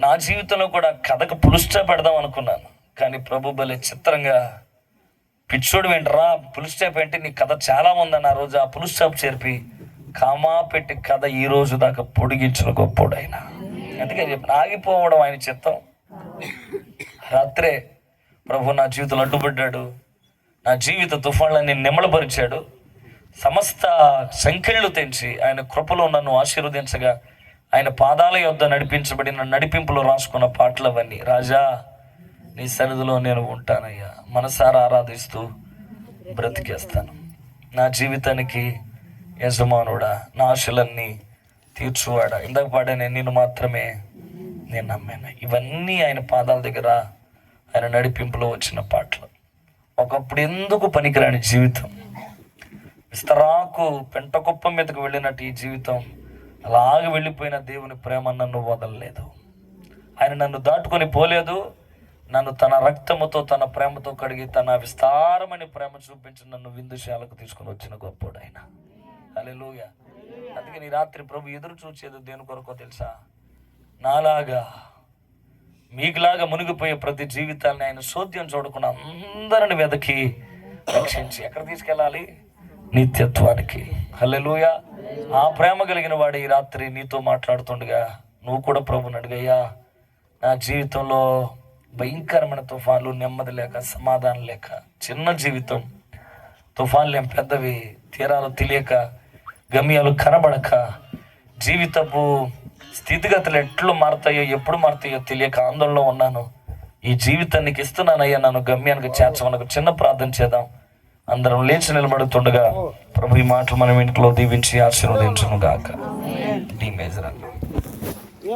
నా జీవితంలో కూడా కథకు పులుస్టా పెడదాం అనుకున్నాను, కానీ ప్రభు భలే చిత్రంగా, పిచ్చోడు వెంటరా పులుస్టాప్ ఏంటి, నీ కథ చాలా ఉందని ఆ రోజు ఆ పులుస్టాప్ చేర్పి కామా పెట్టి కథ ఈ రోజు దాకా పొడిగించిన గొప్పోడు ఆయన. అందుకే చెప్పిన ఆగిపోవడం ఆయన చిత్తం. రాత్రే ప్రభు నా జీవితంలో అడ్డుపడ్డాడు, నా జీవిత తుఫాన్లని నిమ్మలపరిచాడు, సమస్త సంఖ్యలు తెంచి ఆయన కృపలో నన్ను ఆశీర్వదించగా ఆయన పాదాల యొద్ద నడిపించబడిన నడిపింపులో రాసుకున్న పాటలు అవన్నీ. రాజా నీ సన్నిధిలో నేను ఉంటానయ్యా, మనసారా ఆరాధిస్తూ బ్రతికేస్తాను. నా జీవితానికి యజమానుడా, నా ఆశలన్నీ తీర్చువాడా, ఇందాక పాడానే నిన్ను మాత్రమే నేను నమ్మాను. ఇవన్నీ ఆయన పాదాల దగ్గర ఆయన నడిపింపులో వచ్చిన పాటలు. ఒకప్పుడు ఎందుకు పనికిరాని జీవితం, విస్తరాకు పెంట కుప్ప మీదకు వెళ్ళినట్టు ఈ జీవితం అలాగే వెళ్ళిపోయిన దేవుని ప్రేమ నన్ను వదలలేదు. ఆయన నన్ను దాటుకొని పోలేదు, నన్ను తన రక్తముతో తన ప్రేమతో కడిగి తన విస్తారమైన ప్రేమ చూపించి నన్ను విందుశాలకు తీసుకుని వచ్చిన గొప్పోడు ఆయన. హల్లెలూయా. అందుకే నీ రాత్రి ప్రభు ఎదురు చూసేది దేని కొరకో తెలుసా? నాలాగా మీకులాగా మునిగిపోయే ప్రతి జీవితాన్ని ఆయన సోద్యం చూడకుండా అందరిని వెదకి రక్షించి ఎక్కడ తీసుకెళ్ళాలి? నిత్యత్వానికి. హల్లెలూయా. ఆ ప్రేమ కలిగిన వాడు ఈ రాత్రి నీతో మాట్లాడుతుండగా నువ్వు కూడా ప్రభుని అడిగయ్యా, నా జీవితంలో భయంకరమైన తుఫాన్లు, నెమ్మది లేక, సమాధానం లేక, చిన్న జీవితం, తుఫాన్లు ఏం పెద్దవి, తీరాలు తెలియక, గమ్యాలు కనబడక, జీవితపు స్థితిగతులు ఎట్లు మారుతాయో ఎప్పుడు మారుతాయో తెలియక ఆందోళనలో ఉన్నాను. ఈ జీవితానికి ఇస్తున్నానయ్యా, నన్ను గమ్యానికి చేర్చమనకు చిన్న ప్రార్థన చేద్దాం. అందరం లేచి నిలబడుతుండగా ప్రభు ఈ మాటలు మనం ఇంట్లో దీవించి ఆశీర్వదించును గాక.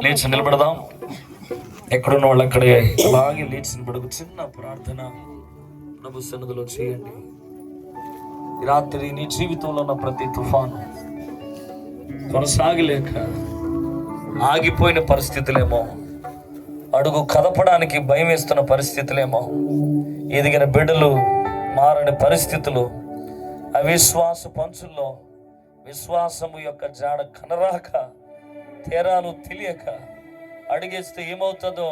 లేచి నిలబడదాం. ఎక్కడున్న వాళ్ళు అక్కడే అలాగే లేచి నిలబడకు. చిన్న ప్రార్థన ప్రభు సన్నిధిలో చేయండి. ఈ రాత్రి నీ జీవితంలో ఉన్న ప్రతి తుఫాను, కొనసాగలేక ఆగిపోయిన పరిస్థితులేమో, అడుగు కదపడానికి భయం వేస్తున్న పరిస్థితులేమో, ఎదిగిన బిడ్డలు మారని పరిస్థితులు, అవిశ్వాస పంచుల్లో విశ్వాసము యొక్క జాడ కనరాక, తీరాలు తెలియక అడిగేస్తే ఏమవుతుందో,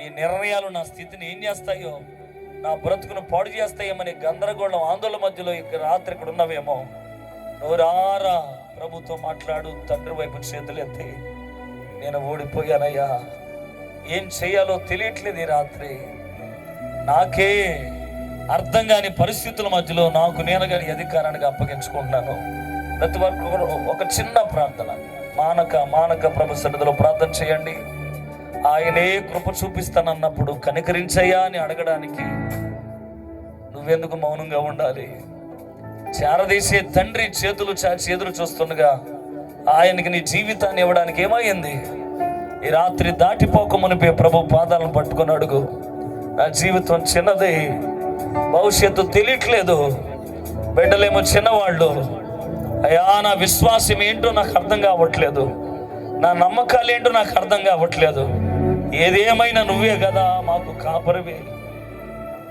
ఈ నిర్ణయాలు నా స్థితిని ఏం చేస్తాయో, నా బ్రతుకును పాడు చేస్తాయేమనే గందరగోళం, ఆందోళన మధ్యలో రాత్రి ఇక్కడ ఉన్నవేమో, నోరారా ప్రభుతో మాట్లాడు. తండ్రి వైపు చేతులెత్తి, నేను ఓడిపోయానయ్యా, ఏం చేయాలో తెలియట్లేదు ఈ రాత్రి, నాకే అర్థం కాని పరిస్థితుల మధ్యలో నాకు నేనుగా అధికారానికి అప్పగించుకుంటున్నాను. ప్రతి ఒక్కరు ఒక చిన్న ప్రార్థన మానక ప్రభు సన్నిధిలో ప్రార్థన చేయండి. ఆయనే కృప చూపిస్తానన్నప్పుడు కనికరించయ్యా అని అడగడానికి నువ్వెందుకు మౌనంగా ఉండాలి? చేరదీసే తండ్రి చేతులు చాచి ఎదురు చూస్తుండగా ఆయనకి నీ జీవితాన్ని ఇవ్వడానికి ఏమైంది? ఈ రాత్రి దాటిపోక మునిపే ప్రభు పాదాలను పట్టుకుని అడుగు. నా జీవితం చిన్నది, భవిష్యత్తు తెలియట్లేదు, బిడ్డలేమో చిన్నవాళ్ళు, అయ్యా నా విశ్వాసం ఏంటో నాకు అర్థం కావట్లేదు, నా నమ్మకాలు ఏంటో నాకు అర్థం కావట్లేదు, ఏదేమైనా నువ్వే కదా మాకు కాపరివి,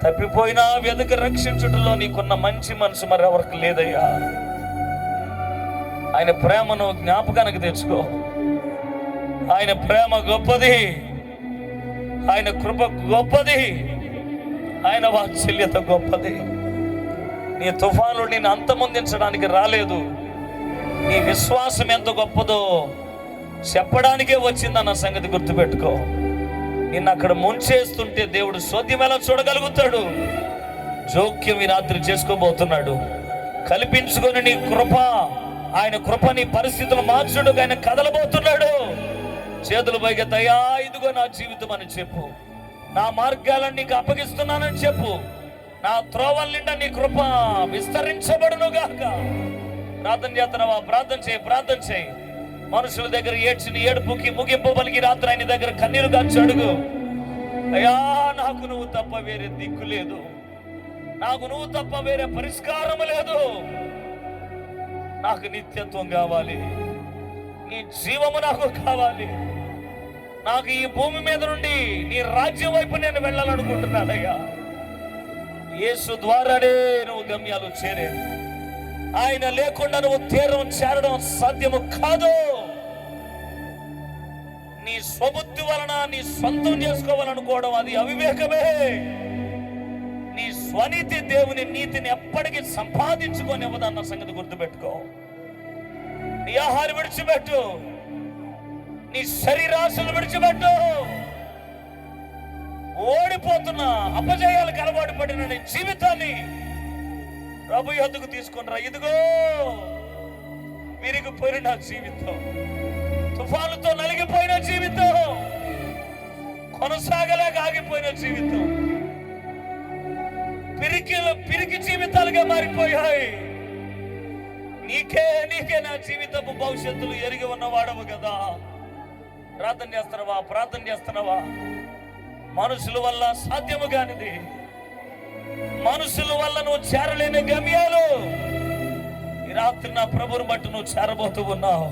తప్పిపోయినా వెనుక రక్షించుటలో నీకున్న మంచి మనసు మరి ఎవరికి లేదయ్యా. ఆయన ప్రేమను జ్ఞాపకానికి తెచ్చుకో. ఆయన ప్రేమ గొప్పది, ఆయన కృప గొప్పది, ఆయన వాత్సల్యత గొప్పది. నీ తుఫాను నేను అంతమొందించడానికి రాలేదు, నీ విశ్వాసం ఎంత గొప్పదో చెప్పడానికే వచ్చిందన్న సంగతి గుర్తుపెట్టుకో. నిన్ను అక్కడ ముంచేస్తుంటే దేవుడు సోద్యం ఎలా చూడగలుగుతాడు? జోక్యం ఈ రాత్రి చేసుకోబోతున్నాడు. కల్పించుకొని నీ కృప, ఆయన కృప నీ పరిస్థితులు మార్చుడు, ఆయన కదలబోతున్నాడు. చేతులు పైకెత్తయ్యా, ఇదిగో నా జీవితం అని చెప్పు, నా మార్గాలను నీకు అప్పగిస్తున్నానని చెప్పు, నా త్రోవల నిండా నీ కృప విస్తరించబడును గాక. ప్రార్థన చేస్తున్నావా? ప్రార్థన చేయి. మనుషుల దగ్గర ఏడ్చిన ఏడుపుకి ముగింపు పలికి రాత్రి ఆయన దగ్గర కన్నీరు గార్చి అడుగు. అయ్యా, నాకు నువ్వు తప్ప వేరే దిక్కు లేదు, నాకు నువ్వు తప్ప వేరే పరిష్కారం లేదు, నాకు నిత్యత్వం కావాలి, నీ జీవము నాకు కావాలి, నాకు ఈ భూమి మీద నుండి నీ రాజ్యం వైపు నేను వెళ్ళాలనుకుంటున్నానయ్యా. యేసు ద్వారానే నువ్వు గమ్యాలు చేరే, ఆయన లేకుండా నువ్వు తీరం చేరడం సాధ్యము కాదు. నీ స్వబుద్ధి వలన నీ సొంతం చేసుకోవాలనుకోవడం అది అవివేకమే. నీ స్వనీతి దేవుని నీతిని ఎప్పటికీ సంపాదించుకోనివ్వదన్న సంగతి గుర్తుపెట్టుకో. నీ ఆహారం విడిచిపెట్టు, నీ శరీరాశలు విడిచిపెట్టు. ఓడిపోతున్నా అపజయాలకు అలవాటు పడిన నీ జీవితాన్ని ప్రభు యొద్దకు తీసుకునిరా. ఇదిగో విరిగిపోయిన నా జీవితం, తుఫానుతో నలిగిపోయిన జీవితం, కొనసాగలేక ఆగిపోయిన జీవితం, పిరికి జీవితాలుగా మారిపోయాయి. నీకే నా జీవితపు భవిష్యత్తులు ఎరిగి ఉన్నవాడవు కదా. ప్రార్థన చేస్తున్నావా? మనుషుల వల్ల సాధ్యము కానిది, మనుషుల వల్ల నువ్వు చేరలేని గమ్యాలు ఈ రాత్రి నా ప్రభువుని బట్టి నువ్వు చేరబోతూ ఉన్నావు.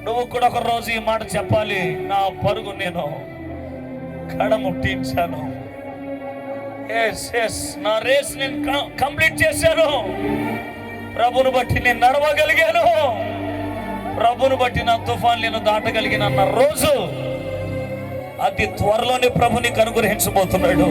నువ్వు కూడా ఒక రోజు ఈ మాట చెప్పాలి, నా పరుగు నేను కడముట్టించాను, నా రేస్ నేను కంప్లీట్ చేశాను, ప్రభుని బట్టి నేను నడవగలిగాను, ప్రభుని బట్టి నా తుఫాన్ నేను దాటగలిగిన రోజు అతి త్వరలోనే ప్రభుని అనుగ్రహించబోతున్నాడు.